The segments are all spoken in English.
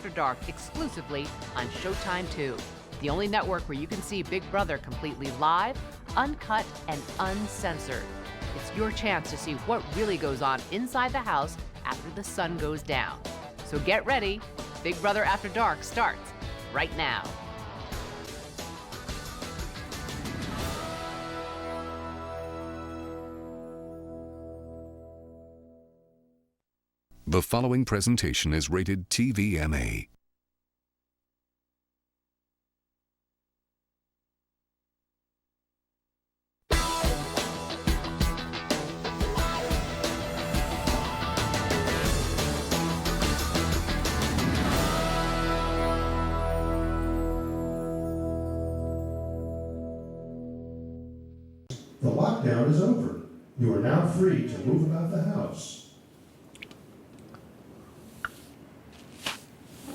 After Dark exclusively on Showtime 2, the only network where you can see Big Brother completely live, uncut, and uncensored. It's your chance to see what really goes on inside the house after the sun goes down. So get ready. Big Brother After Dark starts right now. The following presentation is rated TVMA. The lockdown is over. You are now free to move about the house.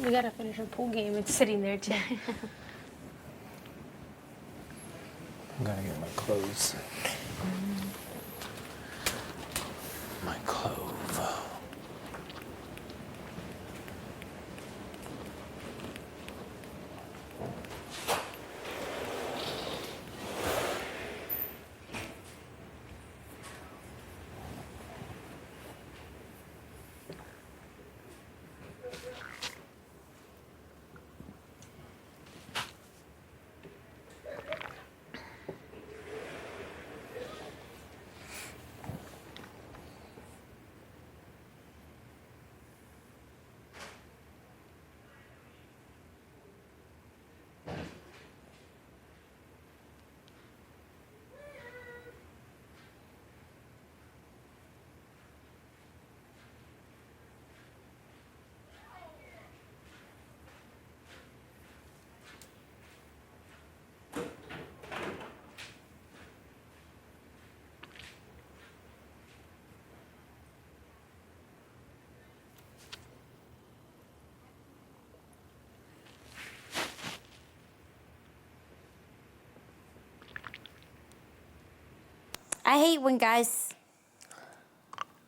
We gotta finish our pool game. It's sitting there too. I gotta get my clothes. My clove. I hate when guys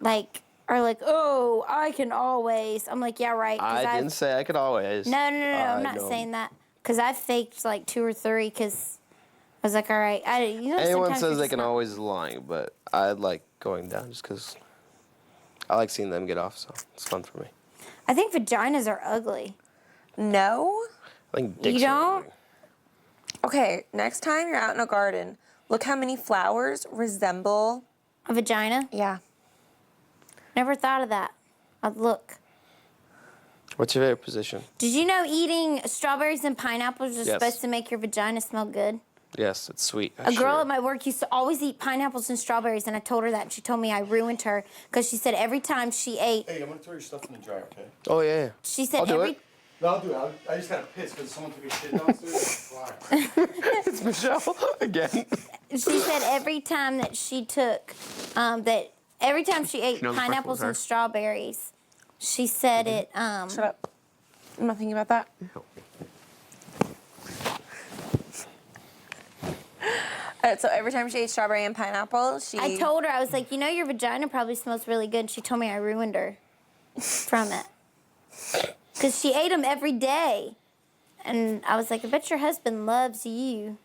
are like, oh, I can always. I'm like, yeah, right. I didn't say I could always. No, I'm not saying that. Because I've faked like 2 or 3 because I was like, all right. Anyone says they can always is lying, but I like going down just because I like seeing them get off, so it's fun for me. I think vaginas are ugly. No? I think dicks You are don't? ugly. Okay, next time you're out in a garden, look how many flowers resemble. A vagina? Yeah. Never thought of that. I'd look. What's your favorite position? Did you know eating strawberries and pineapples is Yes. supposed to make your vagina smell good? Yes, it's sweet. A girl at my work used to always eat pineapples and strawberries, and I told her that, and she told me I ruined her because she said every time she ate. Hey, I'm gonna throw your stuff in the dryer, okay? Oh, yeah. She said I'll do it. No, I'll do it. I just got pissed because someone took a shit downstairs. It's Michelle again. She said every time that she took, every time she ate knows the pineapples first one and was her. strawberries, she said it. Shut up. I'm not thinking about that. So every time she ate strawberry and pineapple, I told her, I was like, you know, your vagina probably smells really good. And she told me I ruined her from it. Because she ate them every day. And I was like, I bet your husband loves you.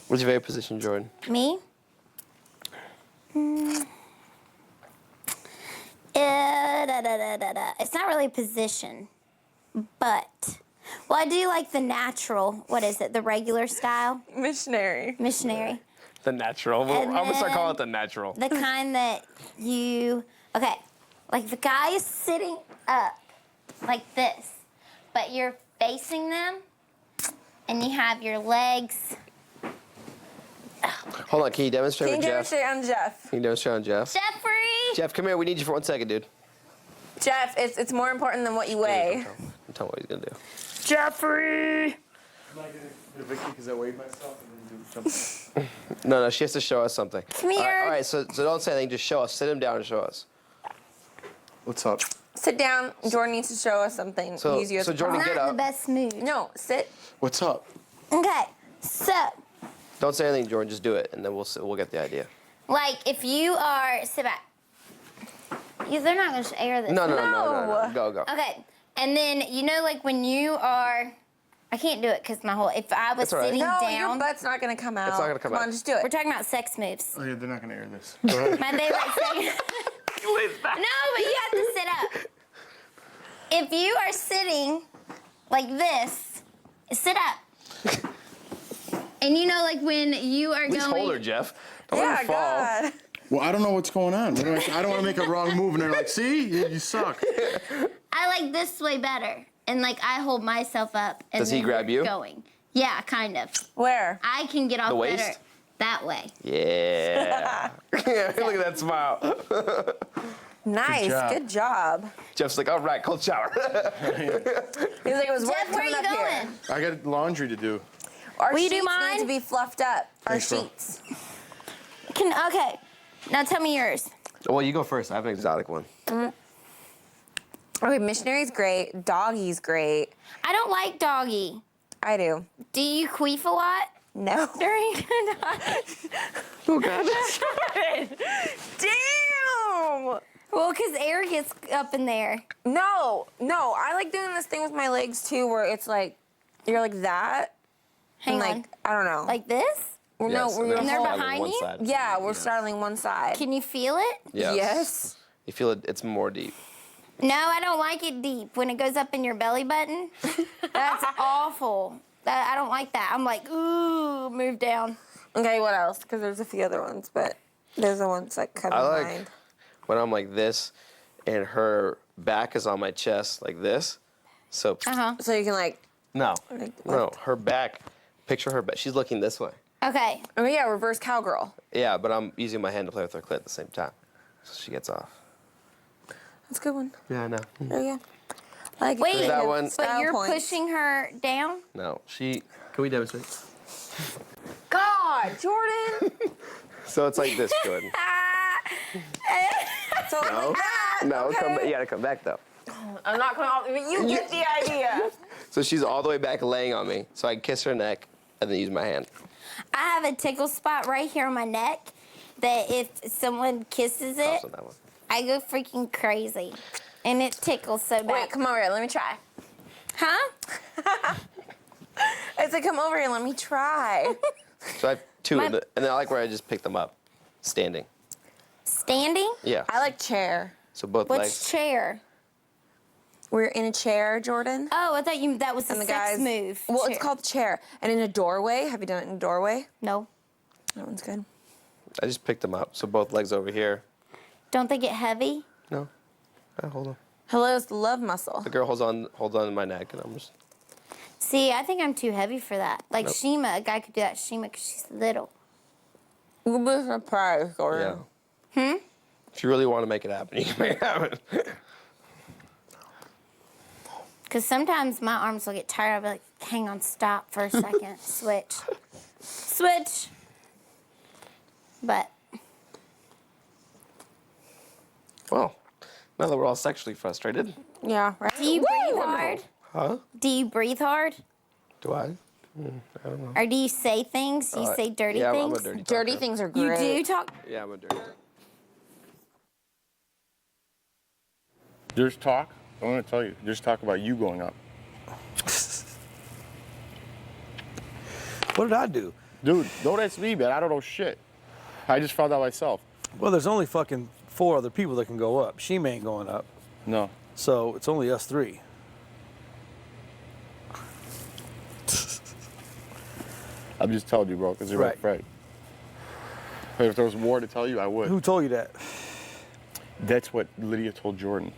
What's your favorite position, Jordan? Me? It's not really a position, but, well, I do like the natural, what is it, the regular style? Missionary. Missionary. The natural. Well, And I'm gonna start then- calling it the natural. The kind that okay, like the guy is sitting up like this, but you're facing them, and you have your legs. Hold on, can you demonstrate Can you with Jeff? demonstrate on Jeff? Can you demonstrate on Jeff? Jeffrey! Jeff, come here. We need you for 1 second, dude. Jeff, it's more important than what you weigh. Tell him what he's gonna do. Jeffrey! I'm not gonna get Vicky because I weighed myself and then do something. No, she has to show us something. Come here. All right, so don't say anything. Just show us. Sit him down and show us. What's up? Sit down. Jordan needs to show us something. So- Use you as so a Jordan, Not get in the up. best mood. No, sit. What's up? Okay, so, Don't say anything, Jordan. Just do it, and then we'll get the idea. like, if you are, sit back. They're not going to air this. No. No. Go. Okay, And then, you know, like when you are, I can't do it because my whole, if I was That's all right. sitting No, your down. butt's not gonna come out. It's not gonna come out. Come on, just do it. We're talking about sex moves. Oh yeah, they're not gonna air this. Go ahead. My favorite sex. No, but you have to sit up. If you are sitting like this, sit up. And you know, like when you are At least going. hold her, Jeff. Don't let Yeah, her fall. God. Well, I don't know what's going on. I don't want to make a wrong move, and they're like, "See, you suck." I like this way better, and like I hold myself up. And Does he then grab we're you? Going. Yeah, kind of. Where? I can get off The waist? better that way. Yeah. Look at that smile. Nice. job. Good job. Jeff's like, all right, cold shower. He's like, it was worth Jeff, where are coming you up going? here. I got laundry to do. Our Will you sheets do mine? need to be fluffed up. Our Thanks, bro. sheets. Okay. Now tell me yours. Well, you go first. I have an exotic one. Okay, missionary's great. Doggy's great. I don't like doggy. I do. Do you queef a lot No. during? Oh, God. Damn! Well, because air gets up in there. No. I like doing this thing with my legs too, where it's like, you're like that. Hang and on. like, I don't know. Like this? Well, no, Yes, we're And they're straddling behind one you? side. yeah, we're straddling one side. Can you feel it? Yes. Yes. You feel it, it's more deep. No, I don't like it deep. When it goes up in your belly button, that's awful. I don't like that. I'm like, ooh, move down. Okay, what else? Because there's a few other ones, but those are the ones that come I to like mind. when I'm like this and her back is on my chest like this. So, So you can like, no, Like no, her back, picture her back. She's looking this way. Okay. oh yeah, reverse cowgirl. Yeah, but I'm using my hand to play with her clit at the same time. So she gets off. That's a good one. Yeah, I know. There you go. I like it. Wait, That one- but Style you're points. pushing her down? No, she, can we demonstrate? God, Jordan. So it's like this, Jordan. So it's like that. No, okay. you gotta come back though. I'm not coming off. You get the idea. So she's all the way back laying on me. So I kiss her neck and then use my hand. I have a tickle spot right here on my neck that if someone kisses it, Also that one. I go freaking crazy. And it tickles so bad. Wait, come over here. Let me try. Huh? I said, come over here. Let me try. So I have two, My- and then I like where I just pick them up, standing. Standing? Yeah. I like chair. So both What's legs. chair? We're in a chair, Jordan. Oh, I thought that was a And the sex guys. move. Well, Chair. it's called chair. And in a doorway. Have you done it in a doorway? No. That one's good. I just picked them up. So both legs over here. Don't they get heavy? No. Hold on. Hello, it's the love muscle. The girl holds on to my neck, and I'm just. See, I think I'm too heavy for that. Like Nope. Shima, a guy could do that Shima because she's little. You'll be surprised, Jordan. Yeah. If you really want to make it happen, you can make it happen. Because sometimes my arms will get tired. I'll be like, hang on, stop for a second. Switch. Switch. But Well, now that we're all sexually frustrated. Yeah, right? do you breathe hard? Huh? Do you breathe hard? Do I? I don't know. Or do you say things? Do you say dirty yeah, things? I'm a dirty Dirty talker. things are You great. do talk? Yeah, I'm a dirty talker. There's talk. I want to tell you. There's talk about you going up. What did I do? Dude, don't ask me, man. I don't know shit. I just found out myself. Well, there's only fucking 4 other people that can go up. Shima ain't going up. No. So it's only us 3. I'm just telling you, bro, because you're Right. my friend. But if there was more to tell you, I would. Who told you that? That's what Lydia told Jordan.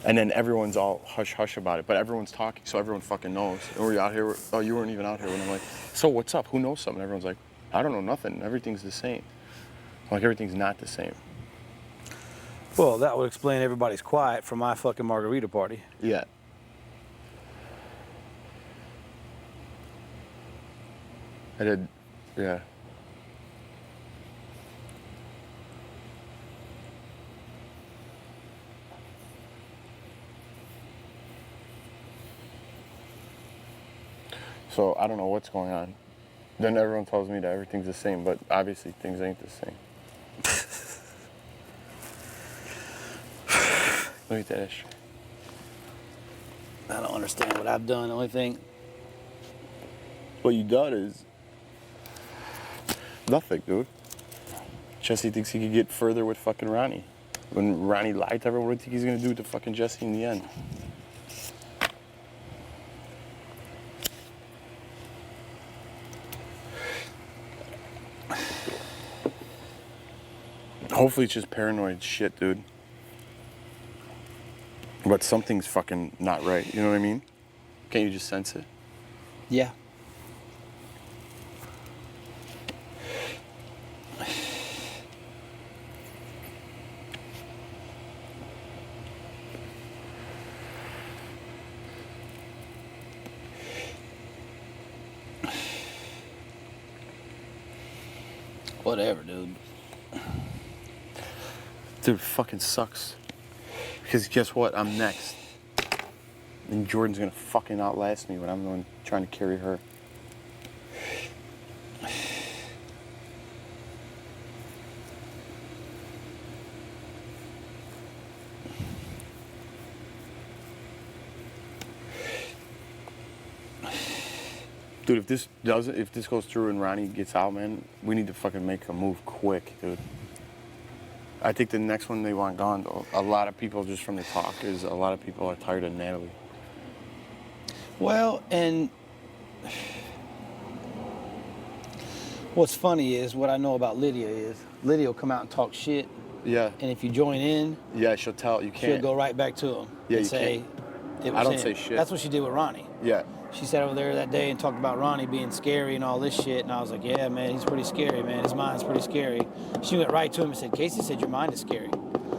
And then everyone's all hush-hush about it, but everyone's talking, so everyone fucking knows. And we're out here, oh, you weren't even out here. When I'm like, so what's up? Who knows something? Everyone's like, I don't know nothing. Everything's the same. I'm like, everything's not the same. Well, that would explain everybody's quiet from my fucking margarita party. Yeah. I did, yeah. So I don't know what's going on. Then everyone tells me that everything's the same, but obviously things ain't the same. Look at that. I don't understand what I've done. The only thing. What you done is nothing, dude. Jessie thinks he could get further with fucking Ronnie. When Ronnie lied to everyone, what do you think he's gonna do to fucking Jessie in the end? Hopefully it's just paranoid shit, dude. But something's fucking not right, you know what I mean? Can't you just sense it? Yeah. Whatever, dude. Dude, it fucking sucks. Because guess what? I'm next. And Jordan's gonna fucking outlast me when I'm the one trying to carry her. Dude, if this goes through and Ronnie gets out, man, we need to fucking make a move quick, dude. I think the next one they want gone, though, a lot of people, just from the talk, is a lot of people are tired of Natalie. Well, and what's funny is what I know about Lydia is Lydia will come out and talk shit, Yeah. and if you join in, Yeah, she'll tell. You can't. she'll go right back to him Yeah, and you say, it was I don't him. say shit. That's what she did with Ronnie. Yeah. She sat over there that day and talked about Ronnie being scary and all this shit, and I was like, yeah, man, he's pretty scary, man. His mind's pretty scary. She went right to him and said, Casey said your mind is scary.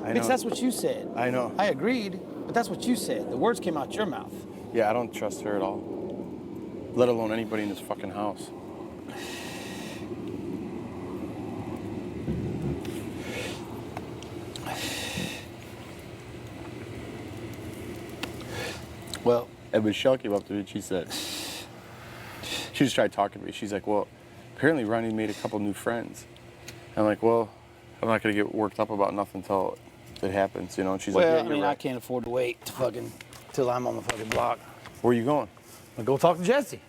I Because know. that's what you said. I know. I agreed, but that's what you said. The words came out your mouth. Yeah, I don't trust her at all. Let alone anybody in this fucking house. Well, And Michelle came up to me and she said, she just tried talking to me. She's like, well, apparently Ronnie made a couple new friends. I'm like, well, I'm not gonna get worked up about nothing until it happens, you know? And she's like, well, yeah, I you're mean, right. I can't afford to wait to fucking till I'm on the fucking block. Where are you going? I'm gonna go talk to Jessie.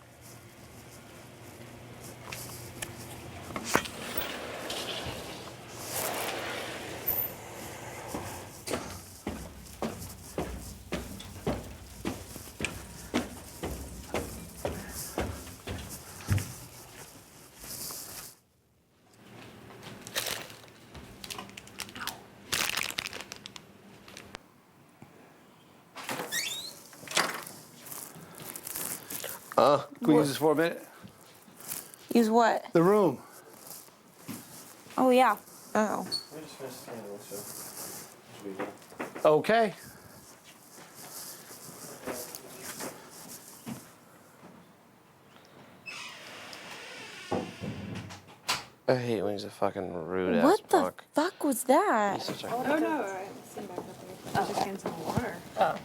Can we use this for a minute? Use what? The room. Oh, yeah. Oh. Okay. I hate when he's a fucking rude ass What the punk. fuck was that? He's such a- Oh no, I sitting back up there. I just getting some water. Oh.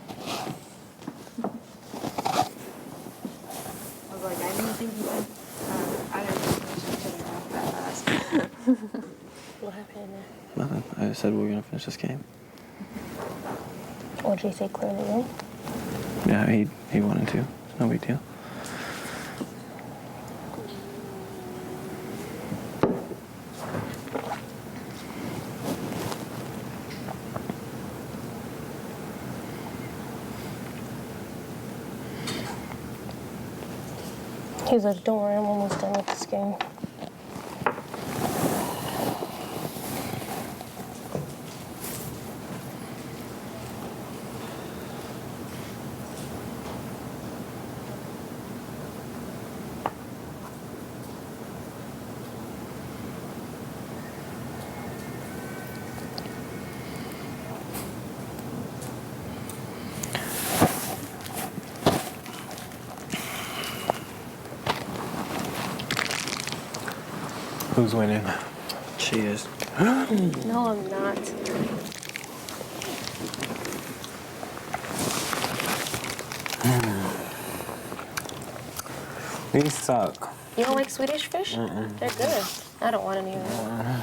I was like, I didn't think you would. I didn't think you off that fast. What happened? Nothing. I said we were gonna finish this game. What did you say, clearly, right? Yeah, he wanted to. No big deal. He's like, don't worry, I'm almost done with this game. Who's winning? She is. No, I'm not. These suck. You don't like Swedish fish? They're good. I don't want any of them.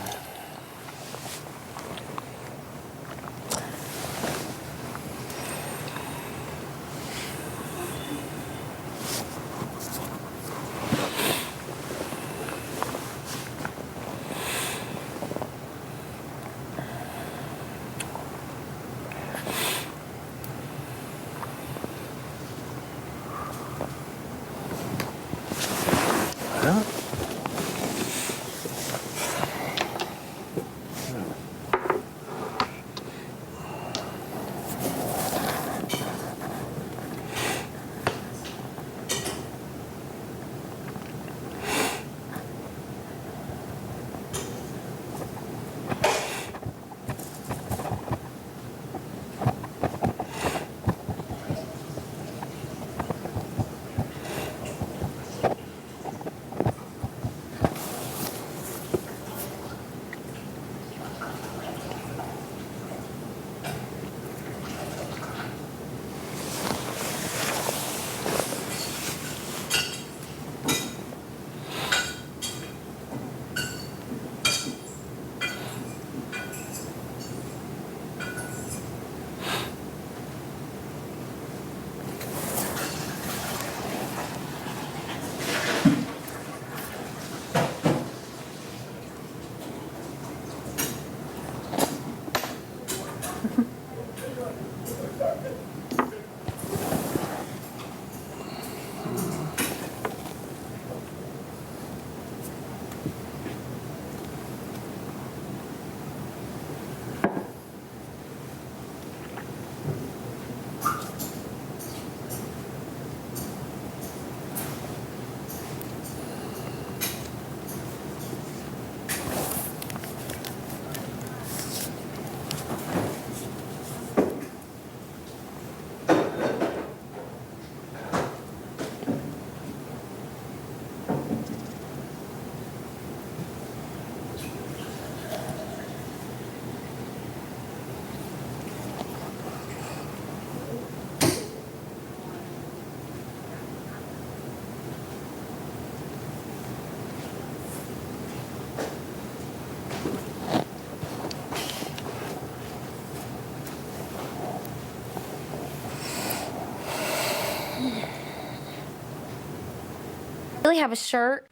really have a shirt.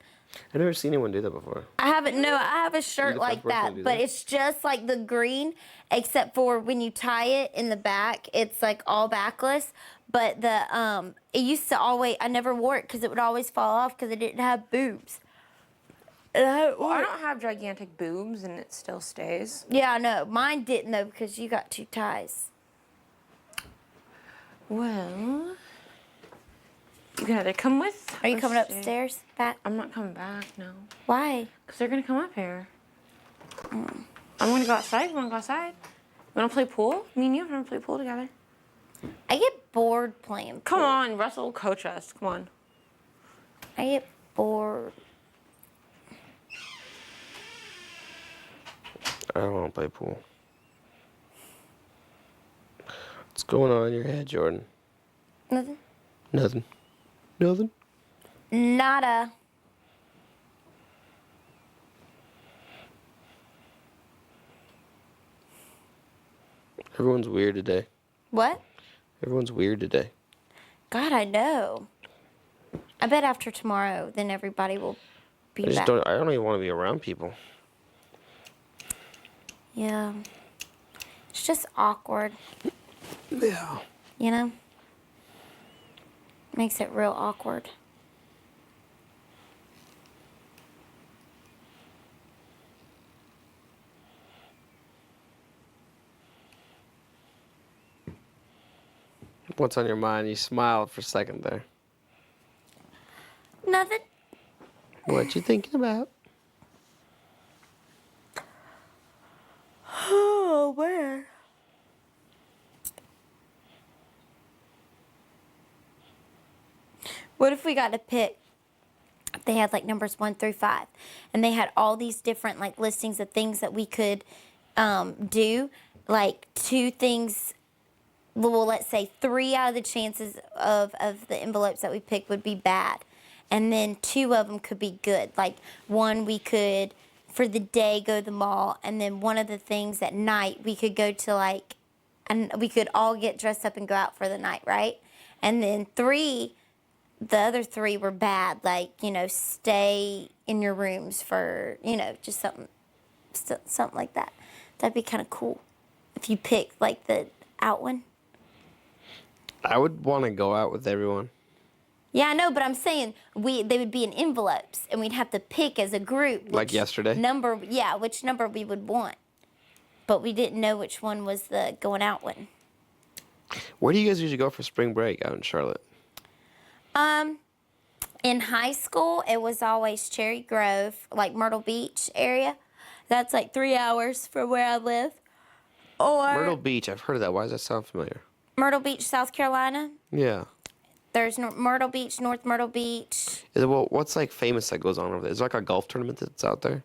I've never seen anyone do that before. I haven't. No, I have a shirt like that, but it's just like the green, except for when you tie it in the back, it's like all backless. But the it used to always. I never wore it because it would always fall off because it didn't have boobs. Well, I don't have gigantic boobs, and it still stays. Yeah, I know. Mine didn't though because you got 2 ties. Well, you can either come with. Are you coming upstairs? Back? I'm not coming back. No. Why? Because they're gonna come up here. I'm gonna go outside. You wanna go outside? You wanna play pool? Me and you wanna play pool together? I get bored playing pool. Come on, Russell, coach us. Come on. I get bored. I don't want to play pool. What's going on in your head, Jordan? Nothing. Nothing. Nothing? Nada. Everyone's weird today. What? Everyone's weird today. God, I know. I bet after tomorrow, then everybody will be back. I don't even want to be around people. Yeah. It's just awkward. Yeah. You know? Makes it real awkward. What's on your mind? You smiled for a second there. Nothing. What you thinking about? Oh, where? What if we got to pick? They had like numbers 1 through 5, and they had all these different like listings of things that we could do. Like 2 things. Well, let's say 3 out of the chances of the envelopes that we picked would be bad. And then 2 of them could be good. Like 1 we could, for the day, go to the mall. And then one of the things at night, we could go to like, and we could all get dressed up and go out for the night, right? And then 3, the other 3 were bad. Like, you know, stay in your rooms for, you know, just something like that. That'd be kind of cool if you picked like the out one. I would want to go out with everyone. Yeah, I know, but I'm saying they would be in envelopes, and we'd have to pick as a group. Like yesterday? Which number we would want. But we didn't know which one was the going out one. Where do you guys usually go for spring break out in Charlotte? In high school, it was always Cherry Grove, like Myrtle Beach area. That's like 3 hours from where I live. Or Myrtle Beach, I've heard of that. Why does that sound familiar? Myrtle Beach, South Carolina. Yeah. There's Myrtle Beach, North Myrtle Beach. What's like famous that goes on over there? Is there like a golf tournament that's out there?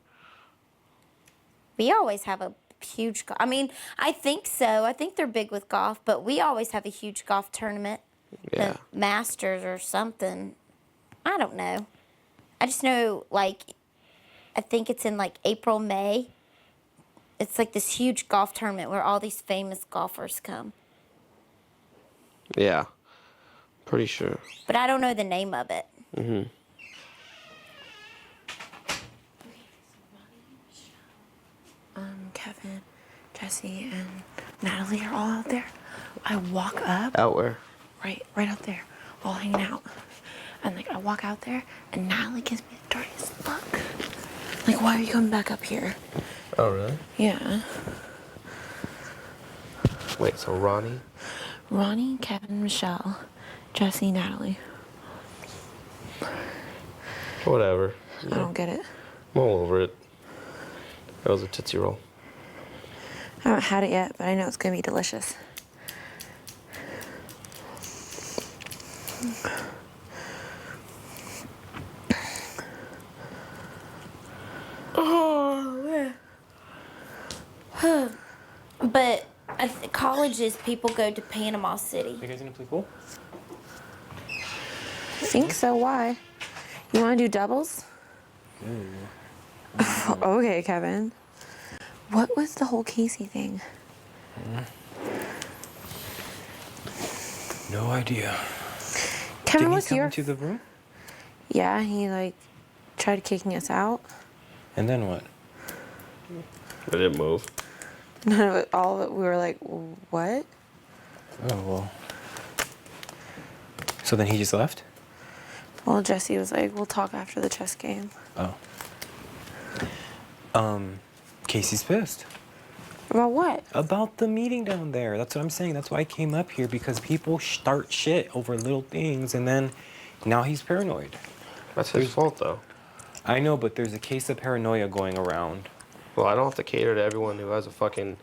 We always have a huge I mean, I think so. I think they're big with golf, but we always have a huge golf tournament. Yeah. The Masters or something. I don't know. I just know, like, I think it's in like April, May. It's like this huge golf tournament where all these famous golfers come. Yeah. Pretty sure. But I don't know the name of it. Mm-hmm. Kevin, Jessie, and Natalie are all out there. I walk up. Out where? Right out there, all hanging out. And like I walk out there, and Natalie gives me the dirtiest look. Like, why are you coming back up here? Oh, really? Yeah. Wait, so Ronnie, Kevin, Michelle, Jessie, Natalie. Whatever. I don't get it. I'm all over it. That was a Tootsie Roll. I haven't had it yet, but I know it's gonna be delicious. Oh, man. But colleges, people go to Panama City. You guys gonna play pool? I think so. Why? You want to do doubles? Okay, Kevin. What was the whole Casey thing? No idea. Kevin, Did what's he come your... into the room? Yeah, he like tried kicking us out. And then what? They didn't move. None of it, all of it, we were like, what? Oh, well. So then he just left? Well, Jessie was like, we'll talk after the chess game. Oh. Casey's pissed. About what? About the meeting down there. That's what I'm saying. That's why I came up here, because people start shit over little things, and then now he's paranoid. That's his fault, though. I know, but there's a case of paranoia going around. Well, I don't have to cater to everyone who has a fucking,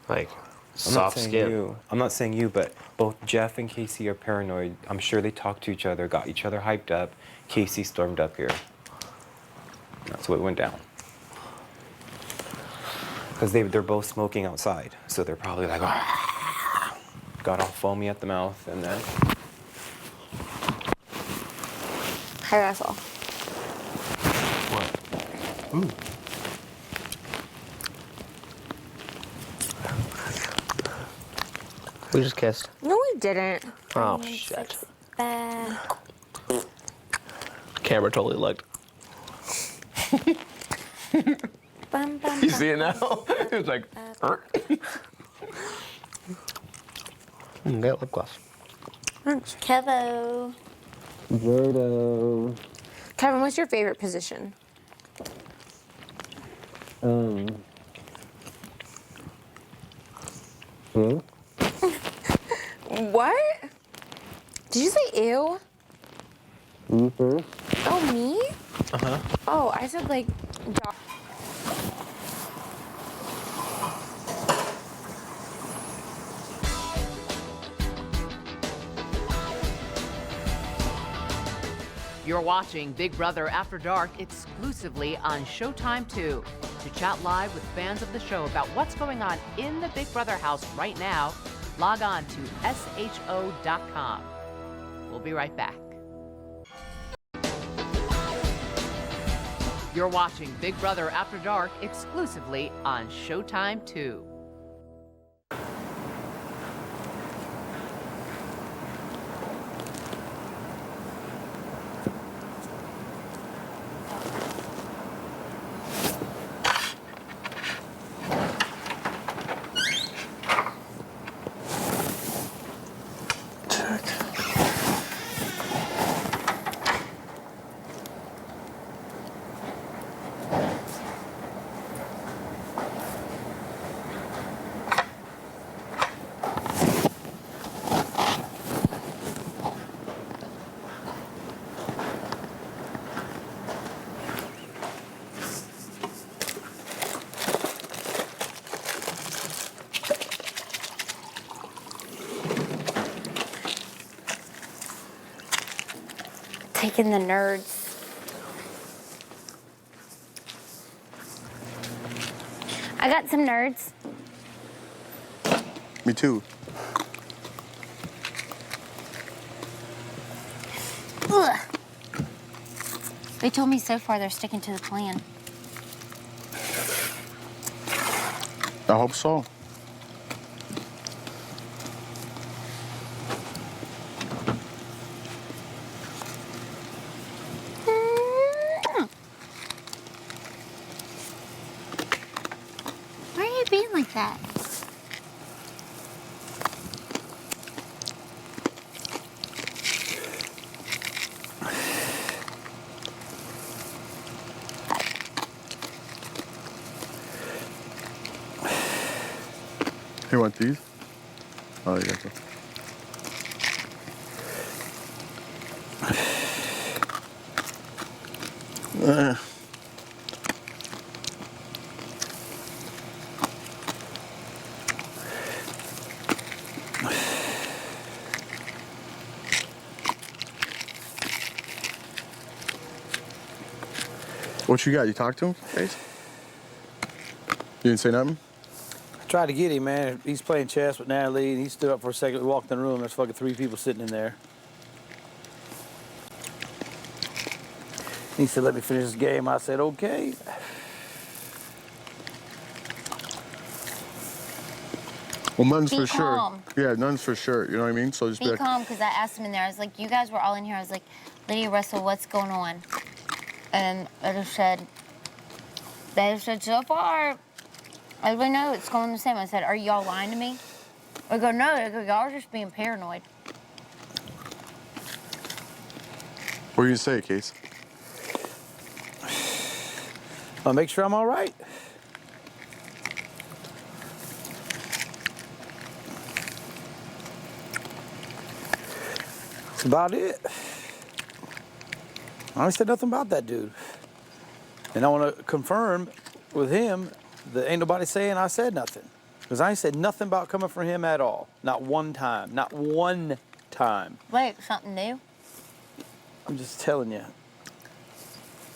like, soft skin. I'm not saying you, but both Jeff and Casey are paranoid. I'm sure they talked to each other, got each other hyped up. Casey stormed up here. That's what went down. Because they're both smoking outside, so they're probably like, ah. Got all foamy at the mouth, and then. Hi, Russell. What? Ooh. We just kissed. No, we didn't. Oh, shit. Bad. Camera totally looked. Bum, bum, You see it now? It was like, Get lip gloss. Kevo. Verdo. Kevin, what's your favorite position? What? Did you say ew? You first? Oh, me? Uh-huh. Oh, I said like dog. You're watching Big Brother After Dark exclusively on Showtime 2. To chat live with fans of the show about what's going on in the Big Brother house right now, log on to sho.com. We'll be right back. You're watching Big Brother After Dark exclusively on Showtime 2. Taking the nerds. I got some nerds. Me too. Ugh. They told me so far they're sticking to the plan. I hope so. Why are you being like that? You want these? Oh, you got them. What you got? You talked to him, Ace? You didn't say nothing? Tried to get him, man. He's playing chess with Natalie, and he stood up for a second. We walked in the room. There's fucking 3 people sitting in there. He said, let me finish this game. I said, okay. Well, none's Be for calm. sure. Yeah, none's for sure. You know what I mean? So just Be like, calm, because I asked him in there. I was like, you guys were all in here. I was like, Lydia, Russell, what's going on? And they just said, so far, everybody knows it's going the same. I said, are y'all lying to me? They go, no. They go, y'all are just being paranoid. what are you gonna say, Case? I'll make sure I'm all right. That's about it. I ain't said nothing about that dude. And I want to confirm with him that ain't nobody saying I said nothing. Because I ain't said nothing about coming for him at all. Not one time. Not one time. Wait, something new? I'm just telling you.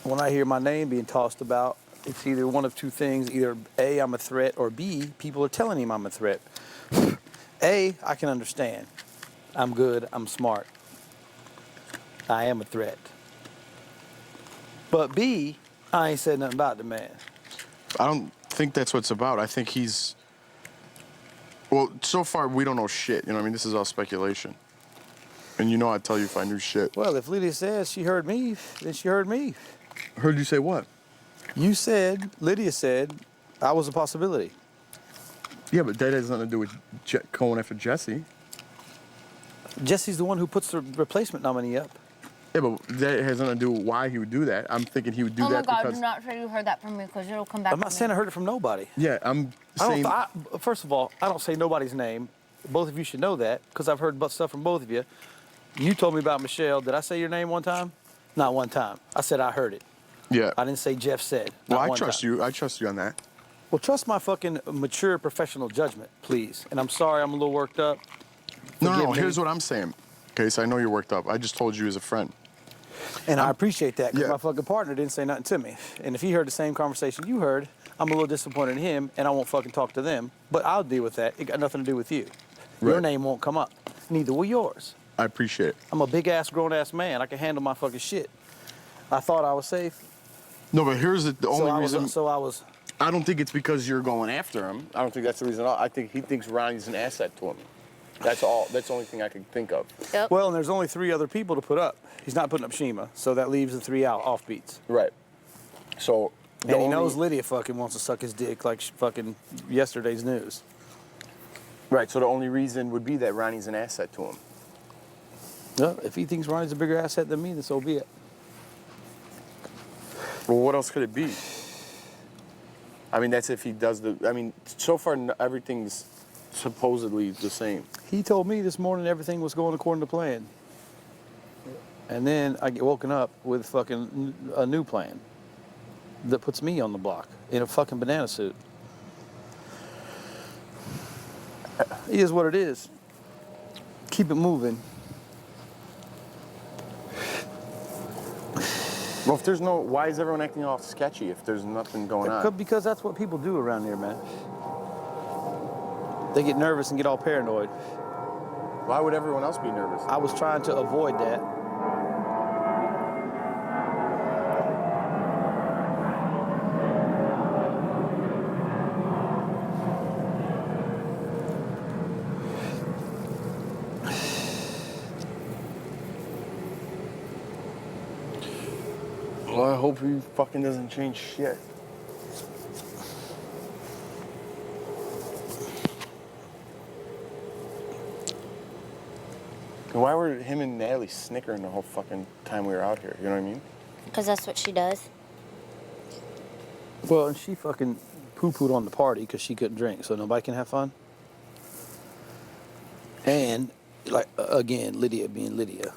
When I hear my name being tossed about, it's either one of two things. Either A, I'm a threat, or B, people are telling him I'm a threat. A, I can understand. I'm good, I'm smart. I am a threat. But B, I ain't said nothing about the man. I don't think that's what it's about. I think he's. Well, so far we don't know shit. You know what I mean? This is all speculation. And you know I'd tell you if I knew shit. Well, if Lydia says she heard me, then she heard me. Heard you say what? You said, Lydia said, I was a possibility. Yeah, but that has nothing to do with going after Jessie. Jesse's the one who puts the replacement nominee up. Yeah, but that has nothing to do with why he would do that. I'm thinking he would do that God, because... do not say you heard that from me, because it'll come back I'm not saying I heard it from nobody. Yeah, I'm saying... First of all, I don't say nobody's name. Both of you should know that, because I've heard stuff from both of you. You told me about Michelle. Did I say your name one time? Not one time. I said I heard it. Yeah. I didn't say Jeff said. Well, I trust you. I trust you on that. Well, trust my fucking mature professional judgment, please. And I'm sorry I'm a little worked up. No, here's what I'm saying. Okay, so I know you're worked up. I just told you as a friend. And I appreciate that, because my fucking partner didn't say nothing to me. And if he heard the same conversation you heard, I'm a little disappointed in him, and I won't fucking talk to them. But I'll deal with that. It got nothing to do with you. Your name won't come up. Neither will yours. I appreciate it. I'm a big-ass, grown-ass man. I can handle my fucking shit. I thought I was safe. No, but here's the only reason... I don't think it's because you're going after him. I don't think that's the reason at all. I think he thinks Ronnie's an asset to him. That's all. That's the only thing I can think of. Yep. Well, and there's only 3 other people to put up. He's not putting up Shima, so that leaves the 3 out offbeats. Right. So. And he knows Lydia fucking wants to suck his dick like fucking yesterday's news. Right. So the only reason would be that Ronnie's an asset to him. Well, if he thinks Ronnie's a bigger asset than me, then so be it. Well, what else could it be? I mean, that's if he does the... I mean, so far everything's supposedly the same. He told me this morning everything was going according to plan. And then I get woken up with fucking a new plan that puts me on the block in a fucking banana suit. It is what it is. Keep it moving. Well, if there's no... Why is everyone acting all sketchy if there's nothing going on? Because that's what people do around here, man. They get nervous and get all paranoid. Why would everyone else be nervous? I was trying to avoid that. Well, I hope he fucking doesn't change shit. And why were him and Natalie snickering the whole fucking time we were out here? You know what I mean? Because that's what she does. Well, and she fucking poo-pooed on the party because she couldn't drink, so nobody can have fun. And, like, again, Lydia being Lydia.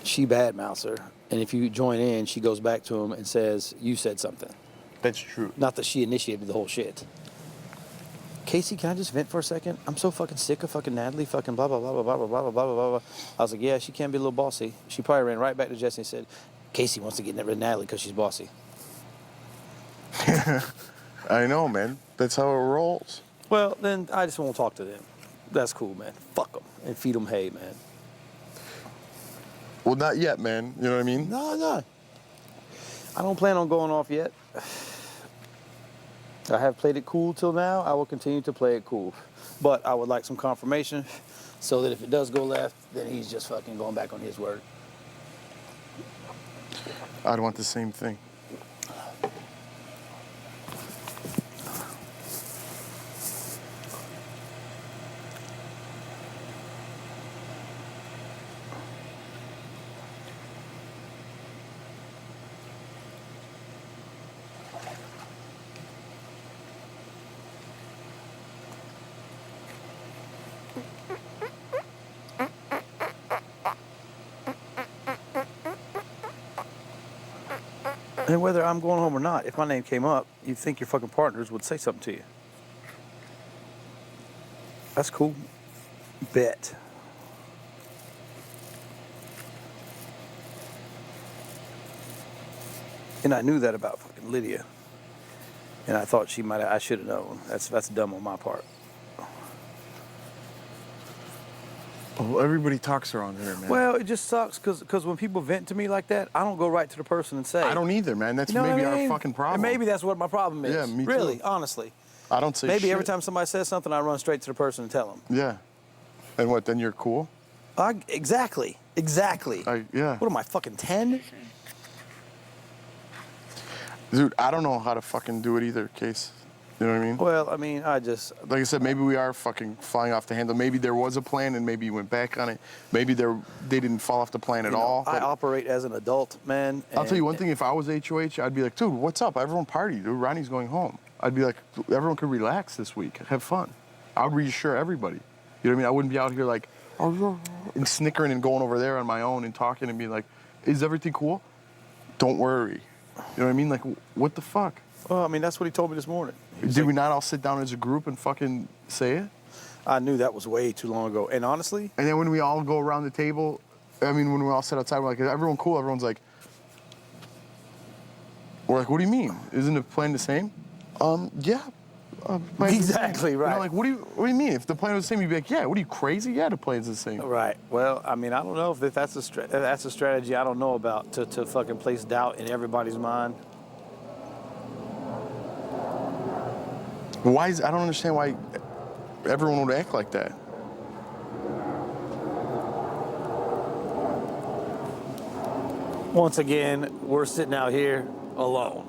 She badmouths her, and if you join in, she goes back to him and says, you said something. That's true. Not that she initiated the whole shit. Casey, can I just vent for a second? I'm so fucking sick of fucking Natalie, fucking blah, blah, blah, blah, blah, blah, blah, blah, blah, blah. I was like, yeah, she can be a little bossy. She probably ran right back to Jessie and said, Casey wants to get rid of Natalie because she's bossy. I know, man. That's how it rolls. Well, then I just won't talk to them. That's cool, man. Fuck them and feed them hay, man. Well, not yet, man. You know what I mean? No. I don't plan on going off yet. I have played it cool till now. I will continue to play it cool. But I would like some confirmation so that if it does go left, then he's just fucking going back on his word. I'd want the same thing. And whether I'm going home or not, if my name came up, you'd think your fucking partners would say something to you. That's cool. Bet. And I knew that about fucking Lydia. And I thought I should have known. That's dumb on my part. Well, everybody talks around here, man. Well, it just sucks because when people vent to me like that, I don't go right to the person and say. I don't either, man. That's maybe our fucking problem. And maybe that's what my problem is. Yeah, me too. Really, honestly. I don't say maybe shit. Every time somebody says something, I run straight to the person and tell them. Yeah. And what, then you're cool? Exactly. Yeah. What am I, fucking 10? Dude, I don't know how to fucking do it either, Case. You know what I mean? Well, I mean, I just... Like I said, maybe we are fucking flying off the handle. Maybe there was a plan and maybe you went back on it. Maybe they didn't fall off the plan at all. I operate as an adult, man. I'll tell you one thing. If I was HOH, I'd be like, dude, what's up? Everyone party. Dude, Ronnie's going home. I'd be like, everyone could relax this week. Have fun. I would reassure everybody. You know what I mean? I wouldn't be out here like, and snickering and going over there on my own and talking and being like, is everything cool? Don't worry. You know what I mean? Like, what the fuck? Well, I mean, that's what he told me this morning. Did we not all sit down as a group and fucking say it? I knew that was way too long ago. And honestly... And then when we all go around the table, I mean, when we all sit outside, we're like, is everyone cool? Everyone's like... We're like, what do you mean? Isn't the plan the same? Yeah. Exactly, right. You know, like, what do you mean? If the plan was the same, you'd be like, yeah, what are you, crazy? Yeah, the plan's the same. Right. Well, I mean, I don't know if that's a strategy I don't know about to fucking place doubt in everybody's mind. I don't understand why everyone would act like that. Once again, we're sitting out here alone.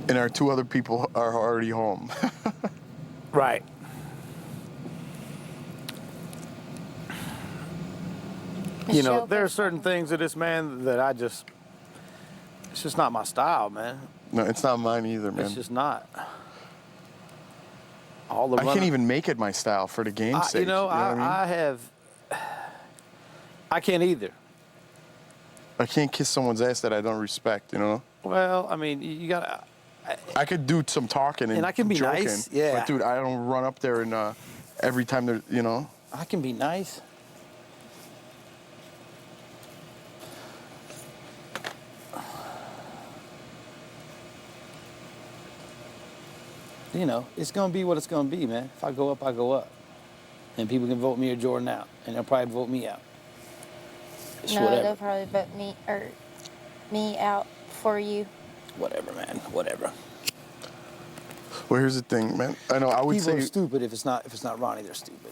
And our two other people are already home. Right. You know, there are certain things of this man that it's just not my style, man. No, it's not mine either, man. It's just not. I can't even make it my style for the game's sake. You know, what I mean? I can't either. I can't kiss someone's ass that I don't respect, you know? Well, I mean, you gotta... I could do some talking and I can be joking, nice, yeah. But, dude, I don't run up there and every time there's, you know? I can be nice. You know, it's going to be what it's going to be, man. If I go up, I go up. And people can vote me or Jordan out. And they'll probably vote me out. It's whatever. They'll probably vote me out for you. Whatever, man. Whatever. Well, here's the thing, man. I know I would People say... are stupid. If it's not Ronnie, they're stupid.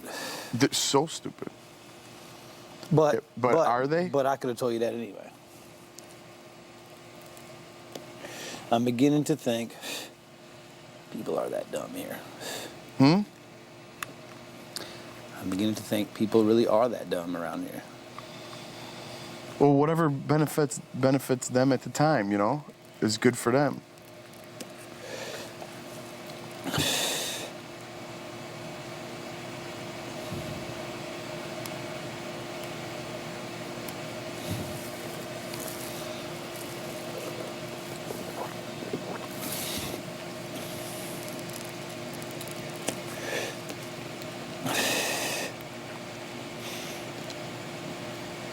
They're so stupid. But are they? But I could have told you that anyway. I'm beginning to think people are that dumb here. I'm beginning to think people really are that dumb around here. Well, whatever benefits them at the time, you know, is good for them.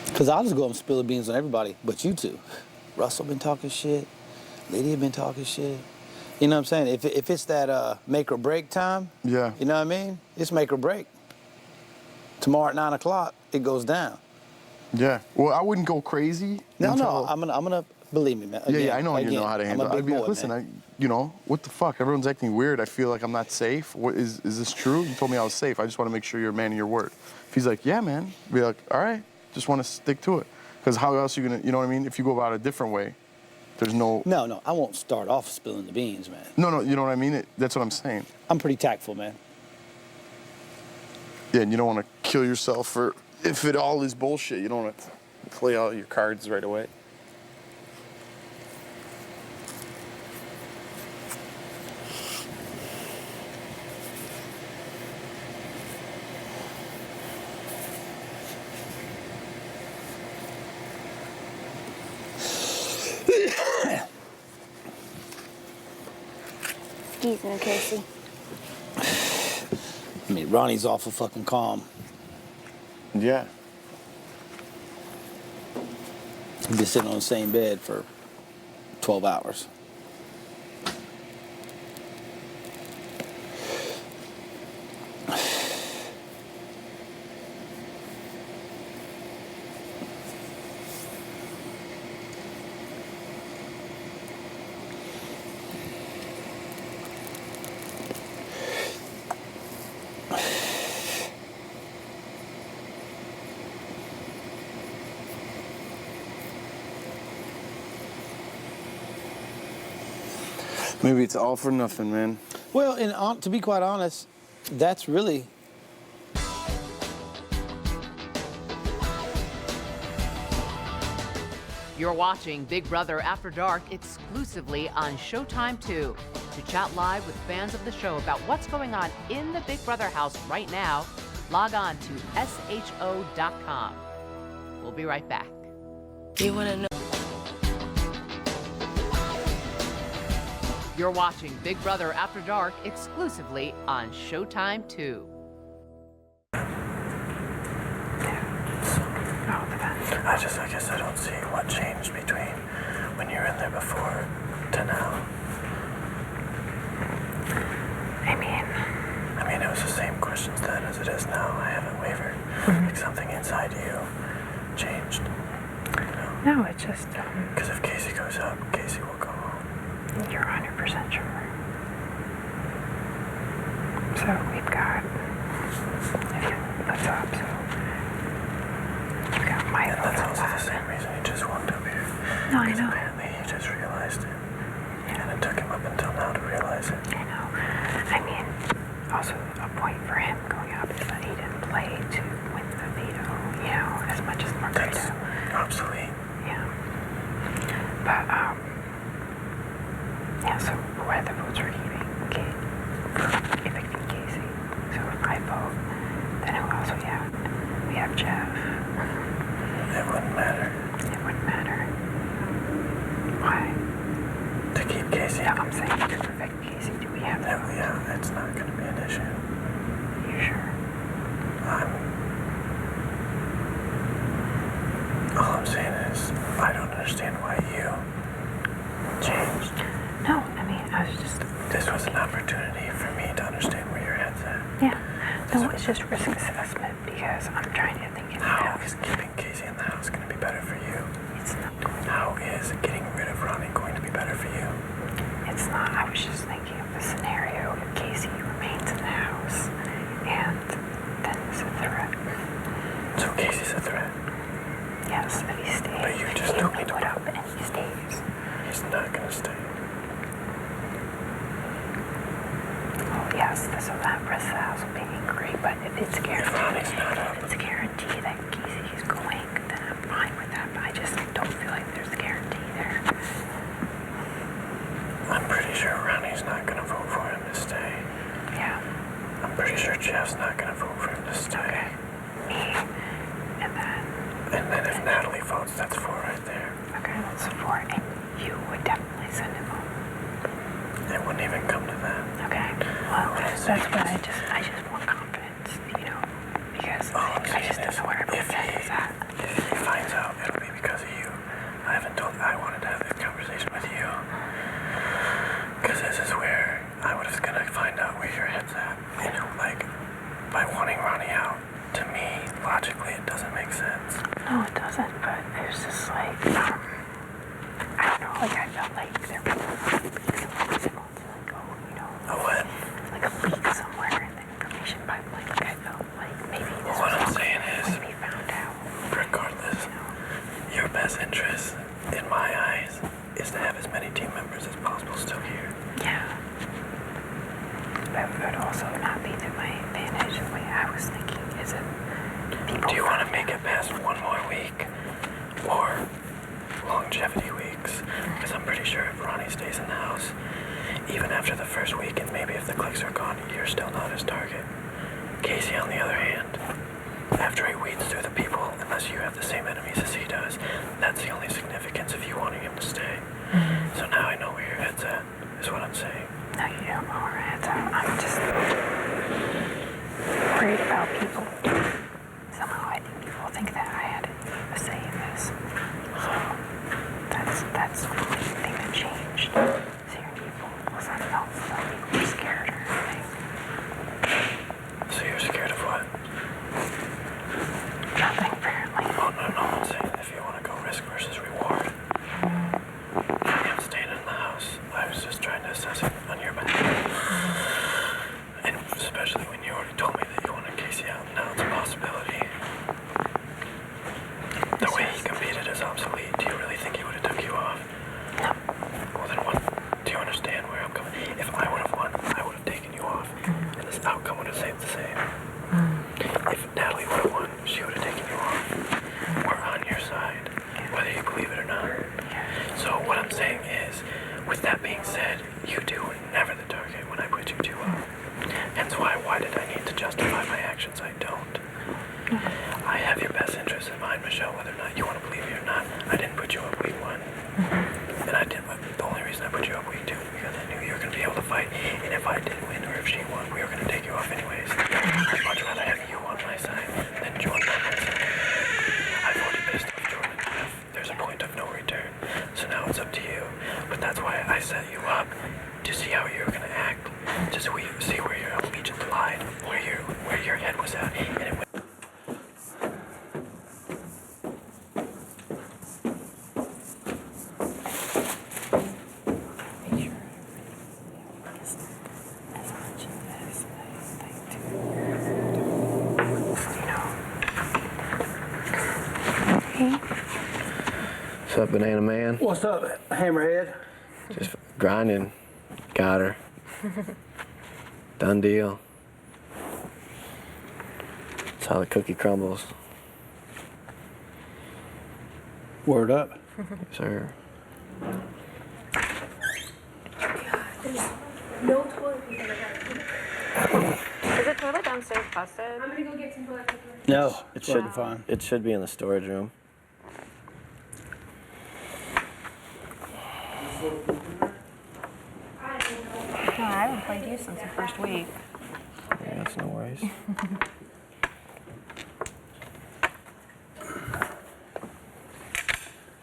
Because I'll just go up and spill the beans on everybody, but you two. Russell been talking shit. Lydia been talking shit. You know what I'm saying? If it's that make or break time, yeah. You know what I mean? It's make or break. Tomorrow at 9 o'clock, it goes down. Yeah. Well, I wouldn't go crazy. No. I'm gonna Believe me, man. Yeah, I know you know how to handle it. I'm a I'd big be boy, like, listen, man. you know, what the fuck? Everyone's acting weird. I feel like I'm not safe. What is this true? You told me I was safe. I just want to make sure you're a man of your word. If he's like, yeah, man, be like, all right, just want to stick to it. Because how else are you gonna, you know what I mean? If you go about it a different way, there's no. No, I won't start off spilling the beans, man. No, you know what I mean? That's what I'm saying. I'm pretty tactful, man. Yeah, and you don't want to kill yourself for if it all is bullshit. You don't want to play out your cards right away. Excuse me, Casey. I mean, Ronnie's awful fucking calm. Yeah. We've been sitting on the same bed for 12 hours. Maybe it's all for nothing, man. Well, and to be quite honest, that's really... You're watching Big Brother After Dark exclusively on Showtime 2. To chat live with fans of the show about what's going on in the Big Brother house right now, log on to sho.com. We'll be right back. You want to know? You're watching Big Brother After Dark exclusively on Showtime 2. I guess I don't see what changed between when you were in there before to now. I mean, it was the same questions then as it is now. I haven't wavered. Like something inside you changed. You know? No, it's just... Because if Casey goes up, Casey will go home. You're 100% sure. So we've got... If you look up, so... You've got my and that's also the same reason he just walked up here. No, I know. Apparently he just realized it. Yeah. And it took him up until now to realize it. I know. I mean, also a point for him going up is that he didn't play to win the veto, you know, as much as Margarita. That's obsolete. Yeah. But, yeah, so what are the votes we're keeping? Evicting Casey. So if I vote, then who else we have? We have Jeff. It wouldn't matter. It wouldn't matter. Why? To keep Casey? No, I'm saying to evict Casey. Do we have that? Yeah, it's not going to be an issue. You sure? All I'm saying is, I don't understand why you changed. No, I mean, I was just... This was an opportunity for me to understand where your head's at. Yeah. No, it's just risk assessment because I'm trying to think... How is keeping Casey in the house going to be better for you? It's not. How is getting rid of Ronnie going to be better for you? It's not. I was just thinking of the scenario if Casey remains in the house and then is a threat. So Casey's a threat? Yes, if he stays. But you just don't need to put up and he stays. He's not going to stay. Oh, yes, so that rest of the house will be angry, but if it's guaranteed, if Ronnie's not up, if it's guaranteed that Casey is going, then I'm fine with that, but I just don't feel like there's a guarantee there. I'm pretty sure Ronnie's not going to vote for him to stay. Yeah. I'm pretty sure Jeff's not going to vote for him to stay. Okay. Me. And then if Natalie votes, that's 4 right there. Okay, that's 4. And you would definitely send him home. It wouldn't even come to that. Okay. Well, that's what I just want confidence, you know, because I just don't know where everyone's head is at. If he finds out, it'll be because of you. I wanted to have this conversation with you. Because this is where I was going to find out where your head's at. You know, like, by wanting Ronnie out, to me, logically, it doesn't make sense. No, it doesn't, but there's just like, I don't know, like I felt like there was a leak somewhere, like, oh, you know. A what? Like a leak somewhere in the information pipeline. Like I felt like maybe this Well, what was I'm saying is, when we found out. regardless, your best interest, in my eyes, is to have as many team members as possible still here. Yeah. That would also not be to my advantage. The way I was thinking is that people. Do you want to make it past one more week? Or longevity weeks? Because I'm pretty sure if Ronnie stays in the house, even after the first week, and maybe if the clicks are gone, you're still not his target. Casey, on the other hand, after he weeds through the people, unless you have the same enemies as he does, that's the only significance of you wanting him to stay. So now I know where your head's at, is what I'm saying. No, you don't know where it's at. I'm just worried about people. Somehow I think people think that I had a say in this. So that's the only thing that changed. Seeing people was I don't know if people were scared or anything. So you're scared of what? Nothing, apparently. Oh, no, I'm saying if you want to go risk versus reward. I'm staying in the house. I was just trying to assess it on your behalf. And especially when you already told me that you wanted Casey out. Now it's a possibility. The way he competed is obsolete. Do you really think he would have took you off? No. Well, then what? Do you understand where I'm coming? If I would have won, I would have taken you off. And this outcome would have stayed the same. If Natalie would have won, she would have taken you off. We're on your side, whether you believe it or not. So what I'm saying is, with that being said, you two were never the target when I put you two up. Hence why did I need to justify my actions? I don't. I have your best interest in mind, Michelle, whether or not you want to believe me or not. I didn't put you up week one. And I did. The only reason I put you up week two is because I knew you were going to be able to fight. And if I did win or if she won, we were going to take you off anyways. I'd much rather have you on my side than Jordan on my side. I've already pissed off Jordan enough. There's a point of no return. So now it's up to you. But that's why I set you up to see how you were going to act. To see where your allegiance lied, where your head was at. And it went. What's up, Banana Man? What's up, Hammerhead? Just grinding. Got her. Done deal. That's how the cookie crumbles. Word up. Sir. No toilet paper. Is the toilet downstairs busted? I'm gonna go get some toilet paper. No, it should be fine. It should be in the storage room. No, I haven't played you since the first week. Yeah, that's no worries.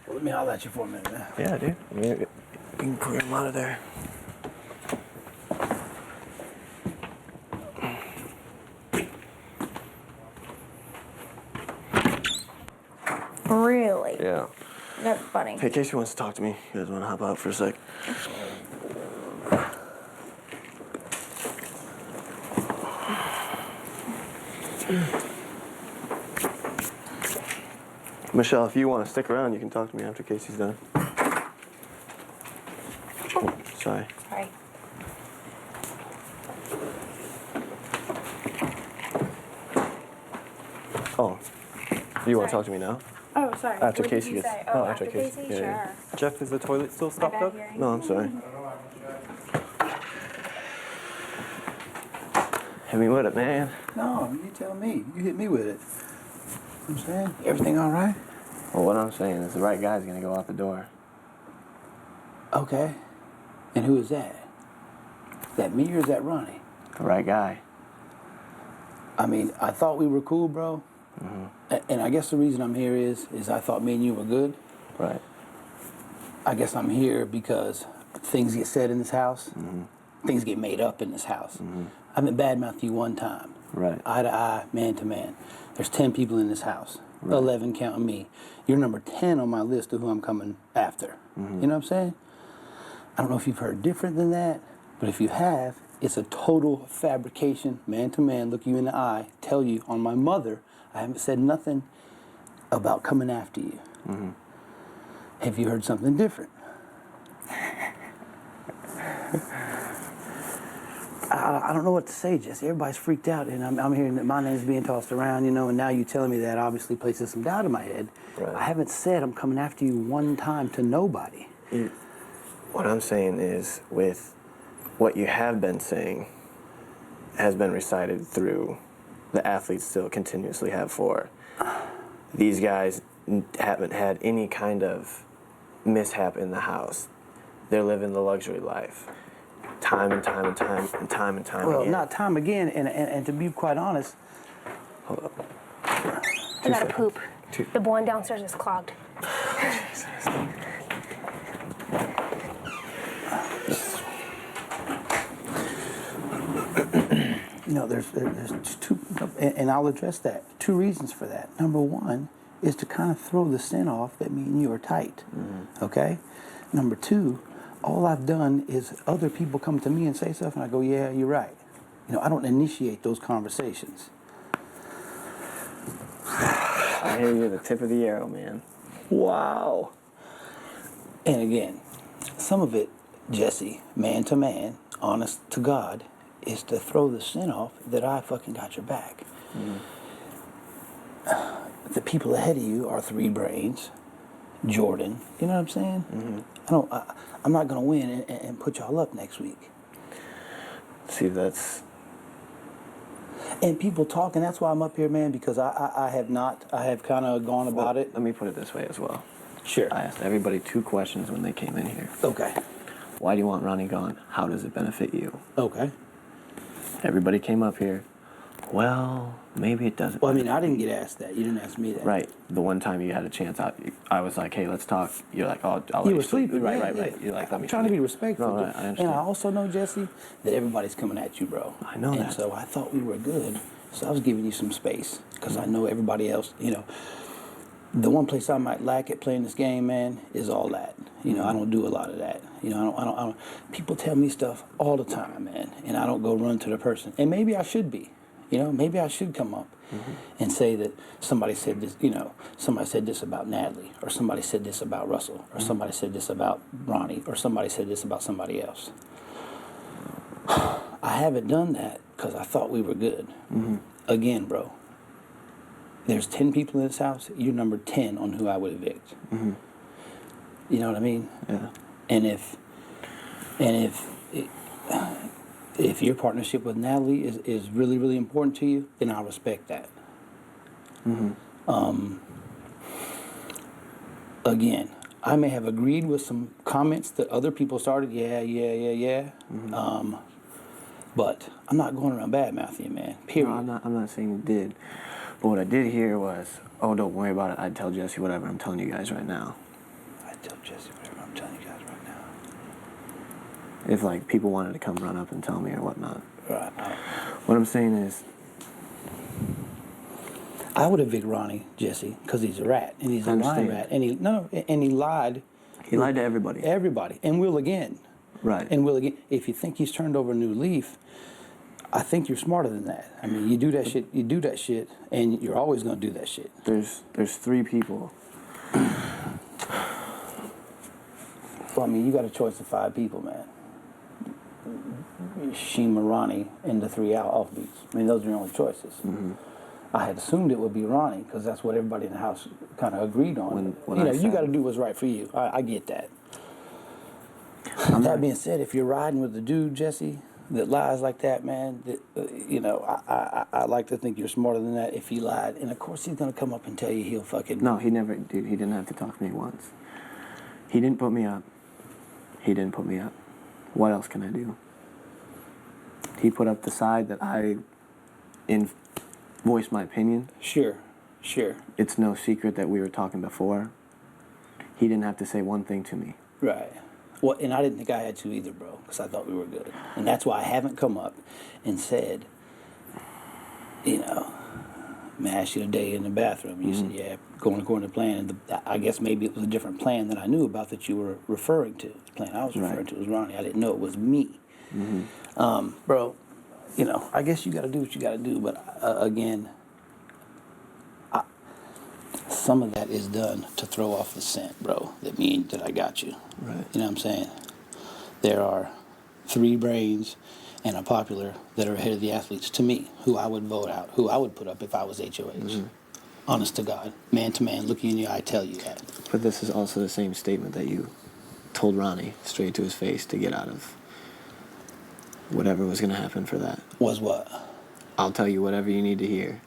Well, let me holler at you for a minute, man. Yeah, dude. You can clear him out of there. Really? Yeah. That's funny. Hey, Casey wants to talk to me. You guys want to hop out for a sec? Michelle, if you want to stick around, you can talk to me after Casey's done. Oh, sorry. Sorry. Oh, you want to talk to me now? Oh, sorry. After What Casey did you gets. say? Oh, After Casey? Yeah, Sure. yeah. Jeff, is the toilet still stopped up? No, I'm sorry. Hit me with it, man. No, you tell me. You hit me with it. You know what I'm saying? Everything all right? Well, what I'm saying is the right guy's going to go out the door. Okay. And who is that? Is that me or is that Ronnie? The right guy. I mean, I thought we were cool, bro. And I guess the reason I'm here is I thought me and you were good. Right. I guess I'm here because things get said in this house. Things get made up in this house. I haven't badmouthed you one time. Right. Eye to eye, man to man. There's 10 people in this house. 11 counting me. You're number 10 on my list of who I'm coming after. You know what I'm saying? I don't know if you've heard different than that, but if you have, it's a total fabrication, man to man, look you in the eye, tell you on my mother, I haven't said nothing about coming after you. Have you heard something different? I don't know what to say, Jesse. Everybody's freaked out, and I'm hearing that my name's being tossed around, you know, and now you telling me that obviously places some doubt in my head. Right. I haven't said I'm coming after you one time to nobody. What I'm saying is, with what you have been saying has been recited through the athletes still continuously have for. These guys haven't had any kind of mishap in the house. They're living the luxury life. Time and time and time and time and time Well, again. not time again, and to be quite honest. Hold up. I gotta poop. The one downstairs is clogged. You know, there's two, and I'll address that. Two reasons for that. Number one is to kind of throw the scent off that me and you are tight, okay? Number two, all I've done is other people come to me and say stuff, and I go, yeah, you're right. You know, I don't initiate those conversations. I hear you, the tip of the arrow, man. Wow. And again, some of it, Jesse, man to man, honest to God, is to throw the scent off that I fucking got your back. The people ahead of you are three brains, Jordan. You know what I'm saying? I'm not gonna win and put y'all up next week. See, that's... And people talk, and that's why I'm up here, man, because I have kind of gone about it. Let me put it this way as well. Sure. I asked everybody 2 questions when they came in here. Okay. Why do you want Ronnie gone? How does it benefit you? Okay. Everybody came up here. Well, maybe it doesn't. Well, I mean, I didn't get asked that. You didn't ask me that. Right. The one time you had a chance, I was like, hey, let's talk. You're like, oh, I'll let You were sleeping. Right, Yeah, right, yeah. right. You're like, let me I'm trying to sleep. be respectful. No, dude. right, I understand. And I also know, Jesse, that everybody's coming at you, bro. I know and that. So I thought we were good. So I was giving you some space because I know everybody else, you know. The one place I might lack at playing this game, man, is all that. You know, I don't do a lot of that. You know, I don't. People tell me stuff all the time, man, and I don't go run to the person. And maybe I should be. You know, maybe I should come up and say that somebody said this, you know, somebody said this about Natalie, or somebody said this about Russell, or somebody said this about Ronnie, or somebody said this about somebody else. I haven't done that because I thought we were good. Again, bro, there's 10 people in this house. You're number 10 on who I would evict. You know what I mean? Yeah. And if your partnership with Natalie is really, really important to you, then I'll respect that. Again, I may have agreed with some comments that other people started, but I'm not going around bad-mouthing you, man, period. No, I'm not saying you did. But what I did hear was, oh, don't worry about it. I'd tell Jessie whatever I'm telling you guys right now. I'd tell Jessie whatever I'm telling you guys right now. If, like, people wanted to come run up and tell me or whatnot. Right. What I'm saying is... I would evict Ronnie, Jesse, because he's a rat, and he's a lying rat. And he lied. He lied to everybody. Everybody. And will again. Right. And will again. If you think he's turned over a new leaf, I think you're smarter than that. I mean, you do that shit, and you're always going to do that shit. There's 3 people. Well, I mean, you got a choice of 5 people, man. Shima, Ronnie, and the 3 offbeats. I mean, those are your only choices. I had assumed it would be Ronnie because that's what everybody in the house kind of agreed on. You got to do what's right for you. I get that. That being said, if you're riding with a dude, Jesse, that lies like that, man, I like to think you're smarter than that if he lied. And of course, he's gonna come up and tell you he'll fucking. No, he never, dude. He didn't have to talk to me once. He didn't put me up. What else can I do? He put up the side that I voiced my opinion. Sure. It's no secret that we were talking before. He didn't have to say one thing to me. Right. Well, and I didn't think I had to either, bro, because I thought we were good. And that's why I haven't come up and said, you know, man, I asked you today in the bathroom. You said, yeah, going according to plan. And I guess maybe it was a different plan than I knew about that you were referring to. The plan I was referring to was Ronnie. I didn't know it was me. Bro, you know, I guess you got to do what you got to do. But again, some of that is done to throw off the scent, bro. That means that I got you. Right. You know what I'm saying? There are 3 brains and a popular that are ahead of the athletes, to me, who I would vote out, who I would put up if I was HOH. Honest to God, man to man, look you in the eye, tell you that. But this is also the same statement that you told Ronnie straight to his face to get out of whatever was going to happen for that. Was what? I'll tell you whatever you need to hear,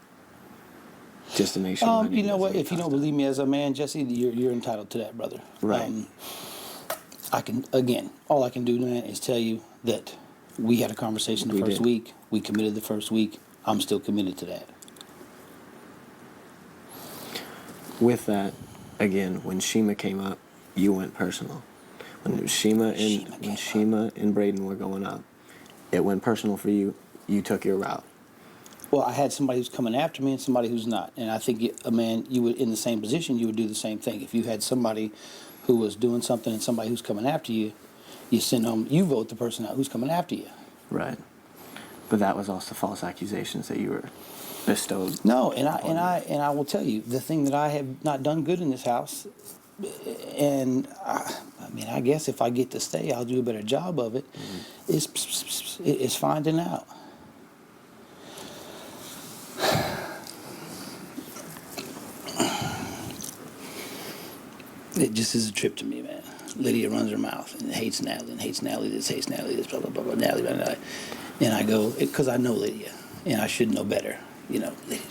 just to make sure. You know what? If you don't believe me as a man, Jesse, you're entitled to that, brother. Right. I can, again, all I can do, man, is tell you that we had a conversation the first week. We committed the first week. I'm still committed to that. With that, again, when Shima came up, you went personal. When Shima and Braden were going up, it went personal for you. You took your route. Well, I had somebody who's coming after me and somebody who's not. And I think, a man, you would, in the same position, you would do the same thing. If you had somebody who was doing something and somebody who's coming after you, you send them, you vote the person out who's coming after you. Right. But that was also false accusations that you were bestowed. No, and I will tell you, the thing that I have not done good in this house, and I guess if I get to stay, I'll do a better job of it, is finding out. It just is a trip to me, man. Lydia runs her mouth and hates Natalie and hates Natalie this, blah, blah, blah, blah, Natalie, blah, blah. And I go, because I know Lydia, and I should know better. You know, Lydia,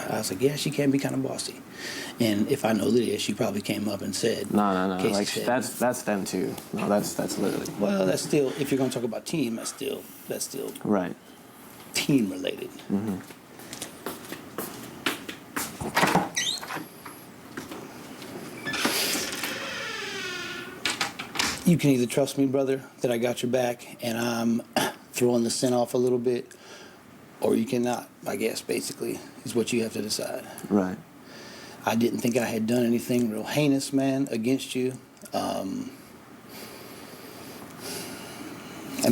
I was like, yeah, she can be kind of bossy. And if I know Lydia, she probably came up and said, No. Like, said, that's them too. No, that's literally. Well, that's still, if you're going to talk about team, that's still right. Team related. You can either trust me, brother, that I got your back and I'm throwing the scent off a little bit, or you cannot, I guess, basically, is what you have to decide. Right. I didn't think I had done anything real heinous, man, against you. I mean,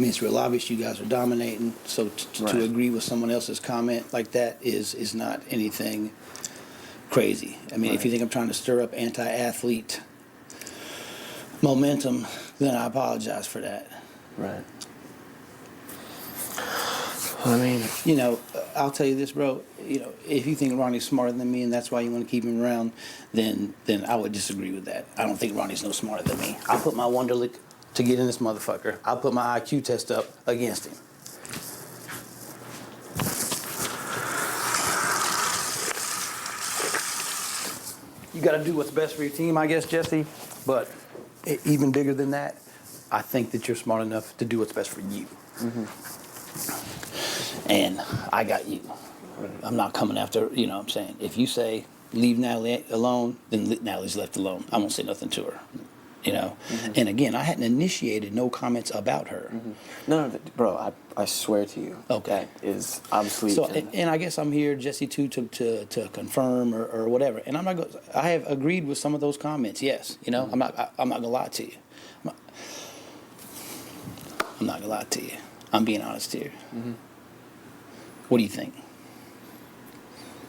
it's real obvious you guys are dominating, so to agree with someone else's comment like that is not anything crazy. I mean, if you think I'm trying to stir up anti-athlete momentum, then I apologize for that. Right. I mean, you know, I'll tell you this, bro. You know, if you think Ronnie's smarter than me and that's why you want to keep him around, then I would disagree with that. I don't think Ronnie's no smarter than me. I put my Wonderlic to get in this motherfucker. I put my IQ test up against him. You got to do what's best for your team, I guess, Jesse. But even bigger than that, I think that you're smart enough to do what's best for you. And I got you. I'm not coming after, you know what I'm saying? If you say, leave Natalie alone, then Natalie's left alone. I won't say nothing to her, you know? And again, I hadn't initiated no comments about her. No, bro, I swear to you. Okay. That is obviously. So, and I guess I'm here, Jesse, too, to confirm or whatever. And I'm not going. I have agreed with some of those comments. Yes, you know, I'm not gonna lie to you. I'm not gonna lie to you. I'm being honest here. What do you think?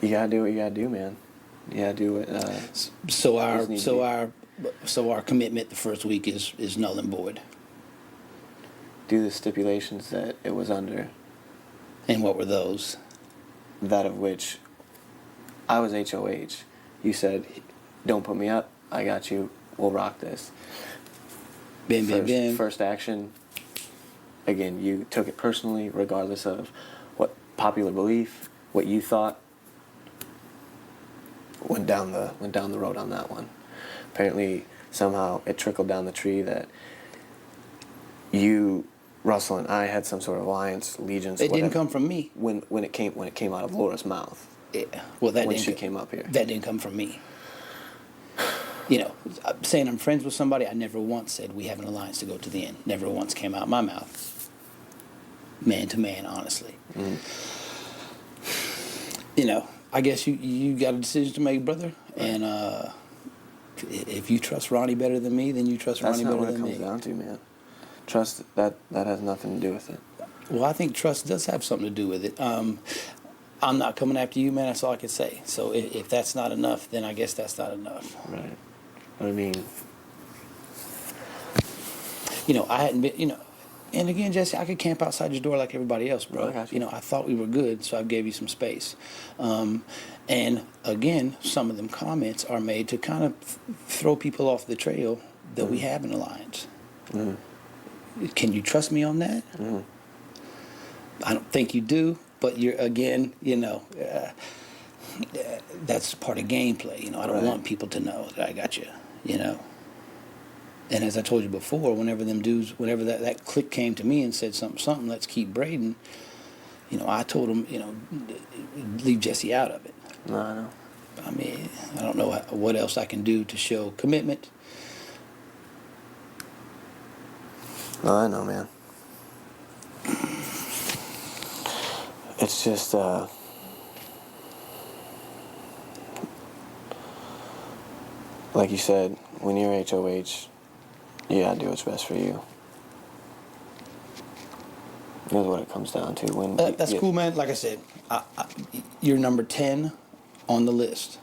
You gotta do what you gotta do, man. You gotta do it. So our commitment the first week is null and void. Do the stipulations that it was under. And what were those? That of which I was HOH. You said, don't put me up. I got you. We'll rock this. First action. Again, you took it personally, regardless of what popular belief, what you thought. Went down the road on that one. Apparently, somehow it trickled down the tree that you, Russell, and I had some sort of alliance, allegiance. It didn't come from me. When it came out of Laura's mouth. Yeah. Well, when she came up here. That didn't come from me. You know, saying I'm friends with somebody, I never once said we have an alliance to go to the end. Never once came out of my mouth. Man to man, honestly. You know, I guess you got a decision to make, brother. And if you trust Ronnie better than me, then you trust Ronnie better than me. That's not what it comes down to, man. Trust, that has nothing to do with it. Well, I think trust does have something to do with it. I'm not coming after you, man. That's all I can say. So if that's not enough, then I guess that's not enough. Right. I mean, I hadn't been, and again, Jesse, I could camp outside your door like everybody else, bro. I got you. I thought we were good, so I gave you some space. And again, some of them comments are made to kind of throw people off the trail that we have an alliance. Can you trust me on that? I don't think you do, but you're, again, that's part of gameplay. I don't want people to know that I got you, And as I told you before, whenever that clique came to me and said something, let's keep Braden, I told them, leave Jessie out of it. No, I know. I mean, I don't know what else I can do to show commitment. No, I know, man. It's just, like you said, when you're HOH, you gotta do what's best for you. That's what it comes down to. That's cool, man. Like I said, you're number 10 on the list.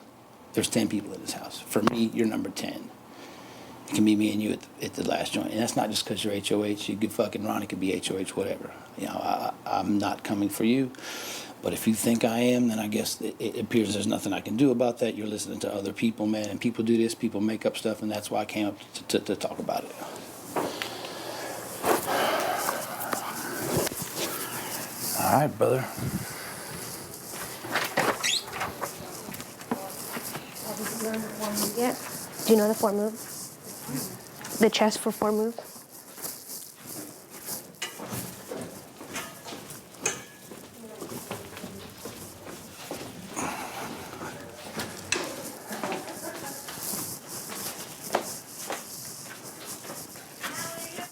There's 10 people in this house. For me, you're number 10. It can be me and you at the last joint. And that's not just because you're HOH. You could fucking Ronnie could be HOH, whatever. I'm not coming for you. But if you think I am, then I guess it appears there's nothing I can do about that. You're listening to other people, man. And people do this. People make up stuff. And that's why I came up to talk about it. All right, brother. Yeah. Do you know the 4 move? The chess for 4 move?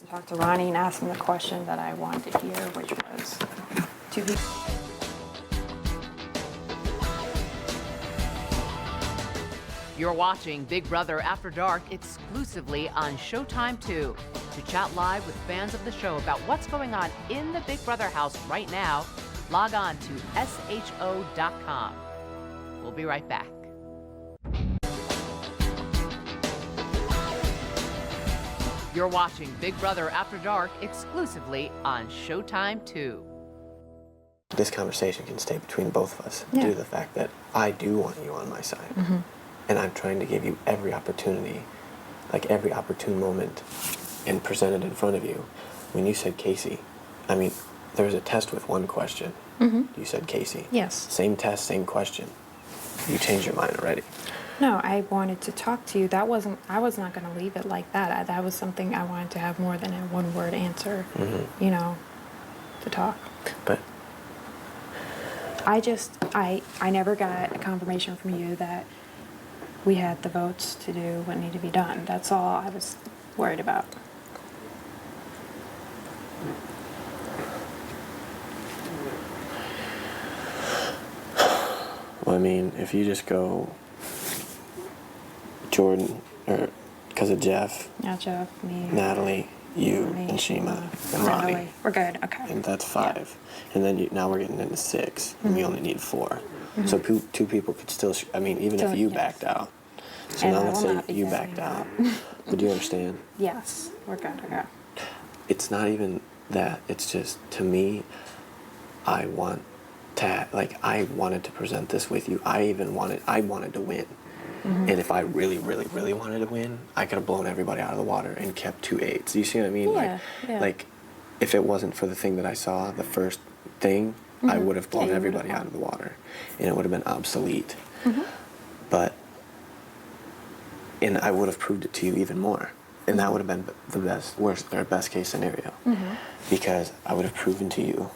Talked to Ronnie and asked him the question that I wanted to hear, which was, to be... You're watching Big Brother After Dark exclusively on Showtime 2. To chat live with fans of the show about what's going on in the Big Brother house right now, log on to sho.com. We'll be right back. You're watching Big Brother After Dark exclusively on Showtime 2. This conversation can stay between both of us due to the fact that I do want you on my side. And I'm trying to give you every opportunity, like every opportune moment, and present it in front of you. When you said Casey, I mean, there was a test with one question. You said Casey. Yes. Same test, same question. You changed your mind already. No, I wanted to talk to you. I was not going to leave it like that. That was something I wanted to have more than a one-word answer, to talk. But I never got a confirmation from you that we had the votes to do what needed to be done. That's all I was worried about. Well, I mean, if you just go Jordan, or because of Jeff, me, Natalie, you, and Shima, and Ronnie. We're good, okay. And that's 5. And then now we're getting into 6, and we only need 4. So 2 people could still, even if you backed out. So now let's say you backed out. Would you understand? Yes, we're good, okay. It's not even that. It's just, to me, I wanted to present this with you. I wanted to win. And if I really, really, really wanted to win, I could have blown everybody out of the water and kept 2 8s. You see what I mean? Like, if it wasn't for the thing that I saw, the first thing, I would have blown everybody out of the water, and it would have been obsolete. And I would have proved it to you even more, and that would have been the best case scenario, because I would have proven to you.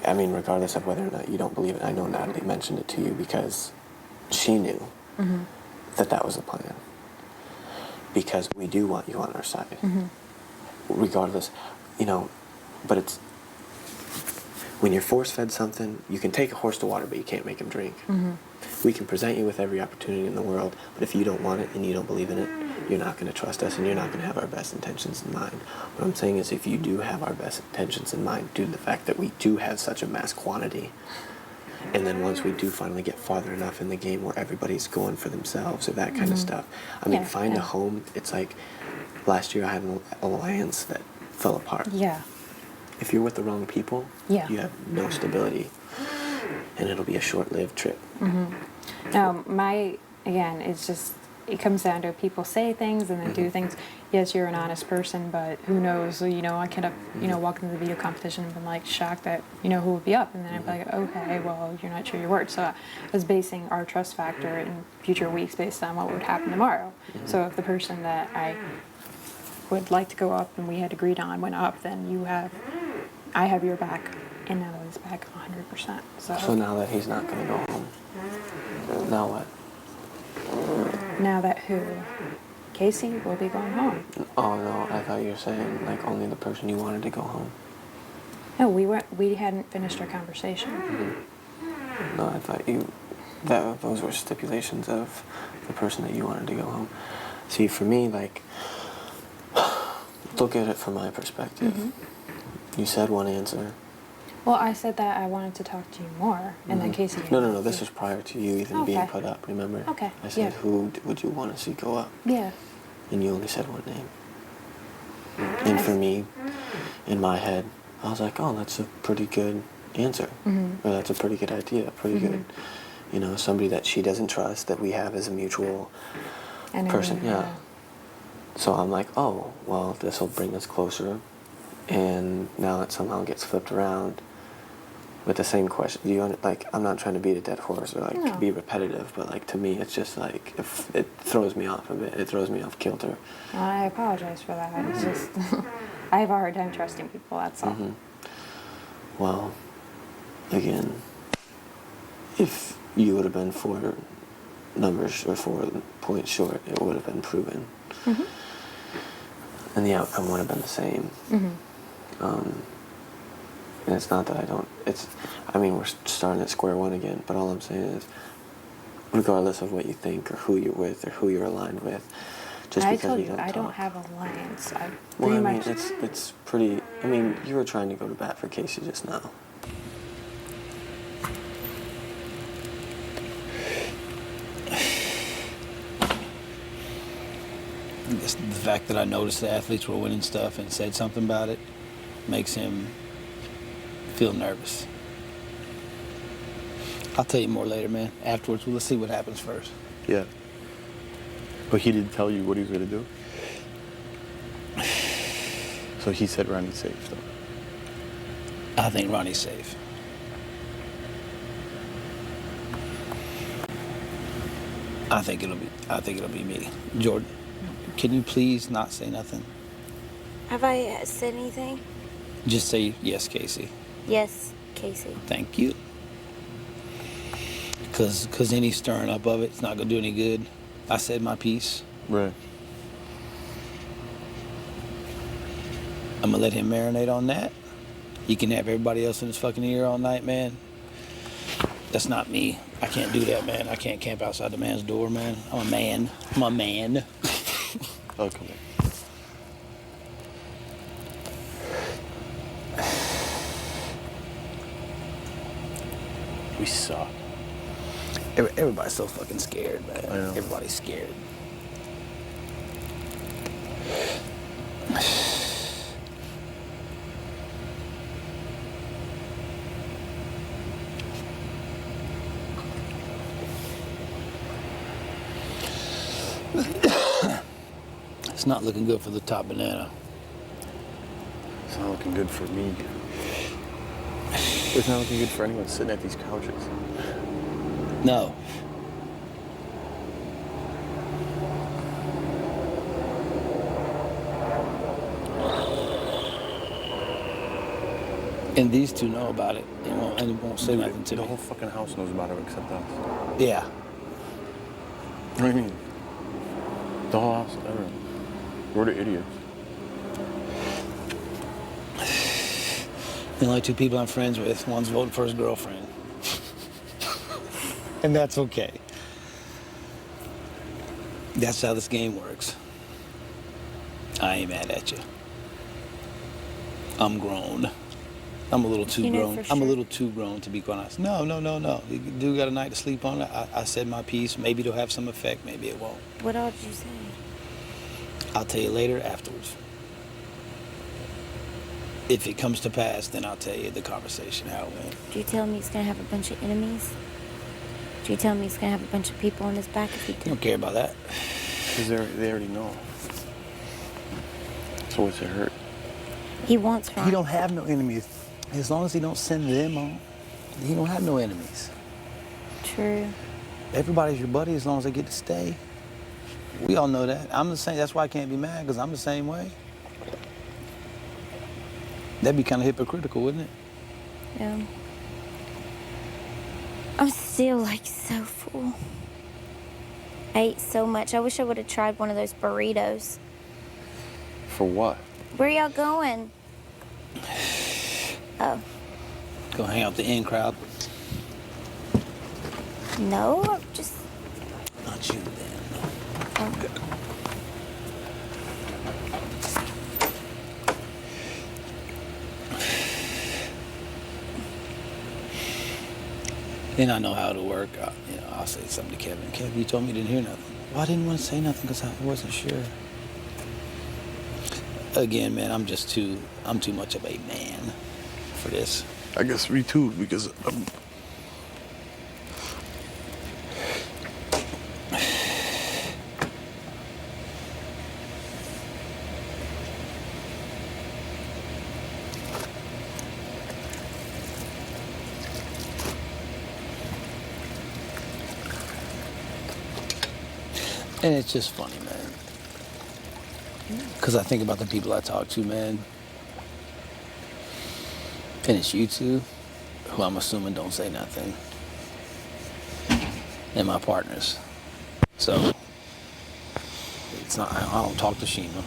Regardless of whether or not you don't believe it, I know Natalie mentioned it to you because she knew that was the plan. Because we do want you on our side. Regardless, but when you're force-fed something, you can take a horse to water, but you can't make him drink. We can present you with every opportunity in the world, but if you don't want it and you don't believe in it, you're not going to trust us and you're not going to have our best intentions in mind. What I'm saying is if you do have our best intentions in mind, due to the fact that we do have such a mass quantity, and then once we do finally get farther enough in the game where everybody's going for themselves or that kind of stuff, I mean, find a home. It's like last year I had an alliance that fell apart. Yeah. If you're with the wrong people, you have no stability, and it'll be a short-lived trip. No, again, it's just, it comes down to people say things and then do things. Yes, you're an honest person, but who knows? So, I could have, walked into the video competition and been like shocked at, who would be up. And then I'd be like, okay, well, you're not sure your word. So I was basing our trust factor in future weeks based on what would happen tomorrow. So if the person that I would like to go up and we had agreed on went up, then I have your back and Natalie's back 100%. So now that he's not going to go home, now what? Now that who? Casey will be going home. Oh no, I thought you were saying like only the person you wanted to go home. No, we hadn't finished our conversation. No, I thought those were stipulations of the person that you wanted to go home. See, for me, like, look at it from my perspective. You said one answer. Well, I said that I wanted to talk to you more, and then Casey... No, this was prior to you even being put up, remember? Okay, I said, who would you want to see go up? Yeah. And you only said one name. And for me, in my head, I was like, oh, that's a pretty good answer. Or that's a pretty good idea, pretty good. Somebody that she doesn't trust, that we have as a mutual person. Yeah. So I'm like, oh, well, this will bring us closer. And now it somehow gets flipped around with the same question. I'm not trying to beat a dead horse or be repetitive, but like to me, it's just like it throws me off a bit. It throws me off kilter. I apologize for that. It's just I have a hard time trusting people. That's all. Well, again, if you would have been 4 numbers or 4 points short, it would have been proven, and the outcome would have been the same. And it's not that I don't, we're starting at square one again, but all I'm saying is, regardless of what you think or who you're with or who you're aligned with, just I because told we you, don't I talk. don't have alliance. It's pretty, you were trying to go to bat for Casey just now. I guess the fact that I noticed the athletes were winning stuff and said something about it makes him feel nervous. I'll tell you more later, man. Afterwards, let's see what happens first. Yeah. But he didn't tell you what he was going to do? So he said Ronnie's safe, though? I think Ronnie's safe. I think it'll be me. Jordan, can you please not say nothing? Have I said anything? Just say yes, Casey. Yes, Casey. Thank you. Because any stirring up of it's not going to do any good. I said my piece. Right. I'm going to let him marinate on that. He can have everybody else in his fucking ear all night, man. That's not me. I can't do that, man. I can't camp outside the man's door, man. I'm a man. I'm a man. Oh, come on. We suck. Everybody's so fucking scared, man. I know. Everybody's scared. It's not looking good for the top banana. It's not looking good for me. It's not looking good for anyone sitting at these couches. No. And these two know about it. They won't say nothing to me. The whole fucking house knows about it except us. Yeah. What do you mean? The whole house, everyone. We're the idiots. The only two people I'm friends with, one's voting for his girlfriend. And that's okay. That's how this game works. I ain't mad at you. I'm grown. I'm a little too grown. I'm a little too grown to be quite honest. No. You do got a night to sleep on it. I said my piece. Maybe it'll have some effect. Maybe it won't. What all did you say? I'll tell you later afterwards. If it comes to pass, then I'll tell you the conversation, how it went. Do you tell me he's gonna have a bunch of enemies? Do you tell me he's gonna have a bunch of people on his back if he I don't care about that. Because they already know. So what's it hurt? He wants Ronnie. He don't have no enemies. As long as he don't send them on, he don't have no enemies. True. Everybody's your buddy as long as they get to stay. We all know that. I'm the same. That's why I can't be mad, because I'm the same way. That'd be kind of hypocritical, wouldn't it? Yeah. I'm still like so full. I ate so much. I wish I would have tried one of those burritos. For what? Where y'all going? Oh. Go hang out with the in crowd. No, I'm just. Not you then. Oh. Good. Then I know how it'll work. I'll say something to Kevin. Kevin, you told me you didn't hear nothing. Well, I didn't want to say nothing because I wasn't sure. Again, man, I'm too much of a man for this. I guess me too, because And it's just funny, man. Because I think about the people I talk to, man. And it's you two, who I'm assuming don't say nothing. And my partners. So, it's not, I don't talk to Shima.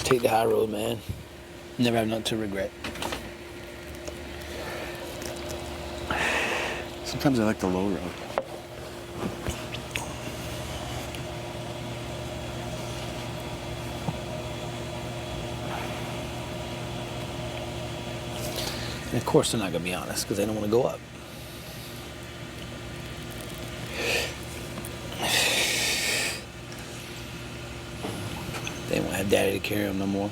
Take the high road, man. Never have nothing to regret. sometimes I like the low road. And of course they're not gonna be honest because they don't want to go up. They won't have daddy to carry them no more.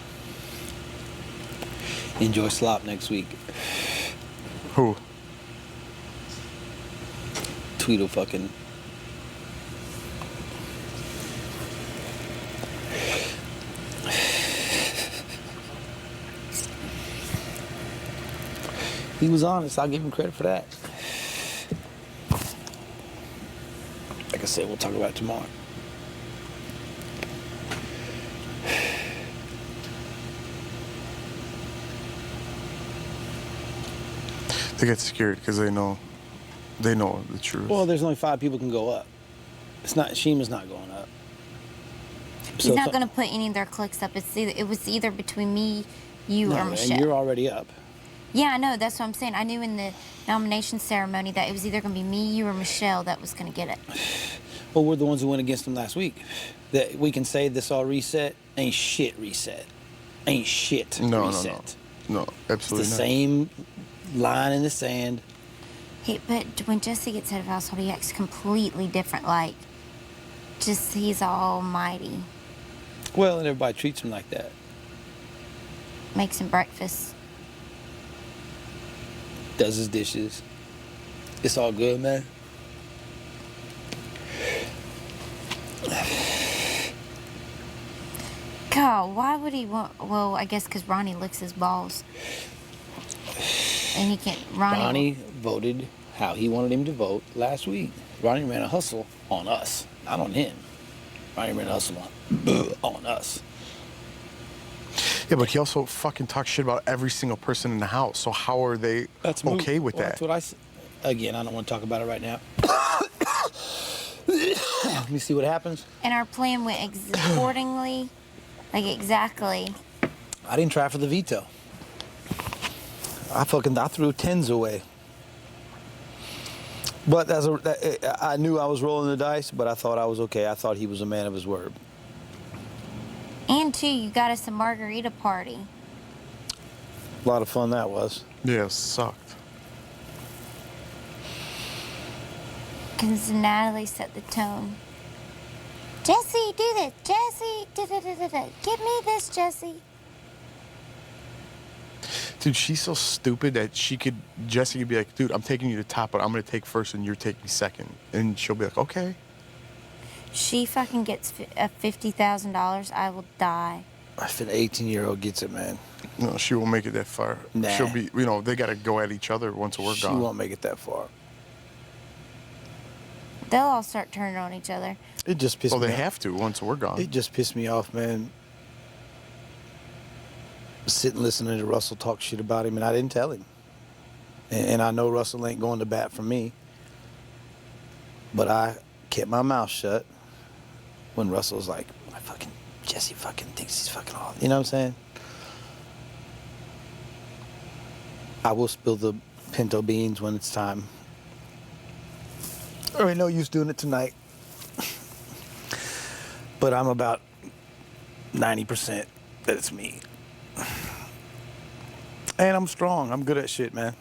Enjoy slop next week. Who? Tweedle fucking. He was honest. I'll give him credit for that. Like I said, we'll talk about it tomorrow. They get scared because they know the truth. Well, there's only 5 people can go up. It's not, Shima's not going up. He's not going to put any of their clicks up. It was either between me, you, or Michelle. And you're already up. Yeah, I know. That's what I'm saying. I knew in the nomination ceremony that it was either going to be me, you, or Michelle that was going to get it. Well, we're the ones who went against them last week. That we can say this all reset. Ain't shit reset. Ain't shit reset. No, absolutely it's the not. same line in the sand. Hey, but when Jessie gets out of household, he acts completely different. Like, just he's almighty. Well, and everybody treats him like that. Makes him breakfast. Does his dishes. It's all good, man. God, why would he want? Well, I guess because Ronnie licks his balls. And he can't. Ronnie voted how he wanted him to vote last week. Ronnie ran a hustle on us, not on him. Ronnie ran a hustle on us. Yeah, but he also fucking talks shit about every single person in the house. So how are they okay with that? That's what I said. again, I don't want to talk about it right now. Let me see what happens. And our plan went accordingly, like exactly. I didn't try for the veto. I threw 10s away. But I knew I was rolling the dice, but I thought I was okay. I thought he was a man of his word. And too, you got us a margarita party. A lot of fun that was. Yeah, it sucked. Because Natalie set the tone. Jessie, do this. Jessie, da-da-da-da-da. Give me this, Jessie. Dude, she's so stupid that Jessie could be like, dude, I'm taking you to top, but I'm going to take first and you're taking second. And she'll be like, okay. She fucking gets $50,000, I will die. If an 18-year-old gets it, man. No, she won't make it that far. Nah. She'll be, they got to go at each other once we're gone. She won't make it that far. They'll all start turning on each other. It just pissed me off. They have to once we're gone. It just pissed me off, man. Sitting listening to Russell talk shit about him, and I didn't tell him. And I know Russell ain't going to bat for me. But I kept my mouth shut when Russell was like, Jessie fucking thinks he's fucking all. You know what I'm saying? I will spill the pinto beans when it's time. I ain't no use doing it tonight. But I'm about 90% that it's me. And I'm strong. I'm good at shit, man.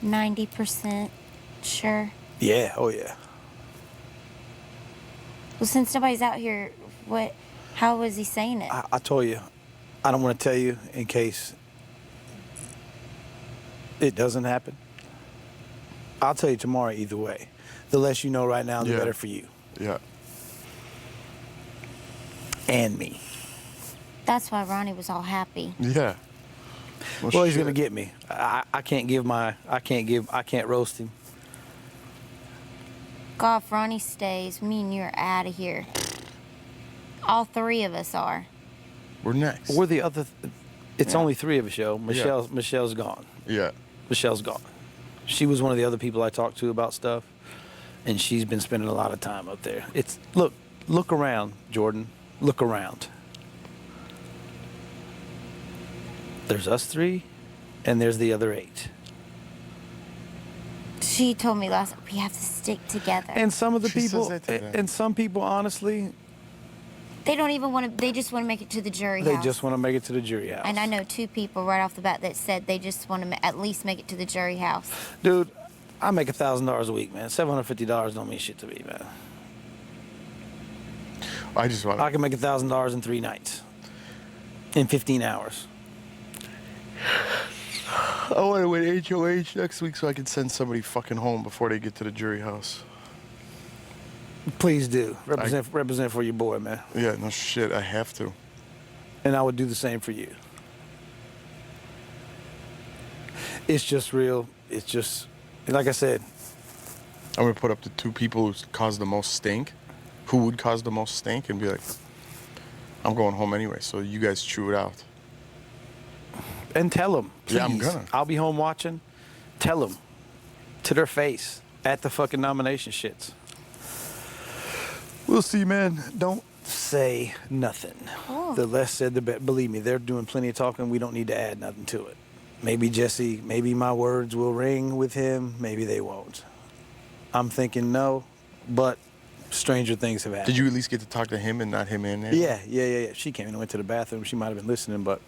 90% sure. Yeah, oh yeah. Well, since nobody's out here, how was he saying it? I told you, I don't want to tell you in case it doesn't happen. I'll tell you tomorrow either way. The less you know right now, the better for you. Yeah. And me. That's why Ronnie was all happy. Yeah. Well, he's gonna get me. I can't roast him. God, if Ronnie stays, me and you are out of here. All three of us are. We're next. We're the other. It's only three of us, yo. Michelle's gone. Yeah. Michelle's gone. She was one of the other people I talked to about stuff, and she's been spending a lot of time up there. Look around, Jordan. Look around. There's us three, and there's the other 8. She told me last we have to stick together. And some of the people, and some people, honestly, they don't even want to. They just want to make it to the jury they house. just want to make it to the jury house. And I know 2 people right off the bat that said they just want to at least make it to the jury house. Dude, I make $1,000 a week, man. $750 don't mean shit to me, man. I can make $1,000 in 3 nights, in 15 hours. I want to win HOH next week so I can send somebody fucking home before they get to the jury house. Please do. Represent for your boy, man. Yeah, no shit, I have to. And I would do the same for you. It's just real. It's just, like I said. I'm going to put up the 2 people who cause the most stink, who would cause the most stink, and be like, I'm going home anyway, so you guys chew it out. And tell them, please. Yeah, I'm gonna. I'll be home watching. Tell them to their face at the fucking nomination shits. We'll see, man. Don't say nothing. Oh. The less said, the better. Believe me, they're doing plenty of talking. We don't need to add nothing to it. Maybe Jessie, maybe my words will ring with him. Maybe they won't. I'm thinking no, but stranger things have happened. Did you at least get to talk to him and not him in there? Yeah. She came in and went to the bathroom. She might have been listening, but...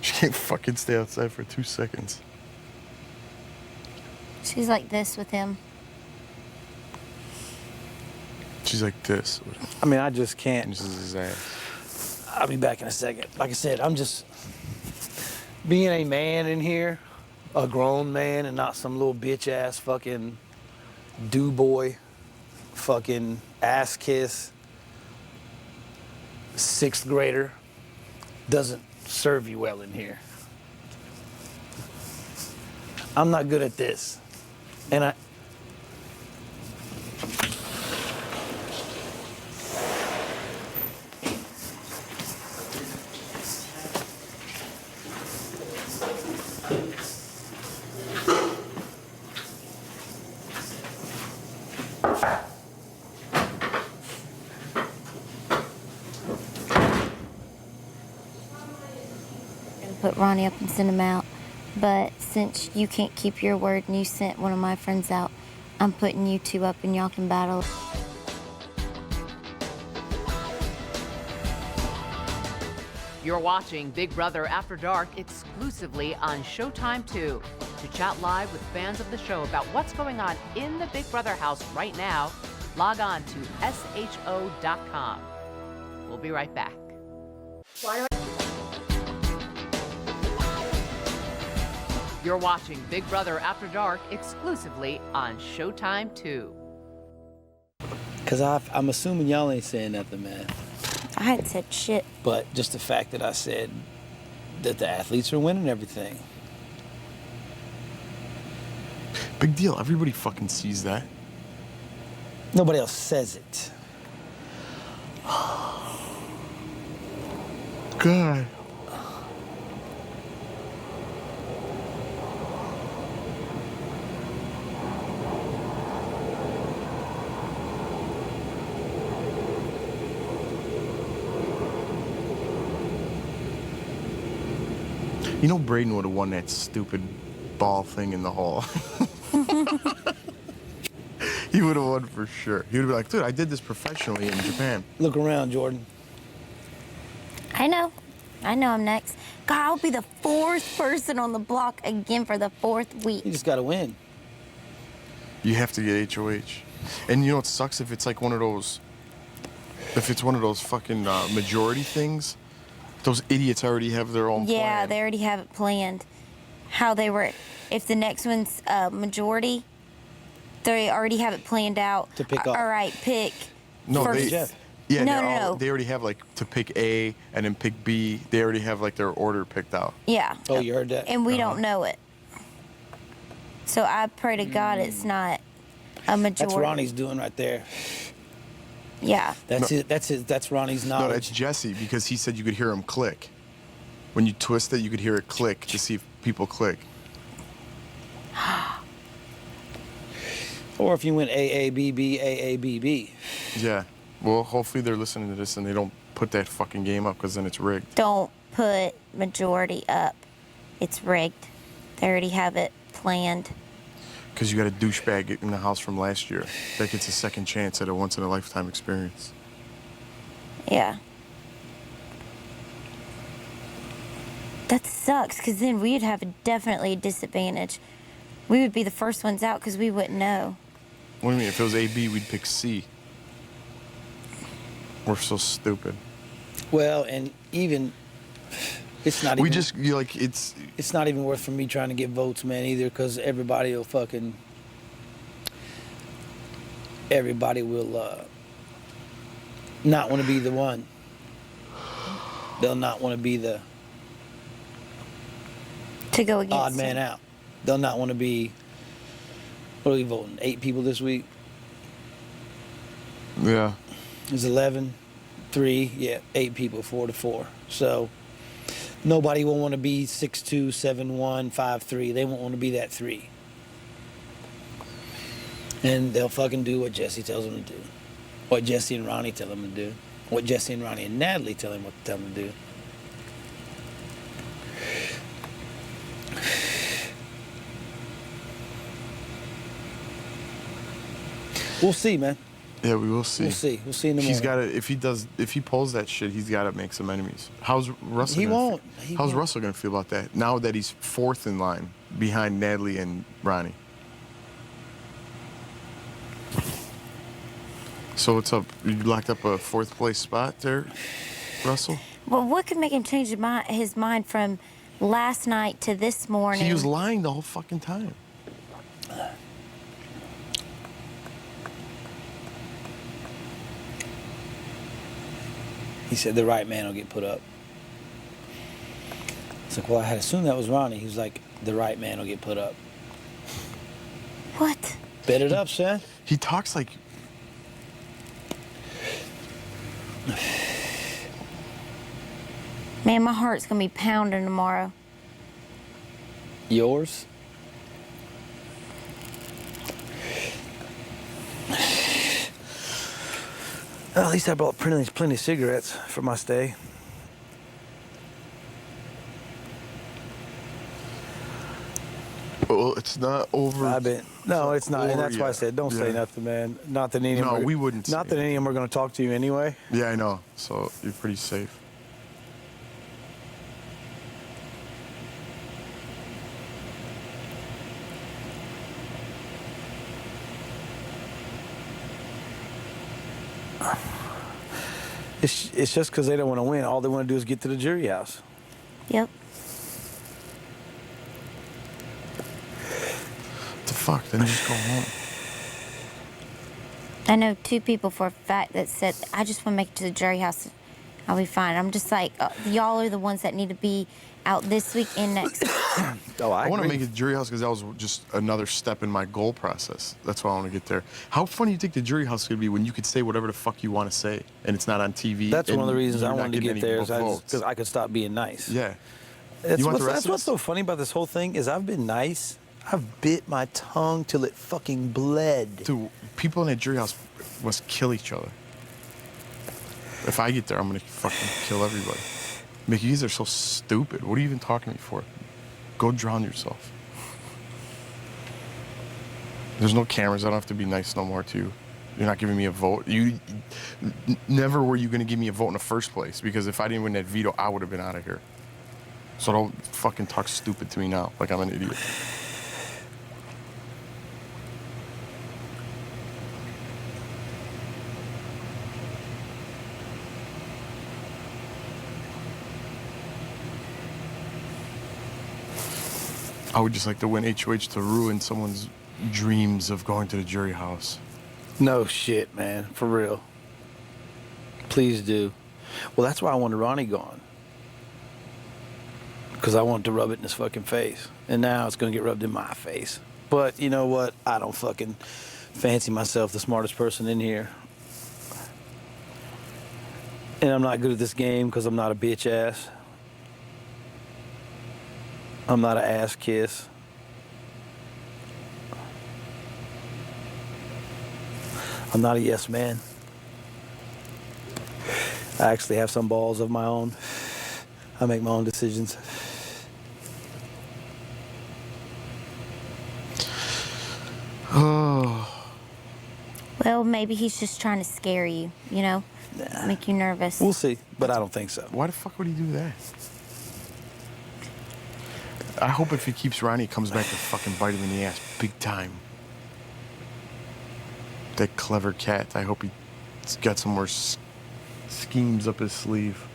She can't fucking stay outside for 2 seconds. She's like this with him. She's like this. I mean, I just can't. This is his ass. I'll be back in a second. Like I said, I'm just being a man in here, a grown man, and not some little bitch ass fucking do boy, fucking ass kiss, 6th grader. Doesn't serve you well in here. I'm not good at this. And put Ronnie up and send him out. But since you can't keep your word and you sent one of my friends out, I'm putting you two up and y'all can battle. You're watching Big Brother After Dark exclusively on Showtime 2. To chat live with fans of the show about what's going on in the Big Brother house right now, log on to sho.com. We'll be right back. You're watching Big Brother After Dark exclusively on Showtime 2. Because I'm assuming y'all ain't saying nothing, man. I hadn't said shit. But just the fact that I said that the athletes are winning everything. Big deal. Everybody fucking sees that. Nobody else says it. God. You know Braden would have won that stupid ball thing in the hall. He would have won for sure. He would have been like, dude, I did this professionally in Japan. Look around, Jordan. I know I'm next. God, I'll be the 4th person on the block again for the 4th week. You just gotta win. You have to get HOH. And you know what sucks if it's like one of those, if it's one of those fucking majority things, those idiots already have their own plan. Yeah, they already have it planned. How they were, if the next one's majority, they already have it planned out. To pick up. All right, pick. No, first. Yeah, No. they already have like to pick A and then pick B. They already have like their order picked out. Yeah. Oh, you heard that? And we don't know it. So I pray to God it's not a majority. That's Ronnie's doing right there. Yeah. That's Ronnie's knowledge. No, that's Jessie, because he said you could hear him click. When you twist it, you could hear it click to see if people click. Or if you went AABB, AABB. Yeah. Well, hopefully they're listening to this and they don't put that fucking game up, because then it's rigged. Don't put majority up. It's rigged. They already have it planned. Because you got a douchebag in the house from last year that gets a second chance at a once-in-a-lifetime experience. Yeah. That sucks, because then we'd have definitely a disadvantage. We would be the first ones out because we wouldn't know. What do you mean? If it was A, B, we'd pick C. We're so stupid. Well, and even it's not. We even, just you like it's. It's not even worth for me trying to get votes, man, either, because everybody will fucking. Everybody will not want to be the one. They'll not want to be the. To go against. Odd man out. They'll not want to be. What are we voting? 8 people this week. Yeah. There's 11, 3, yeah, 8 people, 4 to 4. So nobody will want to be 6'2", 7'1", 5'3". They won't want to be that 3. And they'll fucking do what Jessie tells them to do. What Jessie and Ronnie tell them to do. What Jessie and Ronnie and Natalie tell them to do. We'll see, man. Yeah, we will see. We'll see. We'll see in the morning. He's got to, if he pulls that shit, he's got to make some enemies. How's Russell? He won't. How's Russell gonna feel about that now that he's 4th in line behind Natalie and Ronnie? So what's up? You locked up a 4th place spot there, Russell? Well, what could make him change his mind from last night to this morning? He was lying the whole fucking time. He said the right man will get put up. It's like, well, I had assumed that was Ronnie. He was like, the right man will get put up. What? Bet it up, son. He talks like... Man, my heart's gonna be pounding tomorrow. Yours? Well, at least I brought plenty of cigarettes for my stay. Well, it's not over. No, it's not. And that's why I yet. said, don't say nothing, man. Not that any of them. No, we wouldn't. Not that any of them are going to talk to you anyway. Yeah, I know. So you're pretty safe. It's just because they don't want to win. All they want to do is get to the jury house. Yep. What the fuck? Then just go home. I know 2 people for a fact that said, I just want to make it to the jury house. I'll be fine. I'm just like, y'all are the ones that need to be out this week and next week. I want to make it to jury house because that was just another step in my goal process. That's why I want to get there. How funny do you think the jury house could be when you could say whatever the fuck you want to say and it's not on TV? That's one of the reasons I you're not wanted to getting get there, any because I could stop being nice. Yeah. That's You want the rest that's of what's us? so funny about this whole thing is I've been nice. I've bit my tongue till it fucking bled. Dude, people in that jury house must kill each other. If I get there, I'm gonna fucking kill everybody. Mickey, you guys are so stupid. What are you even talking to me for? Go drown yourself. There's no cameras. I don't have to be nice no more to you. You're not giving me a vote. Never were you gonna give me a vote in the first place, because if I didn't win that veto, I would have been out of here. So don't fucking talk stupid to me now, like I'm an idiot. I would just like to win HOH to ruin someone's dreams of going to the jury house. No shit, man. For real. Please do. Well, that's why I wanted Ronnie gone. Because I wanted to rub it in his fucking face. And now it's going to get rubbed in my face. But you know what? I don't fucking fancy myself the smartest person in here. And I'm not good at this game because I'm not a bitch ass. I'm not an ass kiss. I'm not a yes man. I actually have some balls of my own. I make my own decisions. Oh. Well, maybe he's just trying to scare you, you know? Make you nervous. We'll see, but I don't think so. Why the fuck would he do that? I hope if he keeps Ronnie, he comes back to fucking bite him in the ass big time. That clever cat. I hope he's got some more schemes up his sleeve.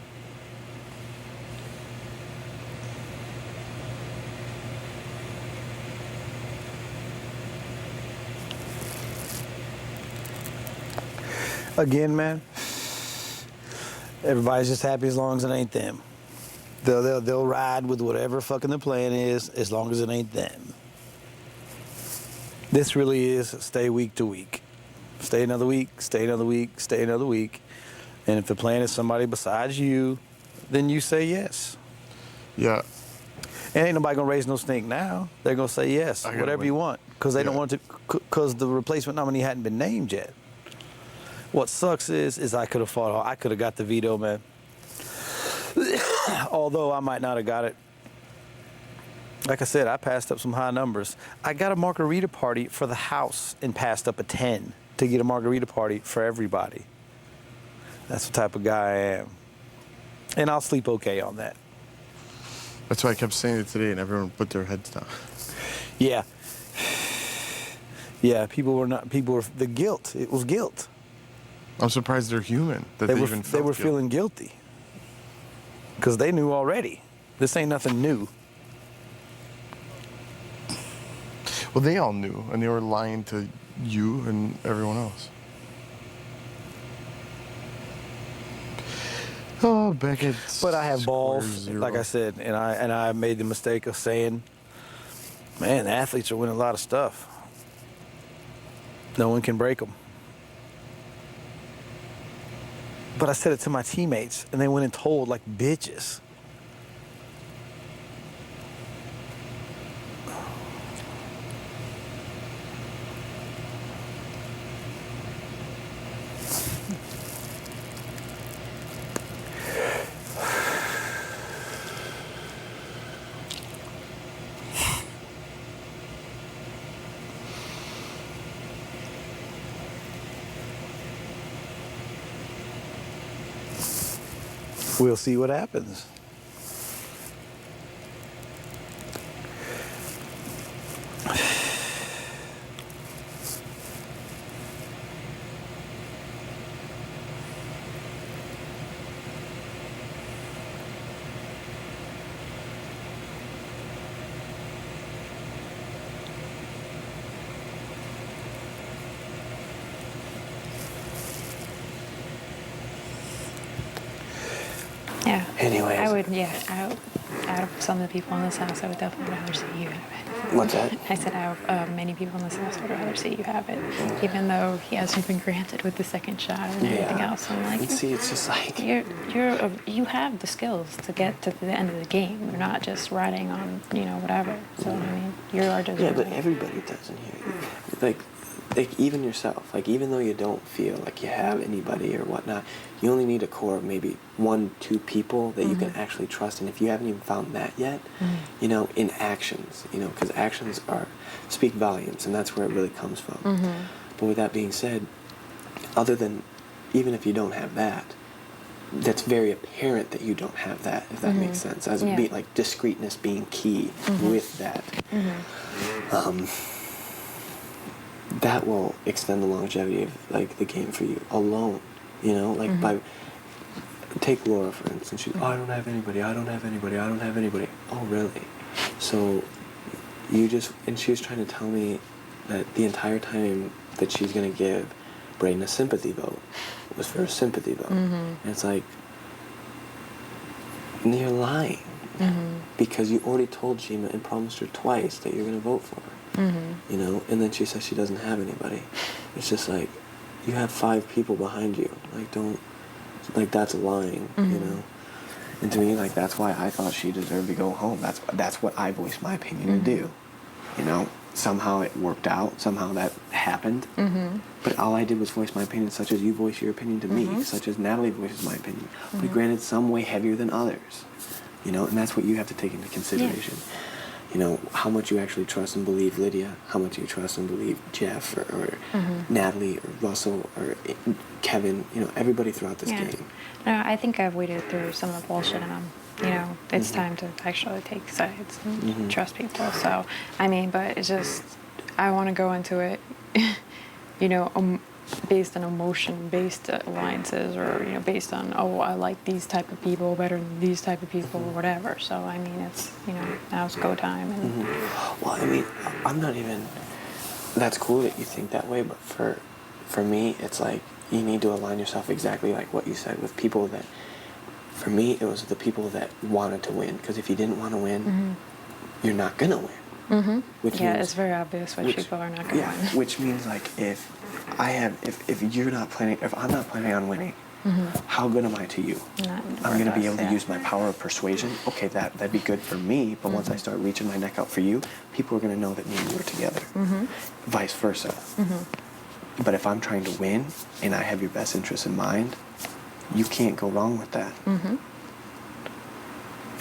Again, man, everybody's just happy as long as it ain't them. They'll ride with whatever fucking the plan is as long as it ain't them. This really is stay week to week. Stay another week, stay another week, stay another week. And if the plan is somebody besides you, then you say yes. Yeah. And ain't nobody gonna raise no stink now. They're gonna say yes, whatever you want. Because they don't want to, because the replacement nominee hadn't been named yet. What sucks is I could have fought, I could have got the veto, man. Although I might not have got it. Like I said, I passed up some high numbers. I got a margarita party for the house and passed up a 10 to get a margarita party for everybody. That's the type of guy I am. And I'll sleep okay on that. That's why I kept saying it today and everyone put their heads down. Yeah. Yeah, people were, the guilt, it was guilt. I'm surprised they're human, that they even felt They were guilt. feeling guilty. Because they knew already. This ain't nothing new. Well, they all knew, and they were lying to you and everyone else. Oh, back at But I have balls, zero. like I said, and I made the mistake of saying, man, the athletes are winning a lot of stuff. No one can break them. But I said it to my teammates, and they went and told like bitches. we'll see what happens. Yeah. Anyways. I would, out of some of the people in this house, I would definitely rather see you have it. What's that? I said out of many people in this house, I would rather see you have it. Even though he hasn't been granted with the second shot and everything else. I'm like, And see, it's just like... you have the skills to get to the end of the game. You're not just riding on, whatever. So, I mean, you are just... Yeah, but everybody does in here. Like even yourself, like even though you don't feel like you have anybody or whatnot, you only need a core of maybe 1-2 people that you can actually trust. And if you haven't even found that yet, in actions, because actions speak volumes, and that's where it really comes from. But with that being said, other than, even if you don't have that, that's very apparent that you don't have that, if that makes sense. As like discreteness being key with that. That will extend the longevity of like the game for you alone, by take Laura for instance. She's, I don't have anybody. Oh really? So and she was trying to tell me that the entire time that she's gonna give Brayden a sympathy vote was for a sympathy vote. And it's like, you're lying. Because you already told Shima and promised her twice that you're gonna vote for her. And then she says she doesn't have anybody. It's just like, you have 5 people behind you. Like that's lying, And to me, like, that's why I thought she deserved to go home. That's what I voiced my opinion to do. Somehow it worked out. Somehow that happened. But all I did was voice my opinion, such as you voice your opinion to me, such as Natalie voices my opinion. But granted, some way heavier than others. And that's what you have to take into consideration. How much you actually trust and believe Lydia, how much you trust and believe Jeff or Natalie or Russell or Kevin, everybody throughout this game. No, I think I've waded through some of the bullshit and it's time to actually take sides and trust people. So, I mean, but it's just, I want to go into it, based on emotion-based alliances or, based on, I like these type of people better than these type of people or whatever. So, I mean, it's, now it's go time. And Well, I mean, I'm not even, that's cool that you think that way, but for me, it's like, you need to align yourself exactly like what you said with people that, for me, it was the people that wanted to win. Because if you didn't want to win, you're not going to win. Which means, it's very obvious which people are not going to win. Which means, like, if you're not planning, if I'm not planning on winning, how good am I to you? I'm going to be able to use my power of persuasion. Okay, that'd be good for me, but once I start reaching my neck out for you, people are going to know that me and you are together. Vice versa. But if I'm trying to win and I have your best interests in mind, you can't go wrong with that.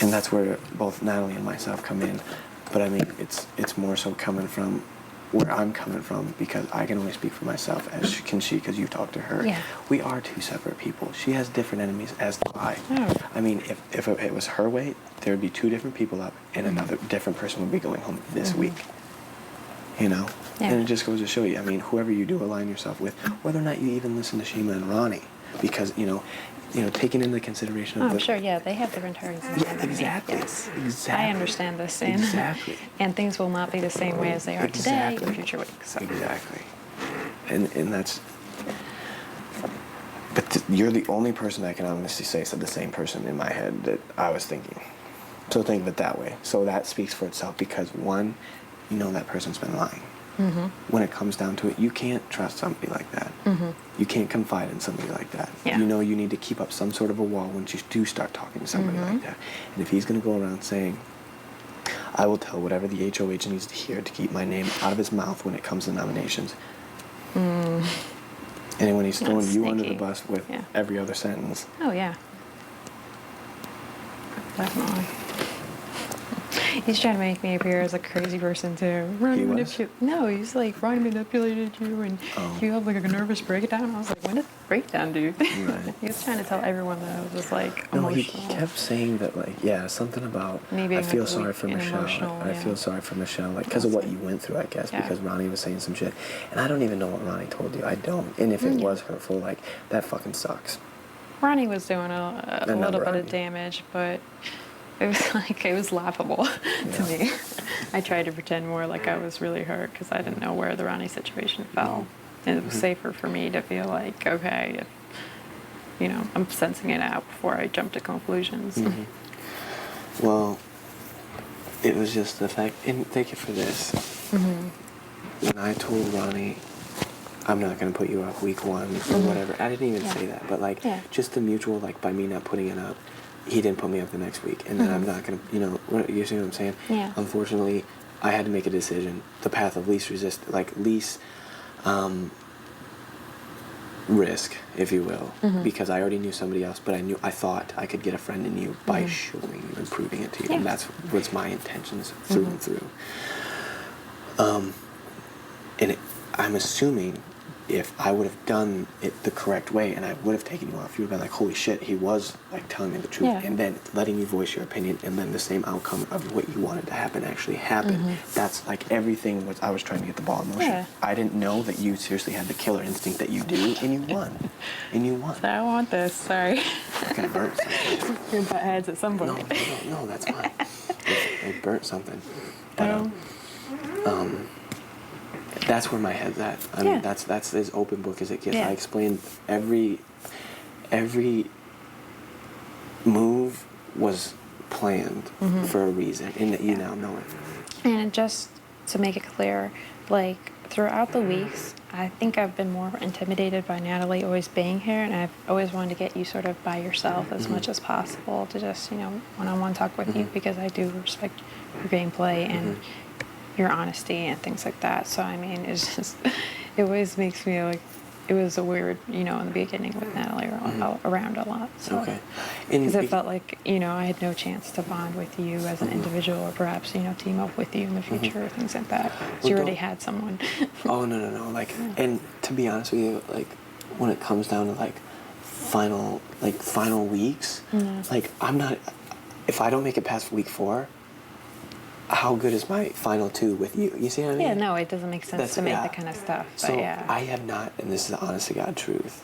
And that's where both Natalie and myself come in. But I mean, it's more so coming from where I'm coming from, because I can only speak for myself, as can she, because you talked to her. Yeah. We are 2 separate people. She has different enemies, as do I. I mean, if it was her way, there would be 2 different people up, and another different person would be going home this week. And it just goes to show you, I mean, whoever you do align yourself with, whether or not you even listen to Shima and Ronnie, because, taking into consideration of sure, they have different targets. Exactly. I understand this. And things will not be the same way as they are today in future weeks. So. Exactly. And that's... But you're the only person I can honestly say said the same person in my head that I was thinking. So think of it that way. So that speaks for itself, because one, that person's been lying. When it comes down to it, you can't trust somebody like that. You can't confide in somebody like that. You need to keep up some sort of a wall once you do start talking to somebody like that. And if he's going to go around saying, I will tell whatever the HOH needs to hear to keep my name out of his mouth when it comes to nominations. And when he's throwing you under the bus with every other sentence. Oh, yeah. Definitely. He's trying to make me appear as a crazy person too. No, he's like, Ronnie manipulated you and you have like a nervous breakdown. I was like, when did the breakdown, dude? Right. He was trying to tell everyone that I was just like No, emotional. he kept saying that, like, yeah, something about, Me being, I feel like, sorry weak for and Michelle. emotional, I yeah. feel sorry for Michelle, like, because of what you went through, I guess, Yeah. because Ronnie was saying some shit. And I don't even know what Ronnie told you. I don't. And if it was hurtful, like, that fucking sucks. Ronnie was doing a little bit Ronnie. of damage, but it was like, it was laughable to me. I tried to pretend more like I was really hurt because I didn't know where the Ronnie situation fell. And it was safer for me to feel like, okay, if, you know, I'm sensing it out before I jump to conclusions. Well, it was just the fact, and thank you for this. When I told Ronnie, I'm not going to put you up week 1 or whatever, I didn't even say that, but like, just the mutual, like, by me not putting it up, he didn't put me up the next week, and then I'm not going to, you know, you see what I'm saying? Yeah. Unfortunately, I had to make a decision, the path of least least risk, if you will, because I already knew somebody else, but I thought I could get a friend in you by showing you and proving it to you, and that's what's my intentions through and through. And I'm assuming if I would have done it the correct way and I would have taken you off, you would have been like, holy shit, he was like telling me the truth, and then letting you voice your opinion, and then the same outcome of what you wanted to happen actually happened. That's like everything was, I was trying to get the ball in motion. I didn't know that you seriously had the killer instinct that you do, and you won. And you won. So I want this, sorry. I can burn something. You're butt heads at some point. No, that's fine. It burnt something. But, that's where my head's at. I mean, that's as open book as it gets. I explained every move was planned for a reason, and that you now know it. And just to make it clear, like throughout the weeks, I think I've been more intimidated by Natalie always being here, and I've always wanted to get you sort of by yourself as much as possible to just, you know, one-on-one talk with you, because I do respect your gameplay and your honesty and things like that. So I mean, it's just, it always makes me like, it was a weird, you know, in the beginning with Natalie around a lot. So, because it felt like, you know, I had no chance to bond with you as an individual, or perhaps, you know, team up with you in the future or things like that. So you already had someone. Oh, no. Like, and to be honest with you, like, when it comes down to like final weeks, like, I'm not, if I don't make it past week 4, how good is my final 2 with you? You see what I mean? Yeah, no, it doesn't make sense to make that kind of stuff. So but I have not, and this is the honest to God truth,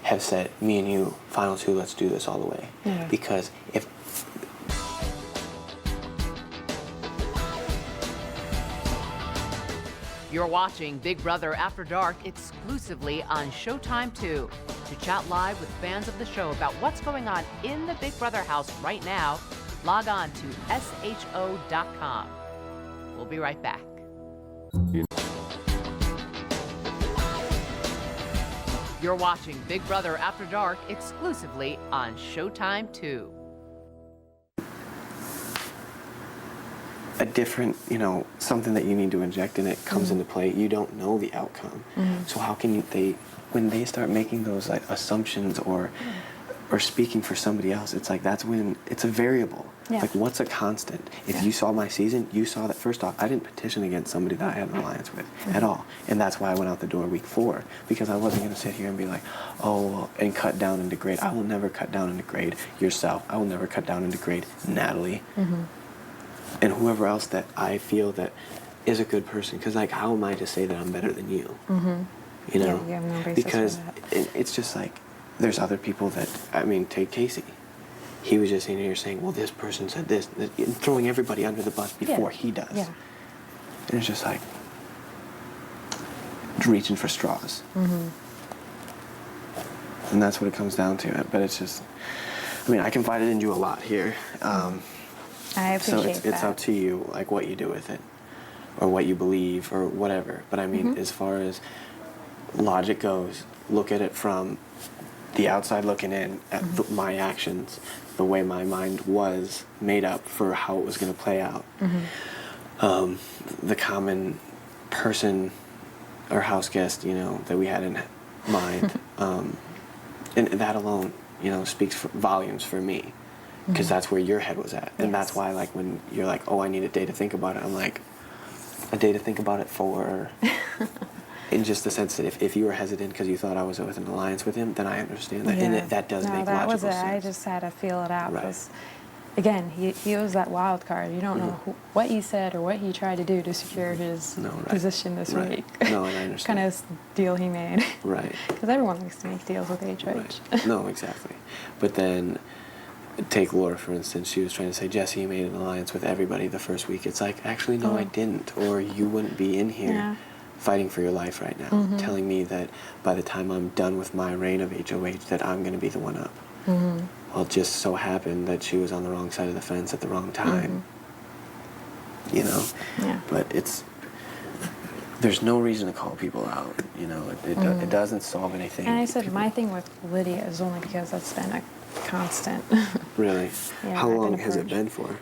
have said, me and you, final 2, let's do this all the way. Yeah. Because if... You're watching Big Brother After Dark exclusively on Showtime 2. To chat live with fans of the show about what's going on in the Big Brother house right now, log on to sho.com. We'll be right back. You're watching Big Brother After Dark exclusively on Showtime 2. A different, you know, something that you need to inject in it comes into play. You don't know the outcome. So how can when they start making those like assumptions or speaking for somebody else, it's like, that's when it's a variable. Like, what's a constant? If you saw my season, you saw that, first off, I didn't petition against somebody that I had an alliance with at all. And that's why I went out the door week 4, because I wasn't going to sit here and be like, oh, well, and cut down and degrade. I will never cut down and degrade yourself. I will never cut down and degrade Natalie. And whoever else that I feel that is a good person. Because, like, how am I to say that I'm better than you? You know? Yeah, you have no basis because for that. it's just like, there's other people that, I mean, take Casey. He was just in here saying, well, this person said this, and throwing everybody under the bus before he does. And it's just like, reaching for straws. And that's what it comes down to. But it's just, I mean, I confided in you a lot here. I appreciate so it's up to you, like, what you do with it, or what you believe, or whatever. But I mean, as far as logic goes, look at it from the outside looking in at my actions, the way my mind was made up for how it was going to play out. The common person or house guest, you know, that we had in mind, and that alone, you know, speaks volumes for me. because that's where your head was at. And that's Yes. why, like, when you're like, oh, I need a day to think about it, I'm like, a day to think about it for, in just the sense that if you were hesitant because you thought I was with an alliance with him, then I understand that. And that does make that was logical it. sense. I just had to feel it out. Right. 'Cause, again, he was that wild card. You don't know what he said or what he tried to do to secure his position this week. No, and I understand. Kind of deal he made. Right. Because everyone likes to make deals with HH. Right. No, exactly. But then, take Laura, for instance. She was trying to say, Jessie, you made an alliance with everybody the first week. It's like, actually, no, I didn't. Or you wouldn't be in here fighting for your life right now, telling me that by the time I'm done with my reign of HOH that I'm going to be the one up. Well, it just so happened that she was on the wrong side of the fence at the wrong time. You know? Yeah. But there's no reason to call people out. You know, it doesn't solve anything. And I said my thing with Lydia is only because that's been a constant. Really? Yeah, How I've long been has it approached. been for?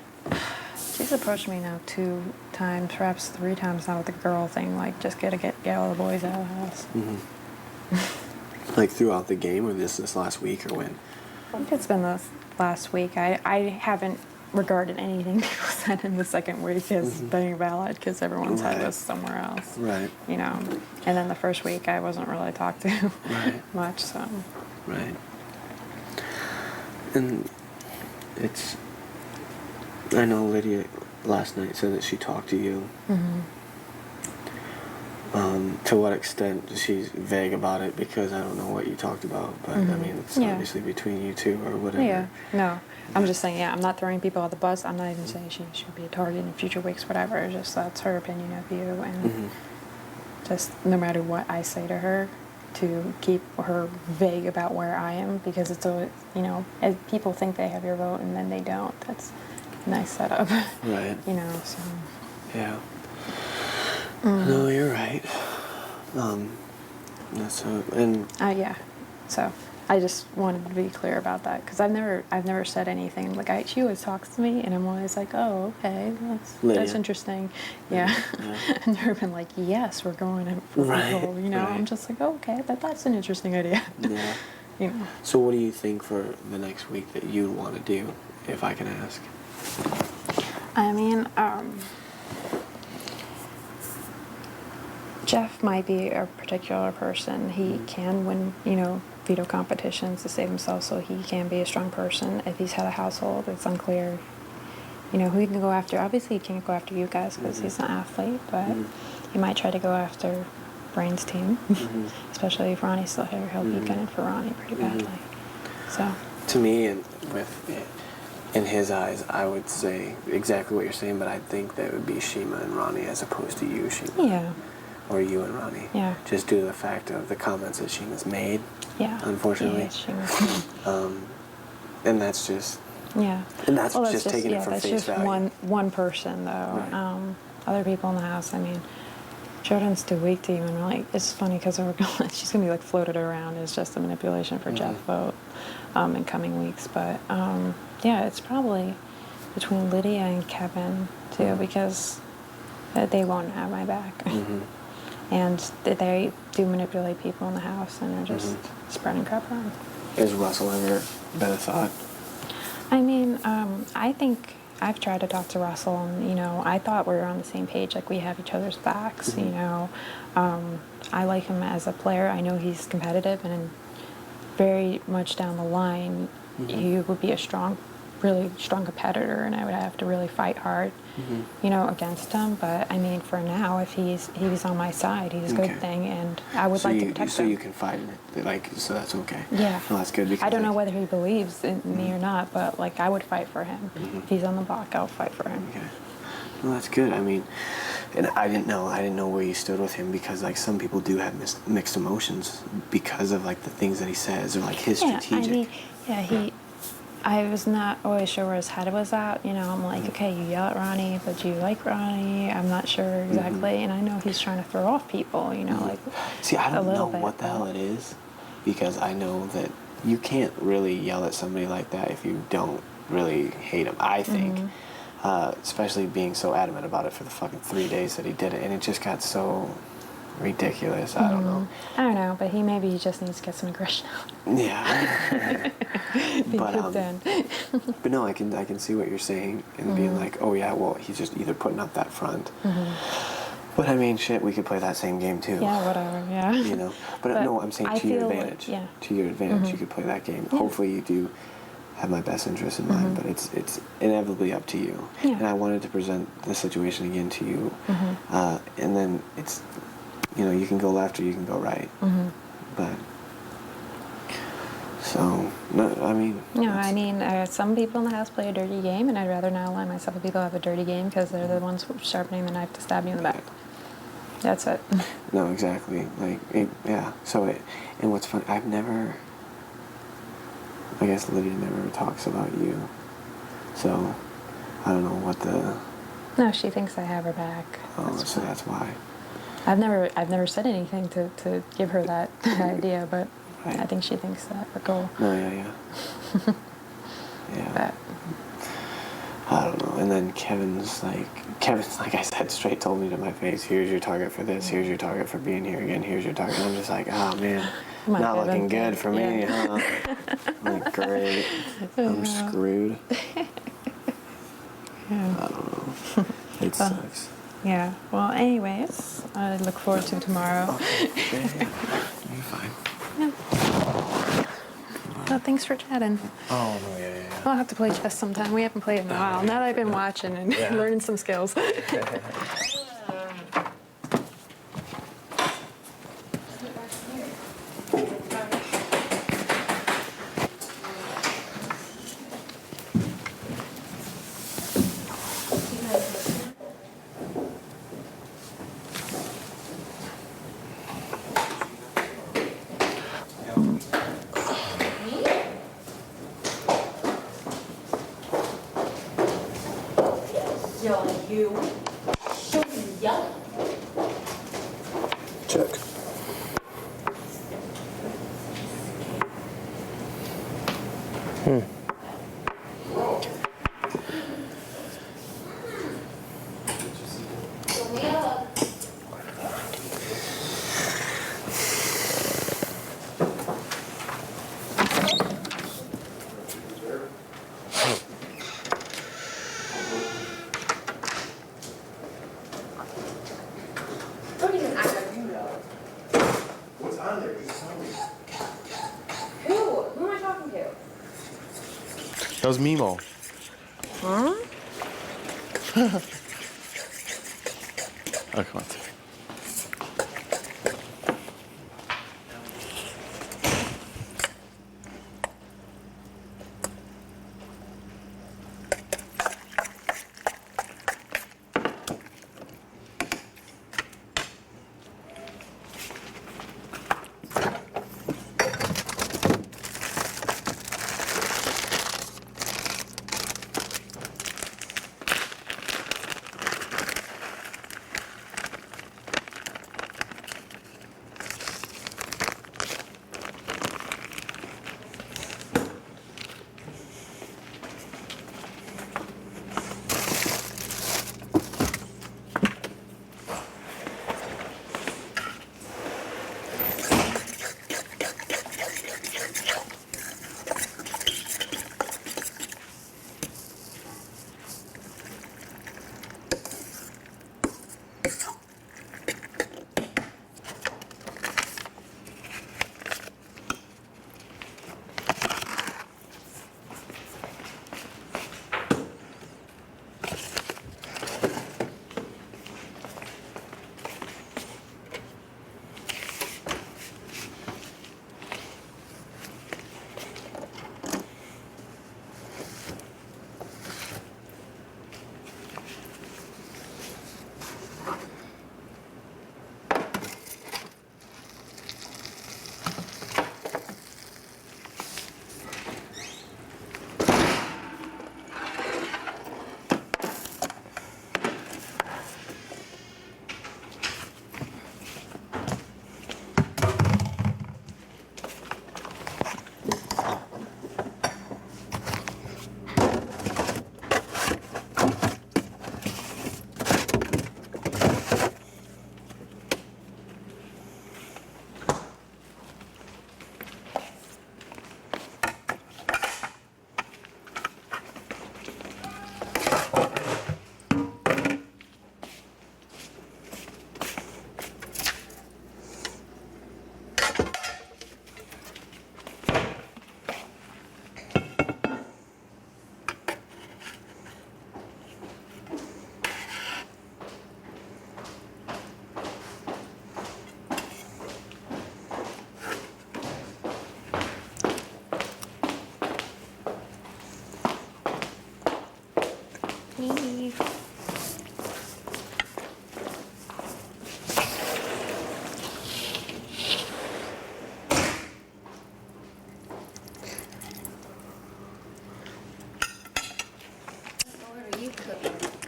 She's approached me now 2 times, perhaps 3 times now with the girl thing, like just get all the boys out of the house. Like throughout the game, or this last week, or when? I think it's been the last week. I haven't regarded anything people said in the second week as being valid because everyone's head was somewhere else. Right. You know, and then the first week I wasn't really talked to much, so. Right. And I know Lydia last night said that she talked to you. To what extent she's vague about it, because I don't know what you talked about, but I mean, it's obviously between you two or whatever. Yeah, no. I'm just saying, I'm not throwing people on the bus. I'm not even saying she should be a target in future weeks, whatever. It's just that's her opinion of you, and just no matter what I say to her, to keep her vague about where I am, because it's always, you know, people think they have your vote and then they don't. That's a nice setup. Right. You know, so. Yeah. No, you're right. Yeah. So I just wanted to be clear about that, because I've never said anything. Like she always talks to me, and I'm always like, oh, okay, that's interesting. Yeah. And they've been like, yes, we're going in for people. You know, I'm just like, oh, okay, that's an interesting idea. Yeah. You know. So what do you think for the next week that you want to do, if I can ask? I mean, Jeff might be a particular person. He can win, you know, veto competitions to save himself, so he can be a strong person. If he's had a household, it's unclear, you know, who he can go after. Obviously, he can't go after you guys because he's an athlete, but he might try to go after Brain's team, especially if Ronnie's still here. He'll be gunning for Ronnie pretty badly. So. To me, in his eyes, I would say exactly what you're saying, but I think that would be Shima and Ronnie as opposed to you, Shima. Yeah. Or you and Ronnie. Yeah. Just due to the fact of the comments that Shima's made. Yeah. Unfortunately. Yeah, and that's just. Yeah. And that's just taking it from face value. That's just one person, though. Right. Other people in the house, I mean, Jordan's too weak to even, like, it's funny because she's going to be, like, floated around as just a manipulation for Jeff vote in coming weeks. But, yeah, it's probably between Lydia and Kevin, too, because they won't have my back. And they do manipulate people in the house, and they're just spreading crap around. Is Russell ever been a thought? I mean, I think I've tried to talk to Russell, and, you know, I thought we were on the same page, like we have each other's backs, you know. I like him as a player. I know he's competitive, and very much down the line, he would be a really strong competitor, and I would have to really fight hard, you know, against him. But I mean, for now, if he's on my side, he's a good thing, and I would like to protect him. So you confide in it, like, so that's okay. Yeah. Well, that's good. Because I don't know whether he believes in me or not, but like I would fight for him. If he's on the block, I'll fight for him. Okay. Well, that's good. I mean, and I didn't know where you stood with him, because like some people do have mixed emotions because of like the things that he says, or like his strategic. I mean, I was not always sure where his head was at. You know, I'm like, okay, you yell at Ronnie, but do you like Ronnie? I'm not sure exactly. And I know he's trying to throw off people, you know, like. See, I don't know what the hell it is, because I know that you can't really yell at somebody like that if you don't really hate him, I think. Especially being so adamant about it for the fucking 3 days that he did it. And it just got so ridiculous. I don't know. I don't know, but he just needs to get some aggression out. Yeah. Be good then. But no, I can see what you're saying and being like, oh yeah, well, he's just either putting up that front. But I mean, shit, we could play that same game too. Yeah, whatever. Yeah. You know. But no, I'm saying to your advantage. Yeah. To your advantage, you could play that game. Yeah. Hopefully, you do have my best interest in mind, but it's inevitably up to you. Yeah. And I wanted to present the situation again to you, and then it's, you know, you can go left or you can go right. But so no, I mean. No, I mean, some people in the house play a dirty game, and I'd rather not align myself with people who have a dirty game because they're the ones sharpening the knife to stab you in the back. That's it. No, exactly. Like, yeah. So, and what's funny, I guess Lydia never talks about you. So, I don't know what the... No, she thinks I have her back. Oh, so that's why. I've never said anything to give her that idea, but right. I think she thinks that we're cool. No, yeah. But, I don't know. And then Kevin's like I said, straight told me to my face, here's your target for this, here's your target for being here again, here's your target. And I'm just like, oh man, not looking good for me, huh? I'm like, great. I'm screwed. I don't know. It sucks. Yeah. Well, anyways, I look forward to tomorrow. Okay. You're fine. Yeah. Well, thanks for chatting. Oh, no, yeah. I'll have to play chess sometime. We haven't played in a while. Now that I've been watching and learning some skills. Check. That was Mimo. Huh? Oh, come on.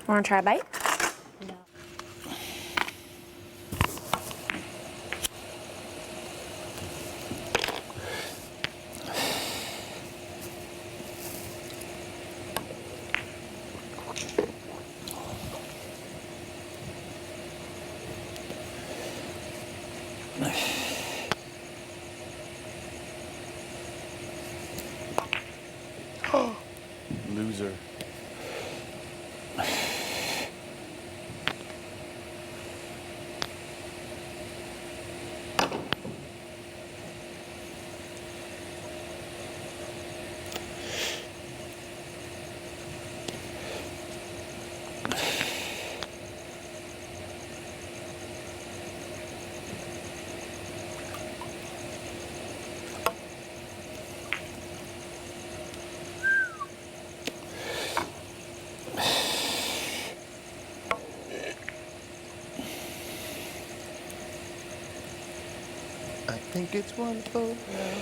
Want to try a bite? Loser. I think it's wonderful now.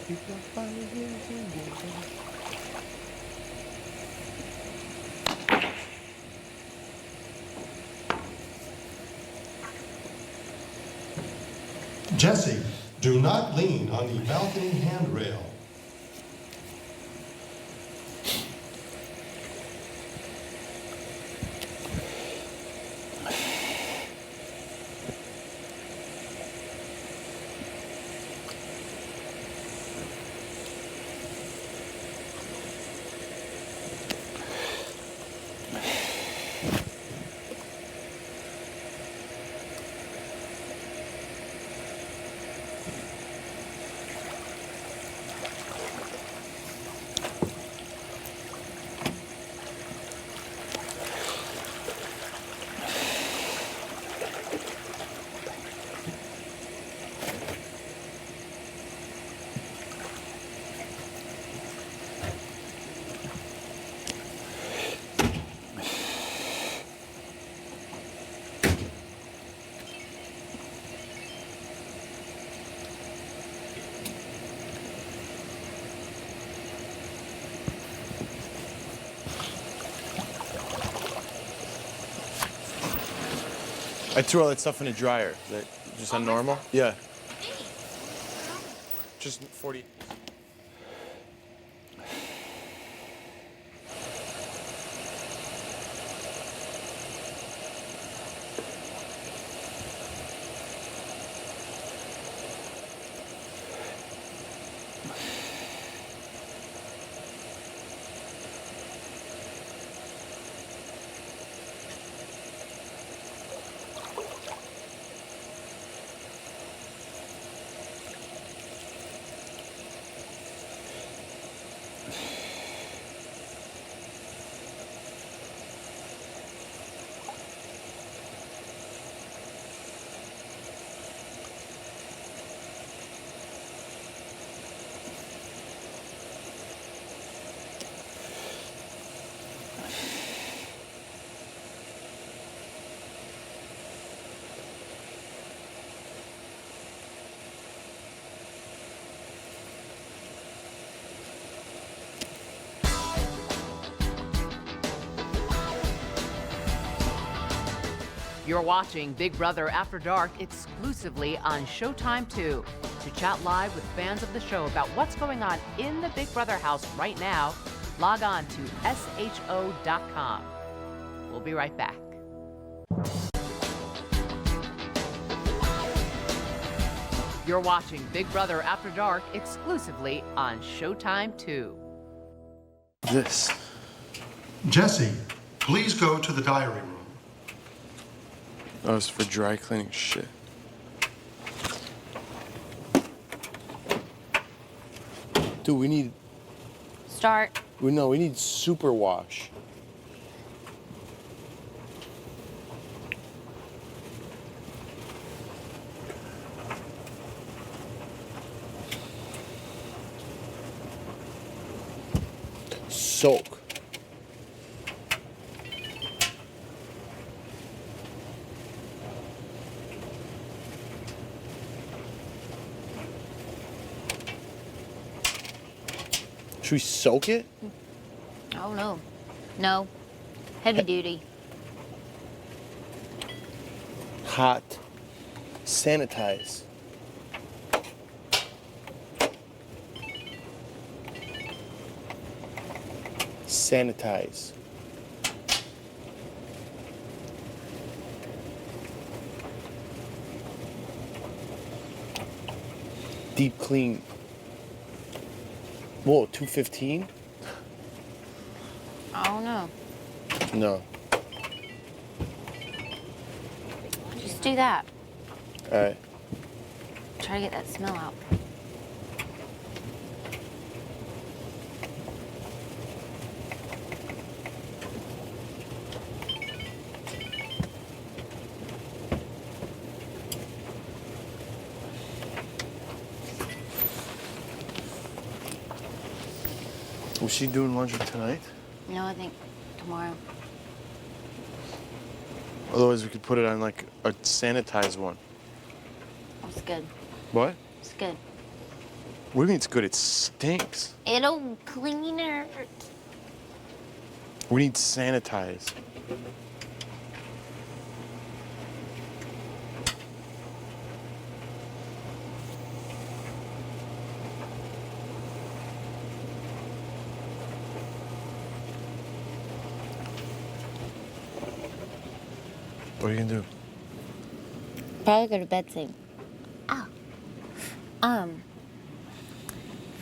People are finally getting together. Jessie, do not lean on the balcony handrail. I threw all that stuff in a dryer. Is that just unnormal? Yeah. Just 40. You're watching Big Brother After Dark exclusively on Showtime 2. To chat live with fans of the show about what's going on in the Big Brother house right now, log on to sho.com. We'll be right back. You're watching Big Brother After Dark exclusively on Showtime 2. This. Jessie, please go to the diary room. Oh, it's for dry cleaning shit. Dude, we need... Start. We need super wash. Soak. Should we soak it? Oh, no. No. Heavy duty. Hot. Sanitize. Sanitize. Deep clean. Whoa, 215? I don't know. No. Just do that. Alright. Try to get that smell out. Was she doing laundry tonight? No, I think tomorrow. Otherwise, we could put it on like a sanitized one. It's good. What? It's good. What do you mean it's good? It stinks. It'll clean her. We need sanitize. What are you gonna do? Probably go to bed soon.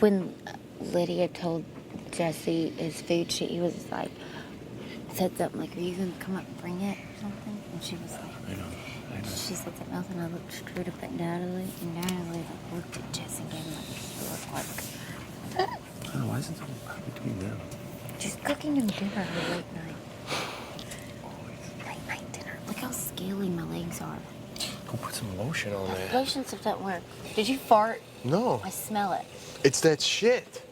When Lydia told Jessie his food, he was like, said something like, "Are you gonna come up and bring it?" or something? And she was like, I know. She said something else, and I looked straight up at Natalie, and Natalie looked at Jessie and gave him like a look like, I don't know, why isn't something between them? she's cooking him dinner for late night. Late night dinner. Look how scaly my legs are. Go put some lotion on there. Lotion stuff doesn't work. Did you fart? No. I smell it. It's that shit.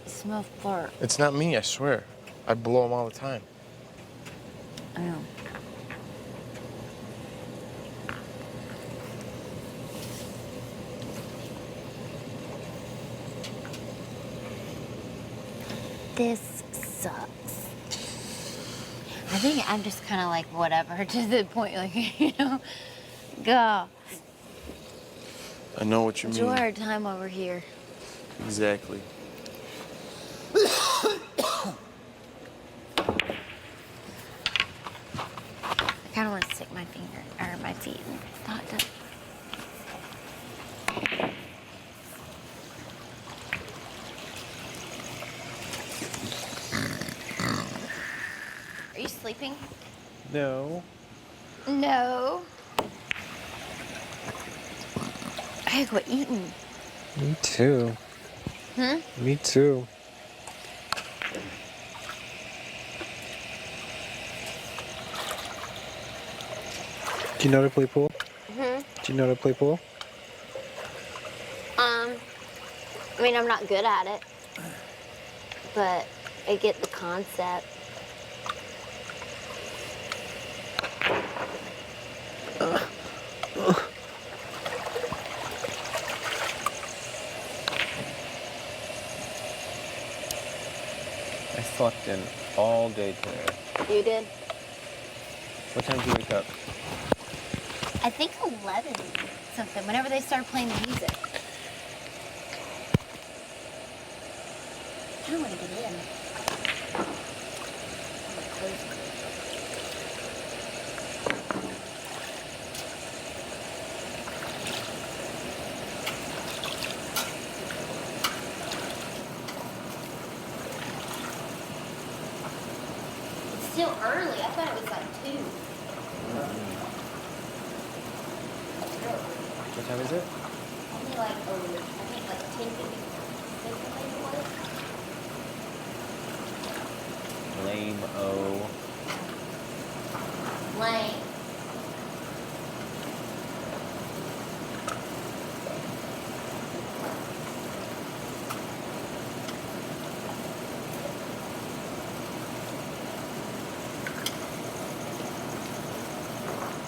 I smell fart. It's not me, I swear. I blow them all the time. I know. This sucks. I think I'm just kind of like whatever to the point, like, you know, go. I know what you mean. Enjoy our time over here. Exactly. I kind of want to stick my finger or my feet in the hot tub. Are you sleeping? No. No. I gotta go eating. Me too. Me too. Do you know how to play pool? Do you know how to play pool? I mean, I'm not good at it, but I get the concept. I slept in all day today. You did? What time did you wake up? I think 11 something, whenever they start playing the music. I don't want to get in. It's still early. I thought it was like 2. What time is it? Only like, I think like 10:56, I think it was. Lame-o. Lame.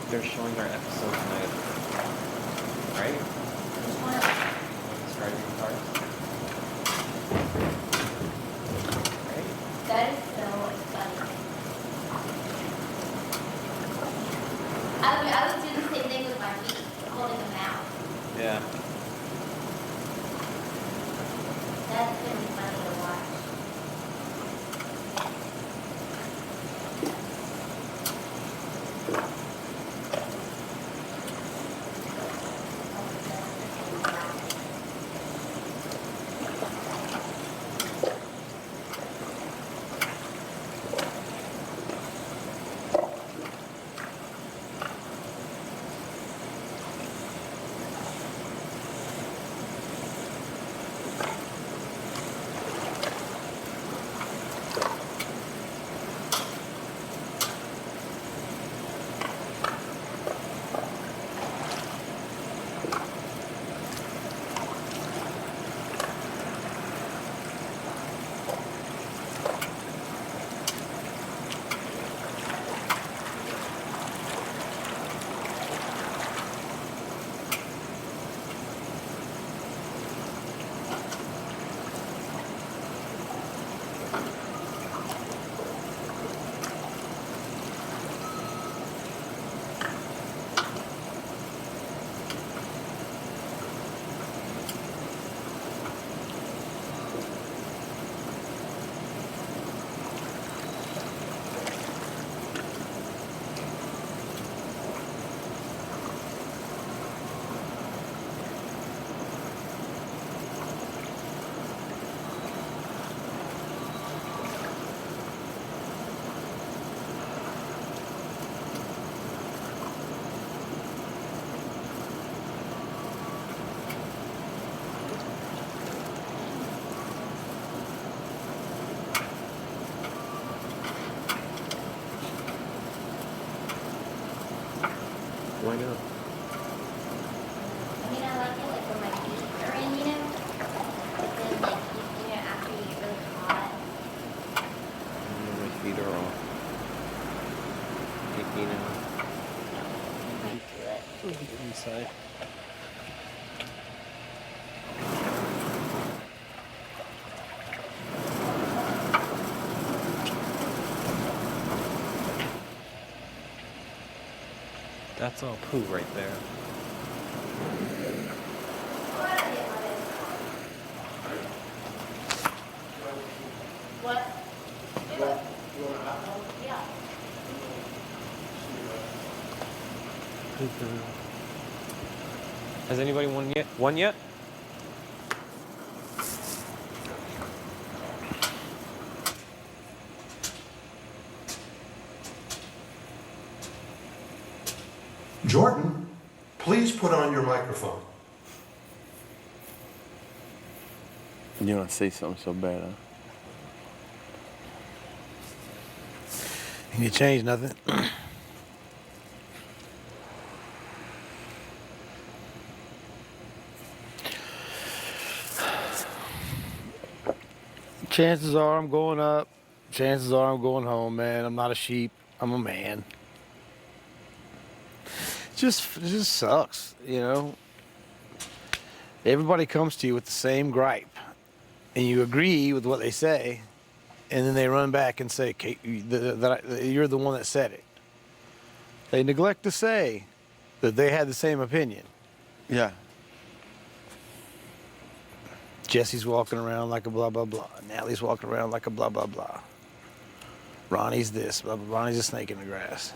They're showing our episode tonight. Right? Describing cars. Right? That is so funny. Yeah. That's gonna be funny to watch. Why not? I mean, I like it like when my feet are in, you know? But then, like, you know, after you get really hot. My feet are off. You know. I do it. Inside. That's all poo right there. What? Yeah. Has anybody won yet? Won yet? Jordan, please put on your microphone. You don't say something so bad, huh? You change nothing. Chances are I'm going up. Chances are I'm going home, man. I'm not a sheep. I'm a man. It just sucks, you know? Everybody comes to you with the same gripe, and you agree with what they say, and then they run back and say, you're the one that said it. They neglect to say that they had the same opinion. Yeah. Jessie's walking around like a blah, blah, blah. Natalie's walking around like a blah, blah, blah. Ronnie's this, blah, blah, Ronnie's a snake in the grass.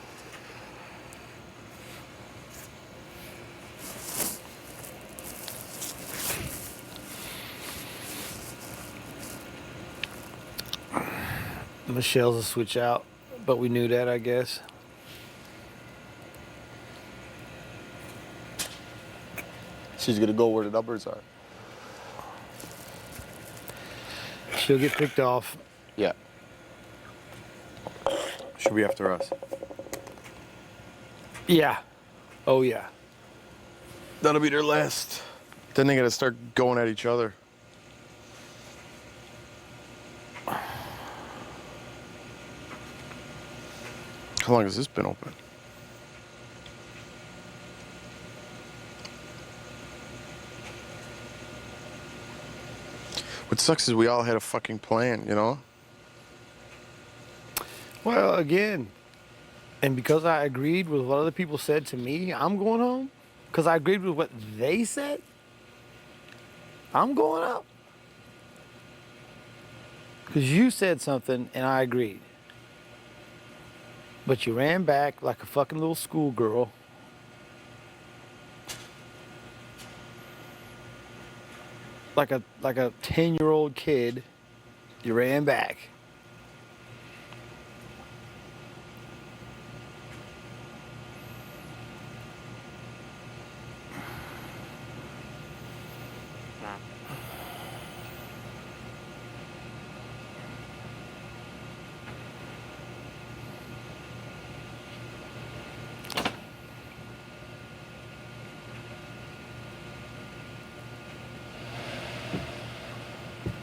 Michelle's a switch out, but we knew that, I guess. She's gonna go where the numbers are. She'll get picked off. Yeah. She'll be after us. Yeah. Oh, yeah. That'll be their last. Then they gotta start going at each other. How long has this been open? What sucks is we all had a fucking plan, you know? Well, again, and because I agreed with what other people said to me, I'm going home. because I agreed with what they said, I'm going up. Because you said something and I agreed. But you ran back like a fucking little schoolgirl. Like a 10-year-old kid. You ran back.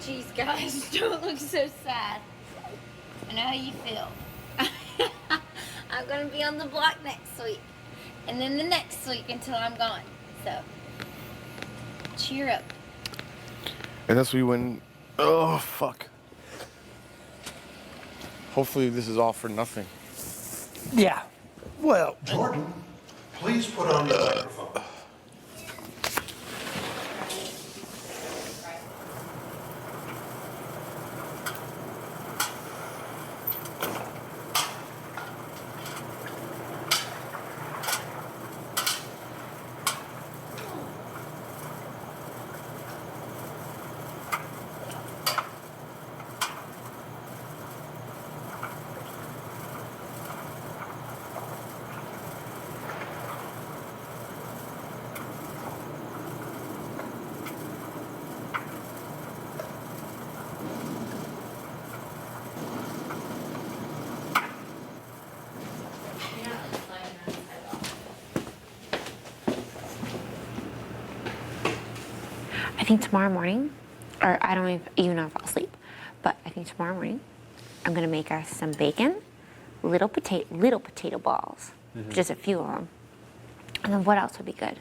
Jeez, guys, don't look so sad. I know how you feel. I'm gonna be on the block next week, and then the next week until I'm gone. So, cheer up. And that's when, oh, fuck. Hopefully this is all for nothing. Yeah. Well, Jordan, please put on your microphone. I think tomorrow morning, or I don't even know if I'll sleep, but I think tomorrow morning I'm gonna make us some bacon, little potato balls, just a few of them. And then what else would be good?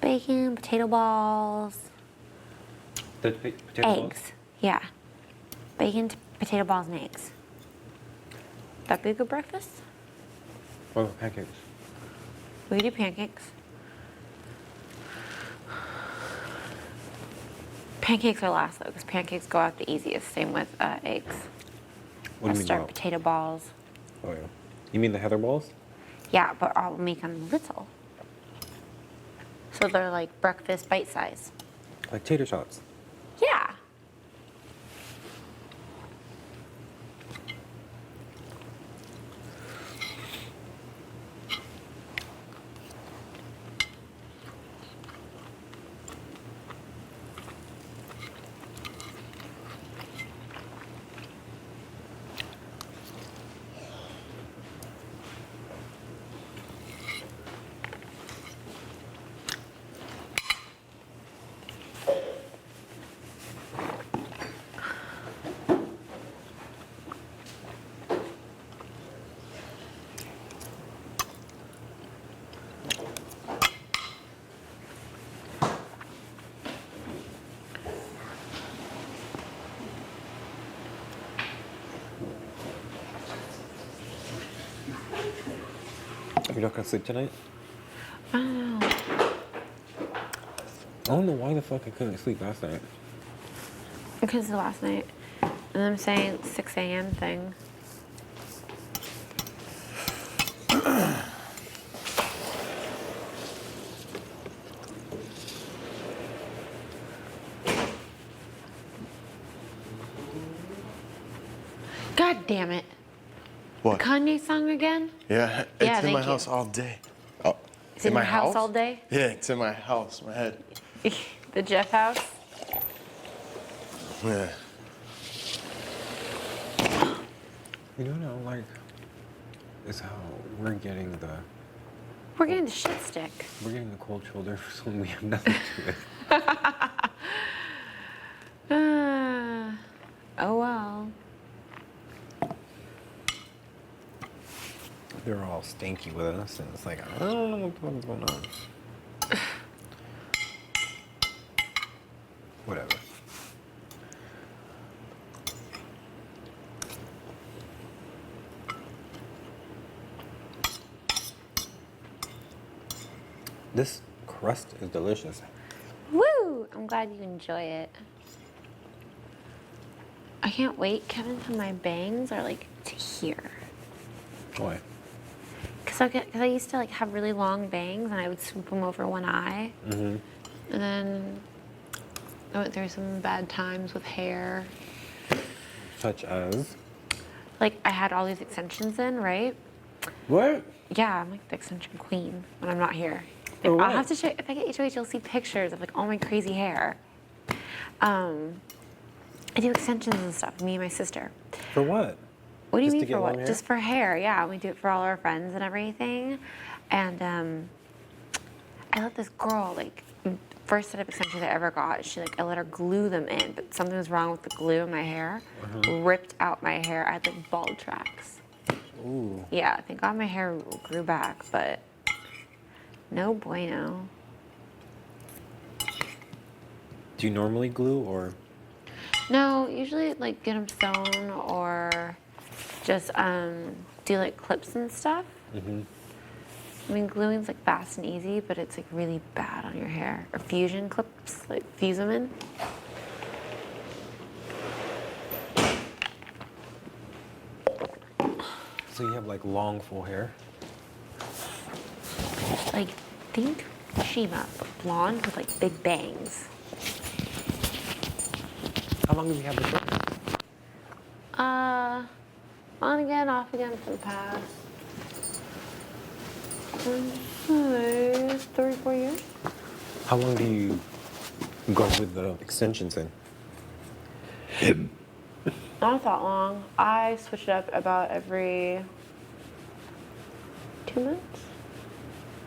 Bacon, potato balls, Potato eggs. Yeah, bacon, potato balls, and eggs. That'd be a good breakfast. What about pancakes? We could do pancakes. Pancakes are last though, because pancakes go out the easiest. Same with eggs. What do I'll you mean start balls? potato balls. Oh yeah. You mean the heather balls? Yeah, but I'll make them little. So they're like breakfast bite size. Like tater shots. Yeah. You're not gonna sleep tonight? I don't know. I don't know why the fuck I couldn't sleep last night. Because of last night. And I'm saying 6 a.m. thing. God damn it. What? The Kanye song again? Yeah, Yeah, it's in my thank you. house all day. Oh, It's in my your house all day? Yeah, it's in my house, my head. The Jeff house? Yeah. You know, like, is how we're getting the shit stick. We're getting the cold shoulder for something we have nothing to do with. Oh well. They're all stinky with us, and it's like, I don't know what the fuck is going on. Whatever. This crust is delicious. Woo! I'm glad you enjoy it. I can't wait, Kevin, till my bangs are like to here. Why? Cause I used to like have really long bangs and I would swoop them over one eye. Mm-hmm. And then I went through some bad times with hair. Such as? Like I had all these extensions in, right? What? Yeah, I'm like the extension queen when I'm not here. For Like, what? I'll have to show if I get HOH, you'll see pictures of like all my crazy hair. I do extensions and stuff, me and my sister. For what? What do you Just mean to get for what? long hair? Just for hair, yeah. We do it for all our friends and everything. And I let this girl, like, first set of extensions I ever got, I let her glue them in, but something was wrong with the glue in my hair. Ripped out my hair. I had like bald tracks. Ooh. Yeah, thank God my hair grew back, but no bueno. Do you normally glue or? No, usually like get them sewn or just do like clips and stuff. Mm-hmm. I mean, gluing's like fast and easy, but it's like really bad on your hair. Or fusion clips, like fuse them in. So you have like long full hair? Like, think Shima, but blonde with like big bangs. How long have you had this hair? On again, off again for the past 3-4 years. How long do you go with the extensions in? Not that long. I switch it up about every 2 months,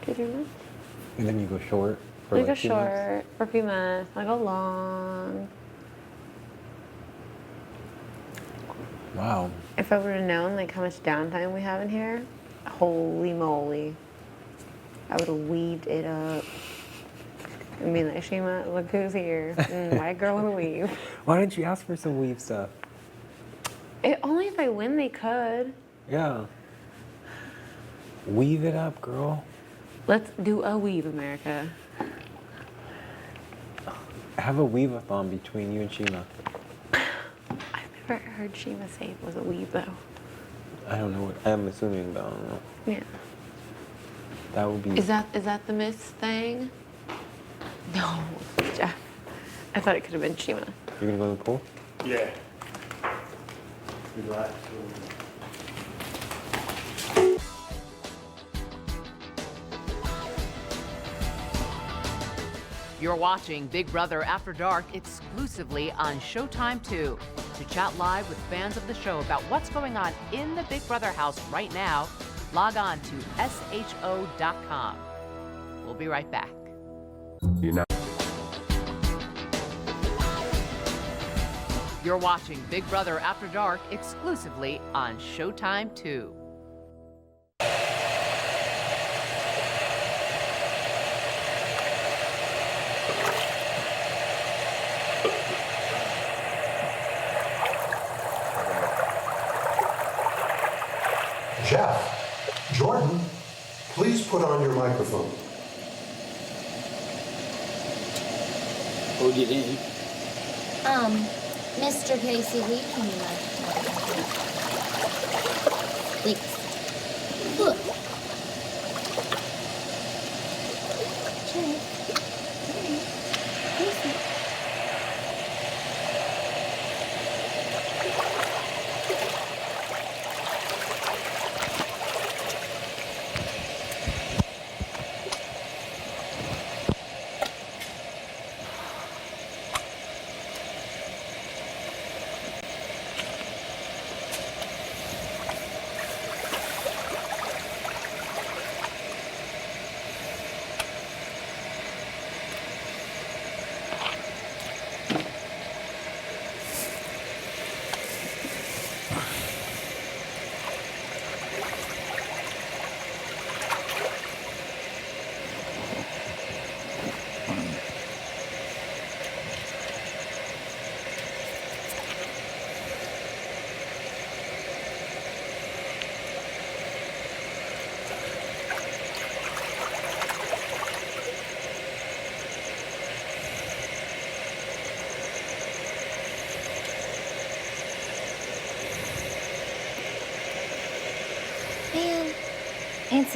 2-3 months. And then you go short for I like go 2 months? short for a few months. I go long. Wow. If I would have known like how much downtime we have in here, holy moly, I would have weaved it up. I mean, like, Shima, look who's here. White girl in a weave. Why didn't you ask for some weave stuff? Only if I win, they could. Yeah. Weave it up, girl. Let's do a weave, America. Have a weave-a-thon between you and Shima. I've never heard Shima say it was a weave, though. I don't know what, I'm assuming, but I don't know. Yeah. That would be... Is that the Miss thing? No, Jeff. I thought it could have been Shima. You're gonna go to the pool? Yeah. Relax. You're watching Big Brother After Dark exclusively on Showtime 2. To chat live with fans of the show about what's going on in the Big Brother house right now, log on to sho.com. We'll be right back. You're watching Big Brother After Dark exclusively on Showtime 2. Jeff, Jordan, please put on your microphone. We'll get in. Mr. Casey, will you come to my please? Look.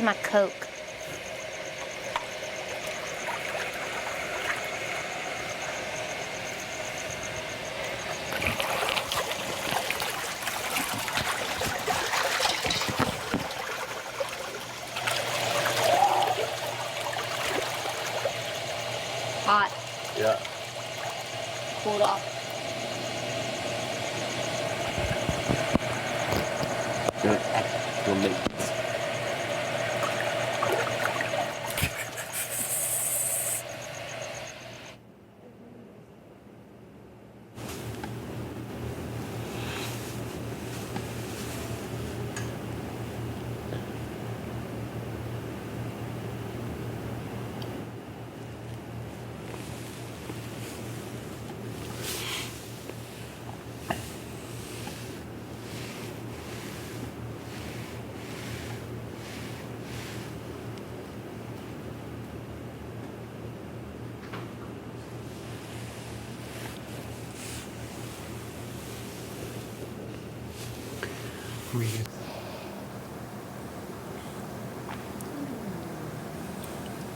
to my Coke. Hot. Yeah. Cooled off. We'll make this.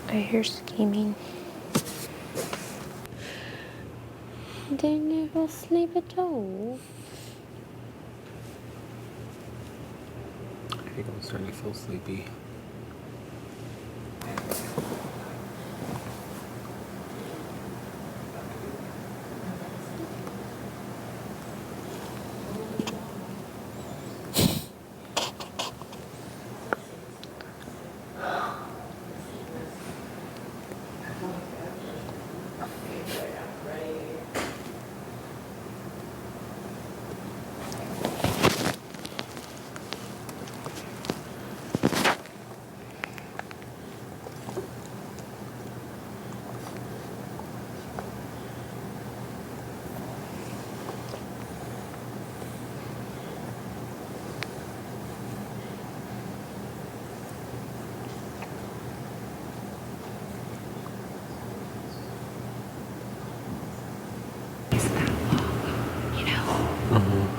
I hear scheming. Didn't ever sleep at all. I think I'm starting to feel sleepy.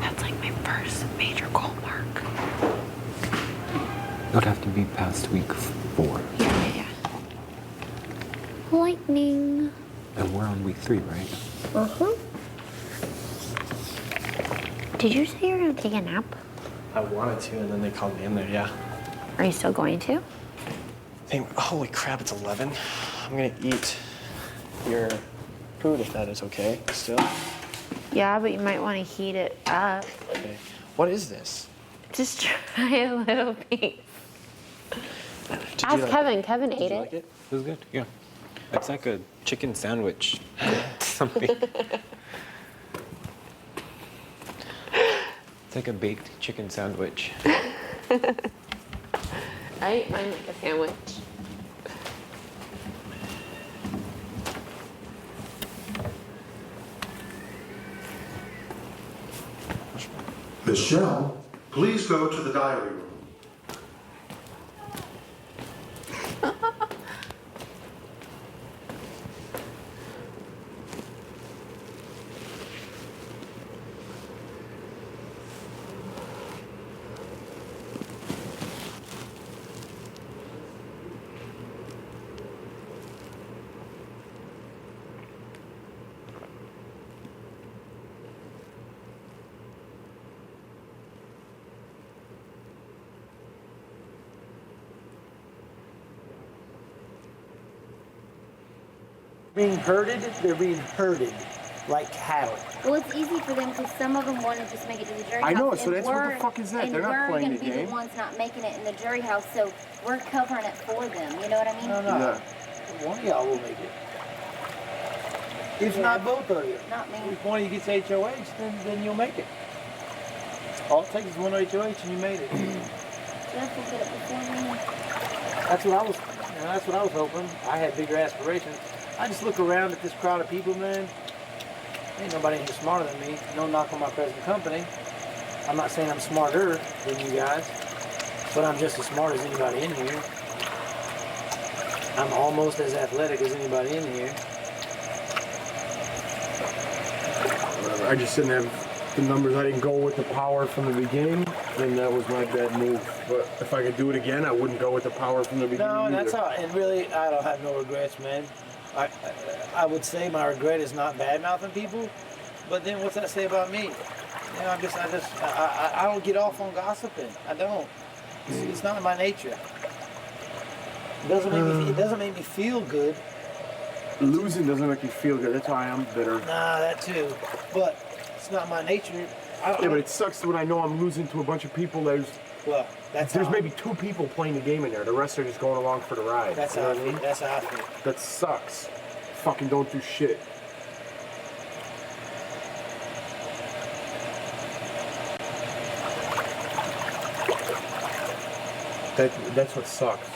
That's like my first major goal mark. It would have to be past week 4. Yeah. Lightning. And we're on week 3, right? Did you say you were gonna take a nap? I wanted to, and then they called me in there, yeah. Are you still going to? Holy crap, it's 11. I'm gonna eat your food if that is okay, still. Yeah, but you might want to heat it up. Okay. What is this? Just try a little piece. Ask Kevin. Kevin ate it. Like it? It was good, yeah. It's like a chicken sandwich. Something. It's like a baked chicken sandwich. I ate mine like a sandwich. Michelle, please go to the diary room. Being herded, they're being herded like cattle. Well, it's easy for them because some of them want to just make it to the jury house. I know, so and that's what the fuck is that? And They're not we're playing going the to be game. the ones not making it in the jury house, so we're covering it for them. You know what I mean? No. One of y'all will make it. If not both of you. Not me. If one of you gets HOH, then you'll make it. All it takes is one HOH and you made it. Jeff will get it before me. That's what I was hoping. I had bigger aspirations. I just look around at this crowd of people, man. Ain't nobody any smarter than me. No knock on my present company. I'm not saying I'm smarter than you guys, but I'm just as smart as anybody in here. I'm almost as athletic as anybody in here. Whatever. I just didn't have the numbers. I didn't go with the power from the beginning. then that was my bad move. But if I could do it again, I wouldn't go with the power from the beginning. No, that's either. how. And really, I don't have no regrets, man. I would say my regret is not bad mouthing people, but then what's that say about me? You know, I don't get off on gossiping. I don't. It's not in my nature. It doesn't make me feel good. Losing doesn't make you feel good. That's why I'm bitter. Nah, that too. But it's not my nature. Yeah, but it sucks when I know I'm losing to a bunch of people. There's maybe 2 people playing the game in there. The rest are just going along for the ride. That's how I feel. That's how I feel. That sucks. Fucking don't do shit. That's what sucks.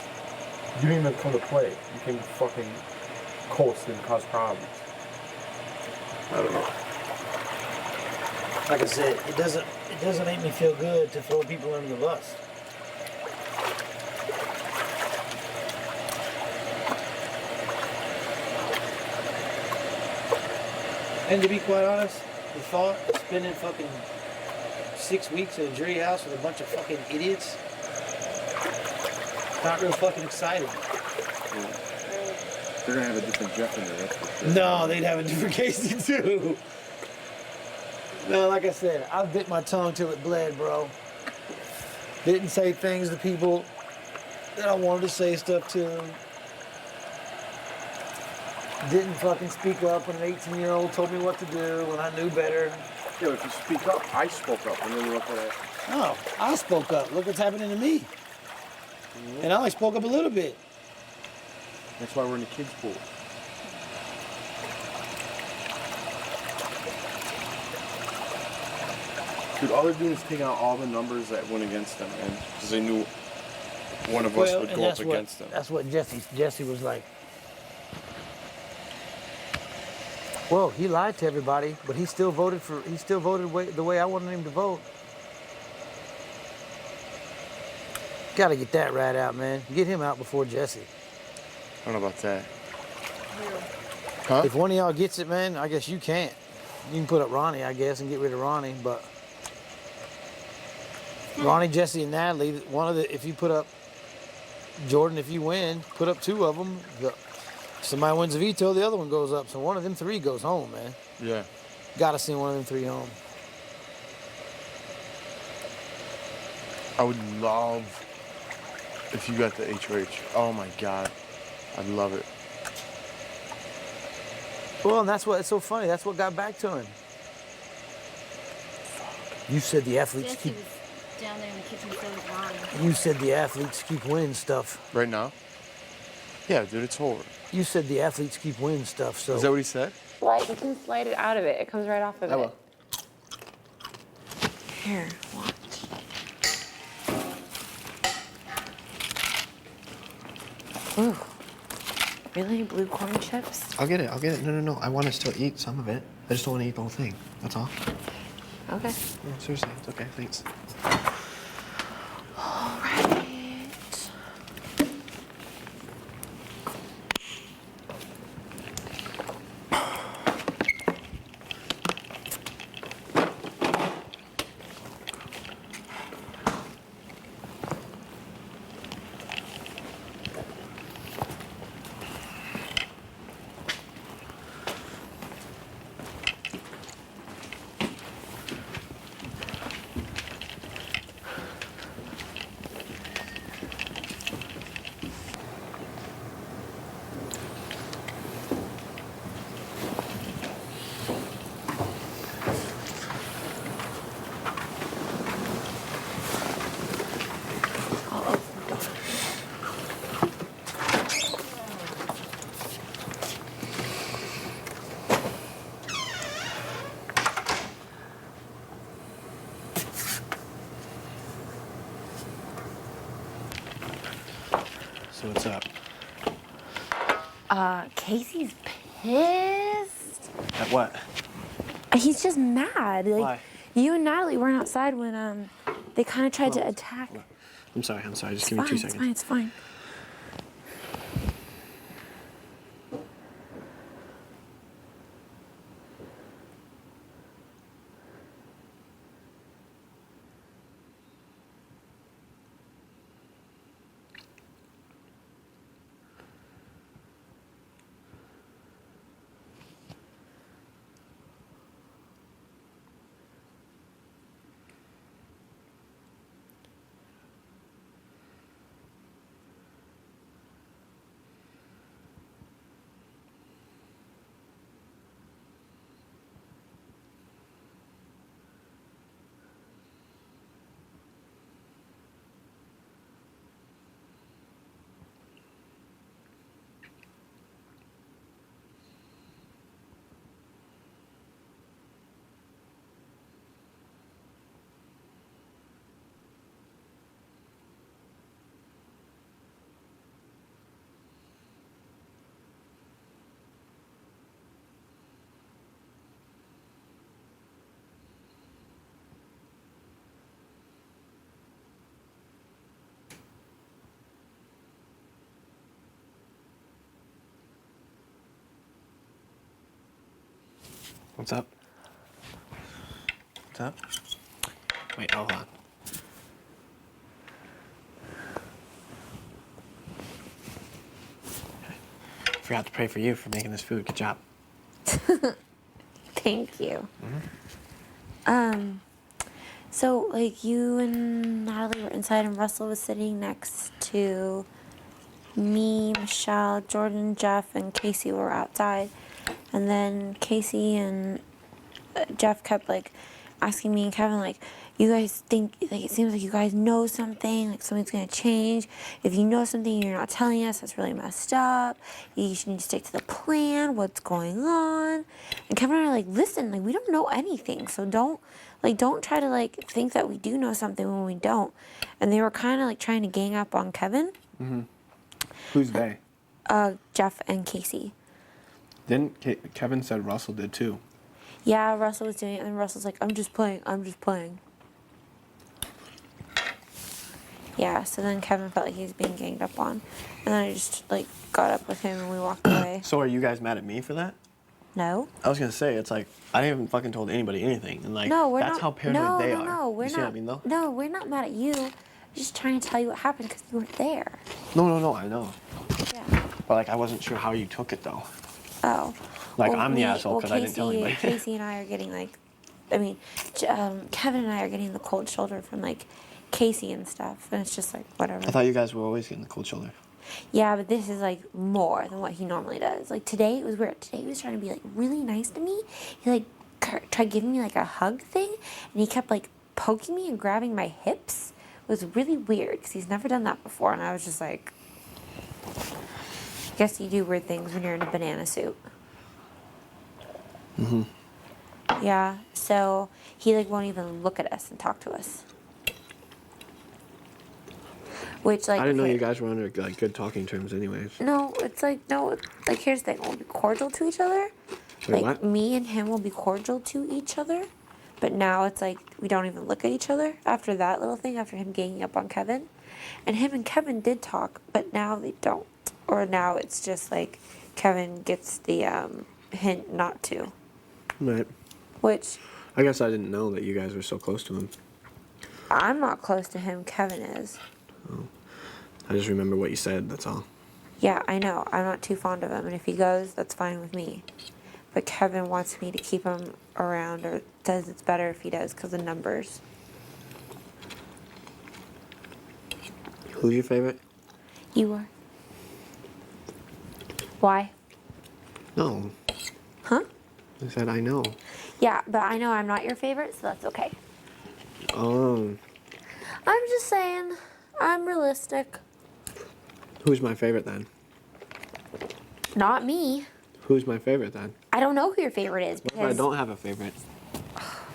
You didn't even come to play. You came to fucking coast and cause problems. I don't know. Like I said, it doesn't make me feel good to throw people under the bus. And to be quite honest, the thought of spending fucking 6 weeks at a jury house with a bunch of fucking idiots, not real fucking exciting. They're gonna have a different Jeff in there. That's for sure. No, they'd have a different Casey too. No, like I said, I bit my tongue till it bled, bro. Didn't say things to people that I wanted to say stuff to. Didn't fucking speak up when an 18-year-old told me what to do when I knew better. Yeah, if you speak up, I spoke up, and then you look at it. No, I spoke up. Look what's happening to me. And I only spoke up a little bit. That's why we're in the kids' pool. Dude, all they're doing is taking out all the numbers that went against them, man. Because they knew one of us would go up against them. That's what Jessie was like. Well, he lied to everybody, but he still voted the way I wanted him to vote. Gotta get that rat out, man. Get him out before Jessie. I don't know about that. Huh? If one of y'all gets it, man, I guess you can't. You can put up Ronnie, I guess, and get rid of Ronnie, but Ronnie, Jessie, and Natalie, if you put up Jordan, if you win, put up 2 of them. Somebody wins a veto, the other one goes up. So one of them 3 goes home, man. Yeah. Gotta send one of them 3 home. I would love if you got the HOH. Oh my God. I'd love it. Well, and that's what, it's so funny. That's what got back to him. You said the athletes Jessie keep... was down there in the kitchen with Ronnie. You said the athletes keep winning stuff. Right now? Yeah, dude, it's over. You said the athletes keep winning stuff, so... Is that what he said? Like, you can slide it out of it. It comes right off of it. Here, watch. Ooh. Really? Blue corn chips? I'll get it. No. I want to still eat some of it. I just don't want to eat the whole thing. That's all. Okay. No, seriously, it's okay. Thanks. All right. So what's up? Casey's pissed. At what? He's just mad. Like, Why? you and Natalie weren't outside when they kind of tried to attack. I'm sorry. Just It's give me fine, 2 seconds. It's fine. What's up? What's up? Wait, hold on. Forgot to pray for you for making this food. Good job. Thank you. So like you and Natalie were inside and Russell was sitting next to me, Michelle, Jordan, Jeff, and Casey were outside. And then Casey and Jeff kept like asking me and Kevin like, you guys think, like it seems like you guys know something, like something's gonna change. If you know something you're not telling us, that's really messed up. You should need to stick to the plan, what's going on. And Kevin and I are like, listen, like we don't know anything, so don't try to like think that we do know something when we don't. And they were kind of like trying to gang up on Kevin. Mm-hmm. Who's they? Jeff and Casey. Then Kevin said Russell did too. Yeah, Russell was doing it, and then Russell's like, I'm just playing. Yeah, so then Kevin felt like he was being ganged up on. And then I just, like, got up with him and we walked away. So are you guys mad at me for that? No. I was gonna say, it's like, I haven't fucking told anybody anything. And like, No, we're that's not, how paranoid they are. No, we're you not. See what I mean, though? No, we're not mad at you. We're just trying to tell you what happened because you weren't there. No, I know. Yeah. But like, I wasn't sure how you took it, though. Oh. Like, I'm the asshole because I didn't tell anybody. Casey and I are getting, like, Kevin and I are getting the cold shoulder from, like, Casey and stuff. And it's just, like, whatever. I thought you guys were always getting the cold shoulder. Yeah, but this is, like, more than what he normally does. Like, today, it was weird. Today, he was trying to be, like, really nice to me. He, like, tried giving me, like, a hug thing. And he kept, like, poking me and grabbing my hips. It was really weird because he's never done that before. And I was just like, I guess you do weird things when you're in a banana suit. Mm-hmm. Yeah, so he, like, won't even look at us and talk to us. Which, like, I didn't know you guys were under like good talking terms, anyways. No, it's like like here's the thing: we'll be cordial to each other. Wait, Like what? me and him will be cordial to each other, but now it's like we don't even look at each other after that little thing. After him ganging up on Kevin, and him and Kevin did talk, but now they don't. Or now it's just like Kevin gets the hint not to. Right. Which I guess I didn't know that you guys were so close to him. I'm not close to him. Kevin is. Oh. I just remember what you said, that's all. Yeah, I know. I'm not too fond of him, and if he goes, that's fine with me. But Kevin wants me to keep him around, or says it's better if he does because of numbers. Who's your favorite? You are. Why? No. Huh? I said I know. Yeah, but I know I'm not your favorite, so that's okay. Oh. I'm just saying, I'm realistic. Who's my favorite then? Not me. Who's my favorite then? I don't know who your favorite is What because. if I don't have a favorite?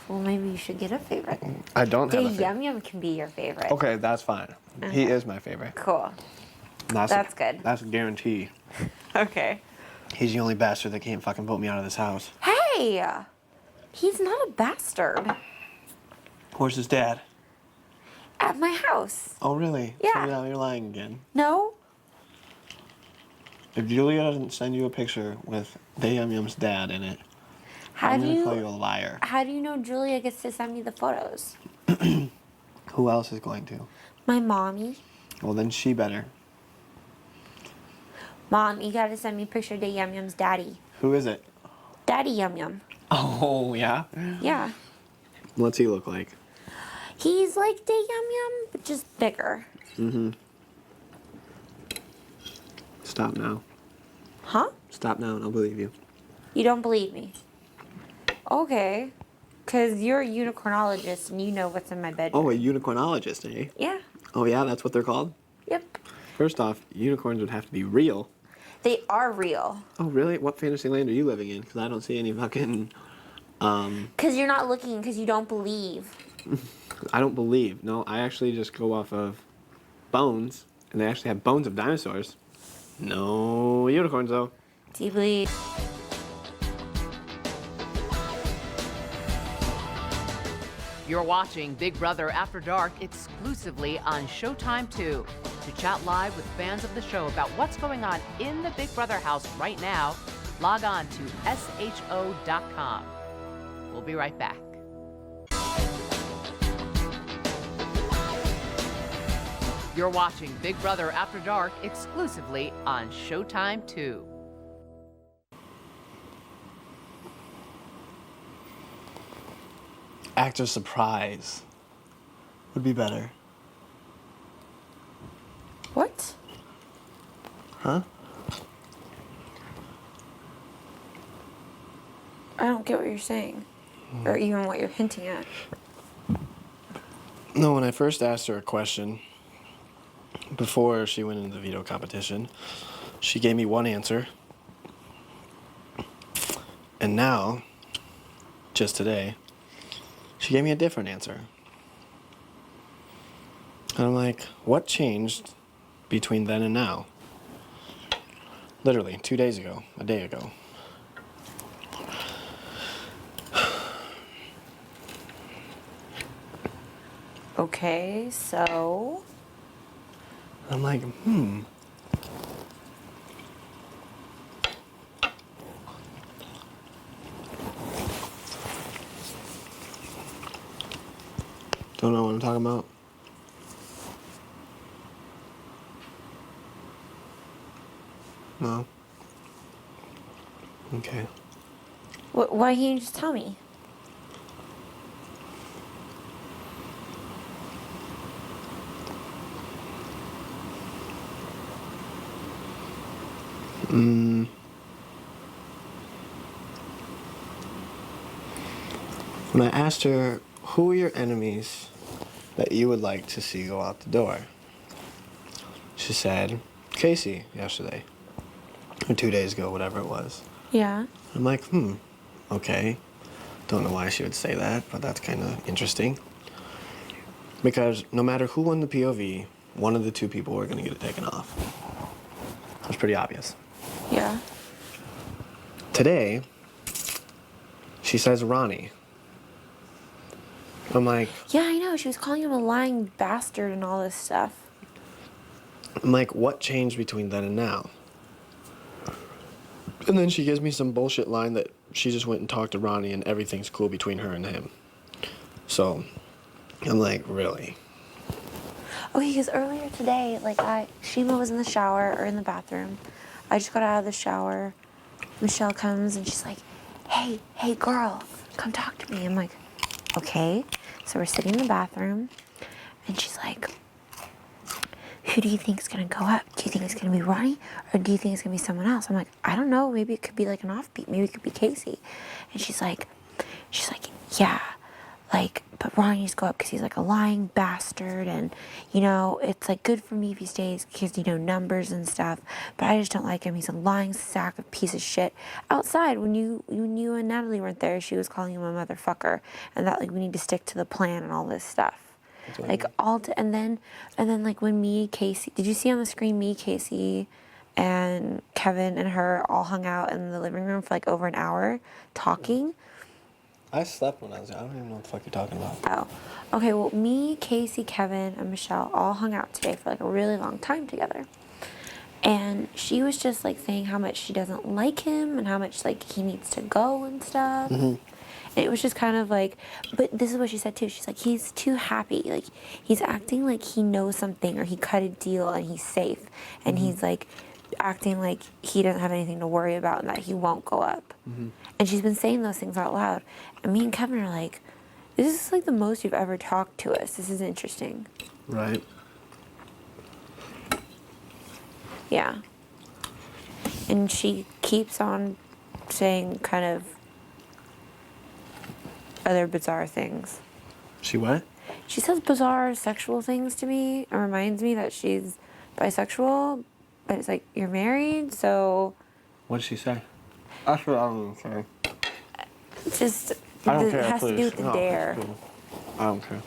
Well, maybe you should get a favorite. I don't have a favorite. Yum Yum can be your favorite. Okay, that's fine. He is my favorite. Cool. That's good. That's a guarantee. Okay. He's the only bastard that can't fucking vote me out of this house. Hey! He's not a bastard. Where's his dad? At my house. Oh, really? Yeah. So now you're lying again. No? If Julia doesn't send you a picture with Yum Yum's dad in it, How I'm do gonna you? call you a liar. How do you know Julia gets to send me the photos? Who else is going to? My mommy. Well, then she better. Mom, you gotta send me a picture of Yum Yum's daddy. Who is it? Daddy Yum Yum. Oh, yeah? Yeah. What's he look like? He's like Yum Yum, but just bigger. Mm-hmm. Stop now. Huh? Stop now and I'll believe you. You don't believe me? Okay. Because you're a unicornologist and you know what's in my bedroom. Oh, a unicornologist, eh? Yeah. Oh, yeah? That's what they're called? Yep. First off, unicorns would have to be real. They are real. Oh, really? What fantasy land are you living in? Because I don't see any fucking, Because you're not looking because you don't believe. I don't believe. No, I actually just go off of bones, and they actually have bones of dinosaurs. No unicorns, though. Do you believe? You're watching Big Brother After Dark exclusively on Showtime 2. To chat live with fans of the show about what's going on in the Big Brother house right now, log on to sho.com. We'll be right back. You're watching Big Brother After Dark exclusively on Showtime 2. Act of surprise would be better. What? Huh? I don't get what you're saying, or even what you're hinting at. No, when I first asked her a question, before she went into the veto competition, she gave me one answer. And now, just today, she gave me a different answer. And I'm like, what changed between then and now? Literally, 2 days ago, a day ago. Okay, so... I'm like, Don't know what I'm talking about? No? Okay. Why can't you just tell me? When I asked her, who are your enemies that you would like to see go out the door? She said, Casey, yesterday. Or 2 days ago, whatever it was. Yeah. I'm like, okay. Don't know why she would say that, but that's kind of interesting. Because no matter who won the POV, one of the two people were going to get it taken off. It was pretty obvious. Yeah. Today, she says Ronnie. I'm like... Yeah, I know. She was calling him a lying bastard and all this stuff. I'm like, what changed between then and now? And then she gives me some bullshit line that she just went and talked to Ronnie and everything's cool between her and him. So, I'm like, really? Okay, because earlier today, Shima was in the shower or in the bathroom. I just got out of the shower. Michelle comes and she's like, hey, girl, come talk to me. I'm like, okay. So we're sitting in the bathroom and she's like, who do you think is going to go up? Do you think it's going to be Ronnie or do you think it's going to be someone else? I'm like, I don't know. Maybe it could be like an offbeat. Maybe it could be Casey. And she's like, yeah, but Ronnie needs to go up because he's like a lying bastard and, it's like good for me if he stays because, numbers and stuff. But I just don't like him. He's a lying sack of piece of shit. Outside, when you and Natalie weren't there, she was calling him a motherfucker and that we need to stick to the plan and all this stuff. And then when me, Casey, did you see on the screen me, Casey, and Kevin and her all hung out in the living room for over an hour talking? I slept when I was there. I don't even know what the fuck you're talking about. Oh. Okay, well, me, Casey, Kevin, and Michelle all hung out today for a really long time together. And she was just saying how much she doesn't like him and how much he needs to go and stuff. Mm-hmm. And it was just kind of but this is what she said too. She's like, he's too happy. He's acting like he knows something or he cut a deal and he's safe. And he's acting like he doesn't have anything to worry about and that he won't go up. Mm-hmm. And she's been saying those things out loud. And me and Kevin are like, this is the most you've ever talked to us. This is interesting. Right. Yeah. And she keeps on saying kind of other bizarre things. She what? She says bizarre sexual things to me and reminds me that she's bisexual, but it's you're married, so... What did she say? That's what I don't care. Just, I don't it care, has please. to do with the dare. Cool. I don't care.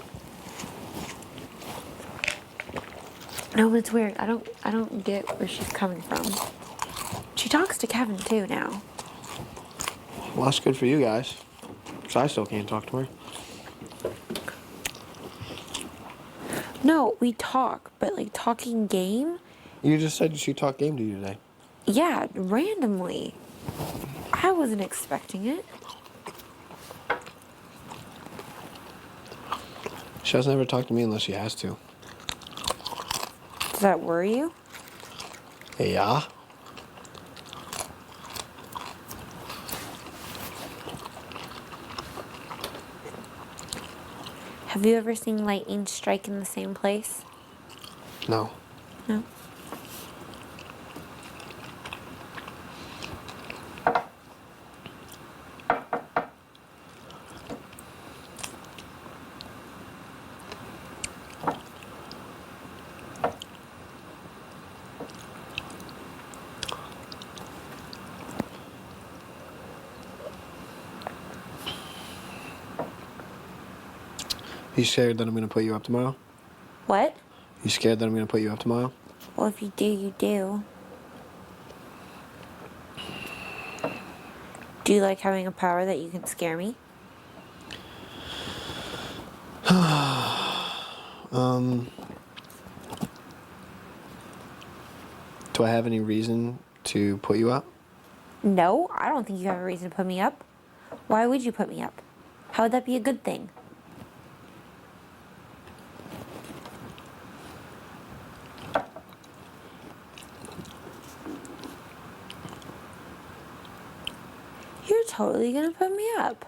No, but it's weird. I don't get where she's coming from. She talks to Kevin too now. Well, that's good for you guys. Because I still can't talk to her. No, we talk, but talking game? You just said she talked game to you today. Yeah, randomly. I wasn't expecting it. She doesn't ever talk to me unless she has to. Does that worry you? Yeah. Have you ever seen lightning strike in the same place? No. No. You scared that I'm gonna put you up tomorrow? What? You scared that I'm gonna put you up tomorrow? Well, if you do, you do. Do you like having a power that you can scare me? Do I have any reason to put you up? No, I don't think you have a reason to put me up. Why would you put me up? How would that be a good thing? You're totally gonna put me up.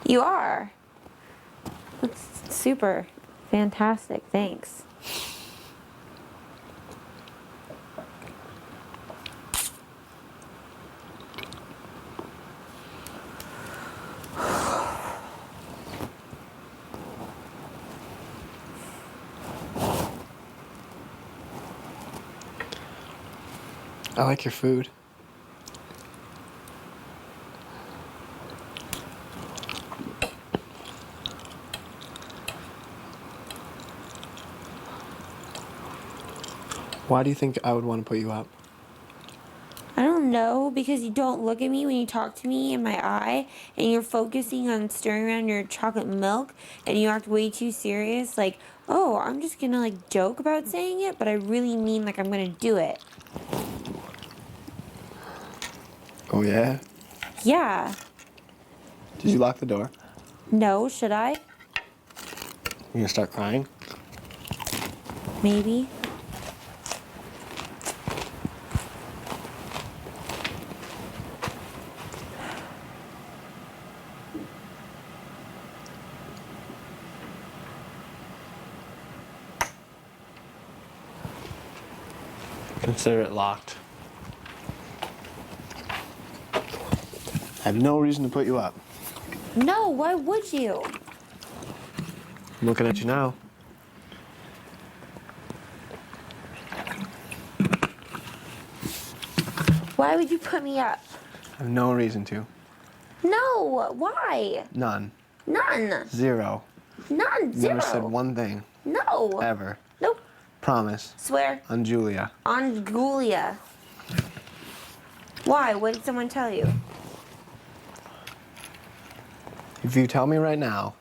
You are. That's super fantastic. Thanks. I like your food. Why do you think I would want to put you up? I don't know, because you don't look at me when you talk to me in my eye, and you're focusing on stirring around your chocolate milk, and you act way too serious, like, oh, I'm just gonna like joke about saying it, but I really mean like I'm gonna do it. Oh yeah? Yeah. Did you lock the door? No, should I? You gonna start crying? Maybe. Consider it locked. I have no reason to put you up. No, why would you? I'm looking at you now. Why would you put me up? I have no reason to. No, why? None. None. Zero. None. You Zero. never said one thing. No. Ever. Nope. Promise. Swear. On Julia. On Julia. Why? What did someone tell you? If you tell me right now,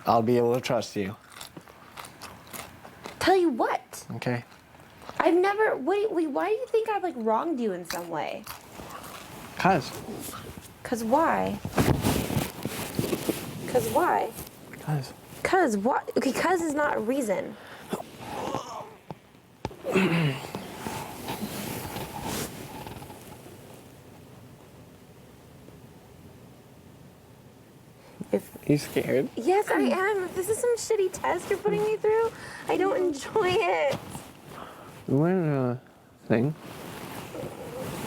I'll be able to trust you. Tell you what? Okay? I've never. Wait. Why do you think I've like wronged you in some way? Cause. Cause why? Cause why? Because. Cause what? Okay, cause is not a reason. You scared? Yes, I am. If this is some shitty test you're putting me through, I don't enjoy it. We went to a thing.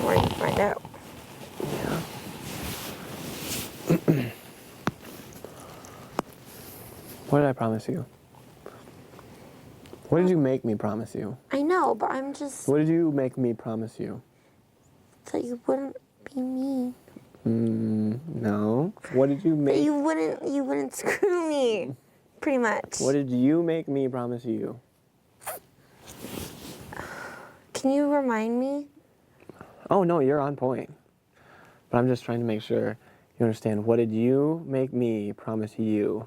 Where did you find out? Yeah. What did I promise you? What did you make me promise you? I know, but I'm just. What did you make me promise you? That you wouldn't be me. No. What did you make? That you wouldn't screw me. Pretty much. What did you make me promise you? Can you remind me? Oh, no, you're on point. But I'm just trying to make sure you understand. What did you make me promise you?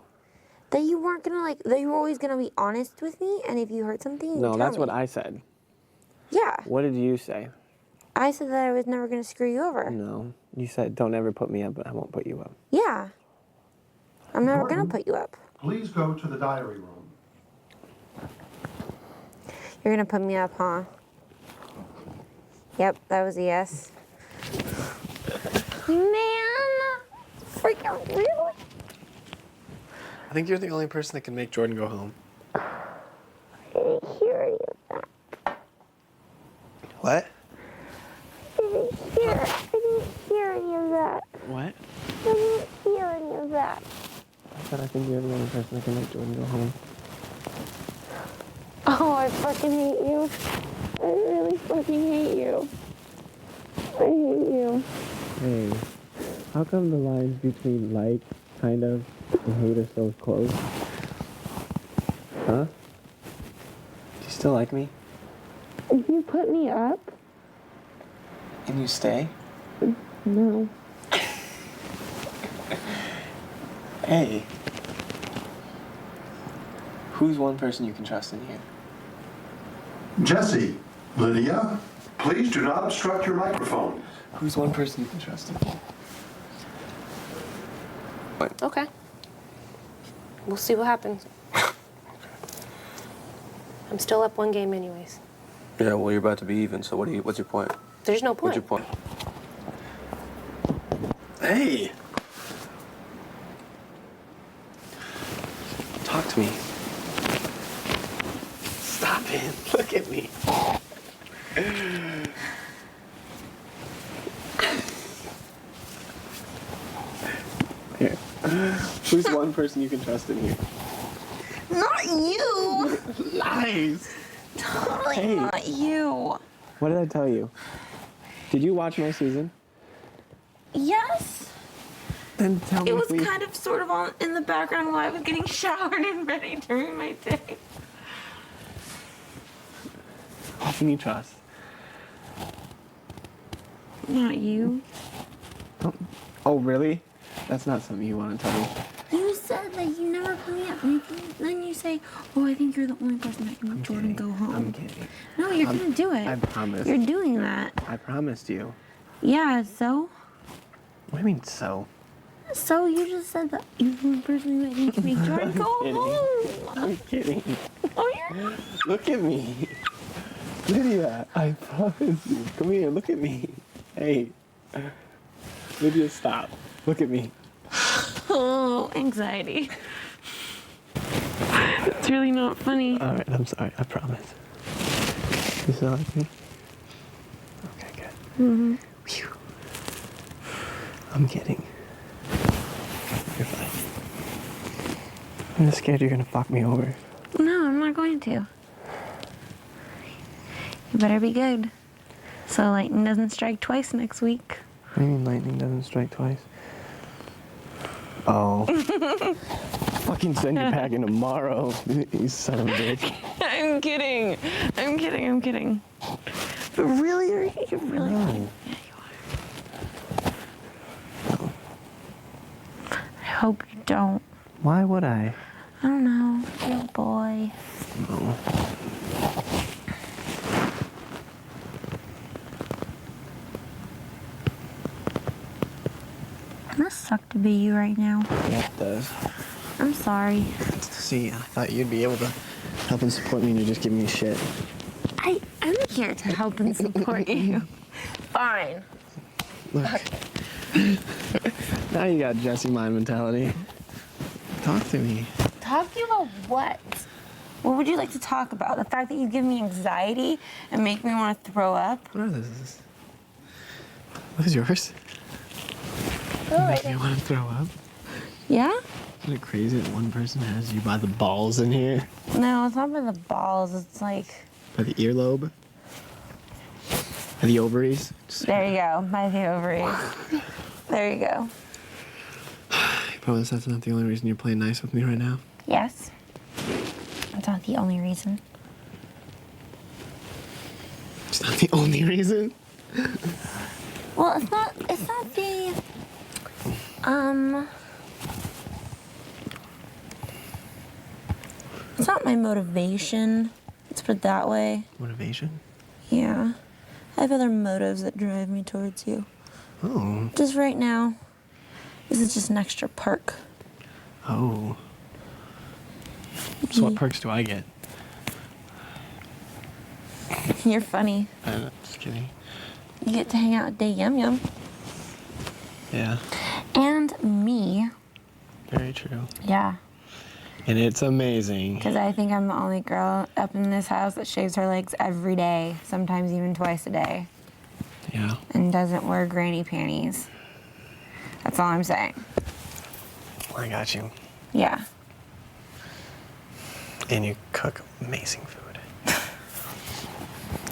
That you weren't gonna that you were always gonna be honest with me, and if you heard something, you No, would that's tell me. what I said. Yeah. What did you say? I said that I was never going to screw you over. No. You said, don't ever put me up, but I won't put you up. Yeah. I'm never going to put you up. Please go to the diary room. You're going to put me up, huh? Yep, that was a yes. Man! Freaking really? I think you're the only person that can make Jordan go home. I didn't hear any of that. What? I didn't hear any of that. What? I didn't hear any of that. I said I think you're the only person that can make Jordan go home. Oh, I fucking hate you. I really fucking hate you. I hate you. Hey, how come the lines between like, kind of, and hate are so close? Huh? Do you still like me? If you put me up? And you stay? No. Hey. Who's one person you can trust in here? Jessie, Lydia, please do not obstruct your microphone. Who's one person you can trust in here? Okay. We'll see what happens. I'm still up 1 game anyways. Yeah, well, you're about to be even, so what's your point? There's no point. What's your point? Hey! Talk to me. Stop it. Look at me. Here. Who's one person you can trust in here? Not you! Lies! Totally Hey. not you. What did I tell you? Did you watch my season? Yes. Then tell me, It was please. kind of sort of on in the background while I was getting showered and ready during my day. Who can you trust? Not you. Oh, really? That's not something you want to tell me. You said that you never put me up. And then you say, oh, I think you're the only person that can make Jordan go home. I'm kidding. No, you're going to do it. I promise. You're doing that. I promised you. Yeah, so? What do you mean, so? So you just said that you're the only person that can make Jordan go home. I'm kidding. Oh, yeah? Look at me. Lydia, I promise you. Come here, look at me. Hey. Lydia, stop. Look at me. Oh, anxiety. It's really not funny. All right, I'm sorry. I promise. You still like me? Okay, good. Mm-hmm. Phew. I'm kidding. You're fine. I'm just scared you're gonna fuck me over. No, I'm not going to. You better be good. So lightning doesn't strike twice next week. What do you mean lightning doesn't strike twice? Oh. Fucking send you packing tomorrow, you son of a bitch. I'm kidding. I'm kidding. I'm kidding. But really, you're really. No. Yeah, you are. I hope you don't. Why would I? I don't know. You're a boy. No. It must suck to be you right now. Yeah, it does. I'm sorry. See, I thought you'd be able to help and support me and you're just giving me shit. I'm here to help and support you. Fine. Look. Now you got Jessie mind mentality. Talk to me. Talk to you about what? What would you like to talk about? The fact that you give me anxiety and make me want to throw up? What are those? What is yours? Make me want to throw up? Yeah? Isn't it crazy that one person has you by the balls in here? No, it's not by the balls. It's like... By the earlobe? By the ovaries? There you go. By the ovaries. There you go. You promise that's not the only reason you're playing nice with me right now? Yes. That's not the only reason. It's not the only reason? Well, it's not the... It's not my motivation. Let's put it that way. Motivation? Yeah. I have other motives that drive me towards you. Oh. Just right now, this is just an extra perk. Oh. So what perks do I get? You're funny. Just kidding. You get to hang out with Day Yum Yum. Yeah. And me. Very true. Yeah. And it's amazing. Because I think I'm the only girl up in this house that shaves her legs every day, sometimes even twice a day. Yeah. And doesn't wear granny panties. That's all I'm saying. I got you. Yeah. And you cook amazing food.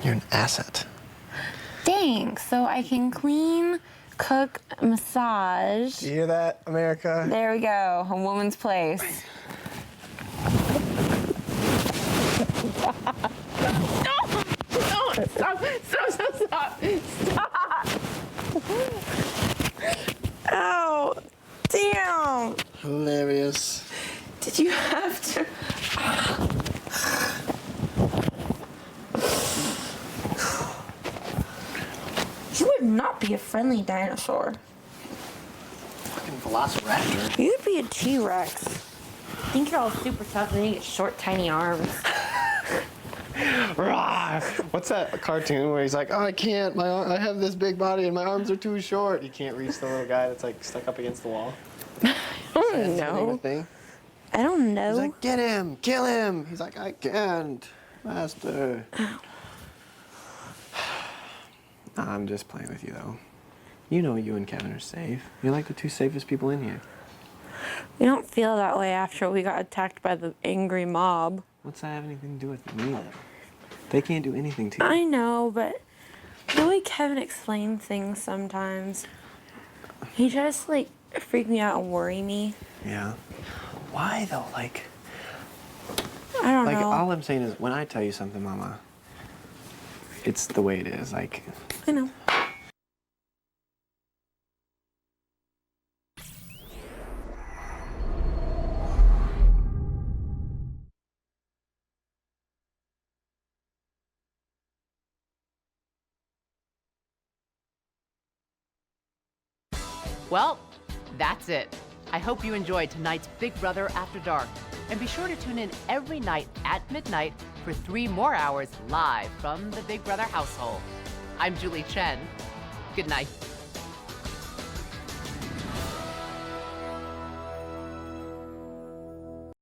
You're an asset. Thanks. So I can clean, cook, massage. You hear that, America? There we go. A woman's place. No, stop. Ow, damn. Hilarious. Did you have to? You would not be a friendly dinosaur. Fucking velociraptor. You'd be a T-Rex. I think you're all super tough and then you get short, tiny arms. Rah! What's that cartoon where he's like, oh, I can't, I have this big body and my arms are too short. He can't reach the little guy that's like stuck up against the wall. I don't know. I don't know. He's like, get him, kill him. He's like, I can't, master. I'm just playing with you though. You know you and Kevin are safe. You're like the two safest people in here. We don't feel that way after we got attacked by the angry mob. What's that have anything to do with me though? They can't do anything to you. I know, but the way Kevin explains things sometimes, he tries to like freak me out and worry me. Yeah. Why though? Like, I don't know. Like, all I'm saying is when I tell you something, Mama, it's the way it is. Like, I know. Well, that's it. I hope you enjoyed tonight's Big Brother After Dark. And be sure to tune in every night at midnight for 3 more hours live from the Big Brother household. I'm Julie Chen. Good night.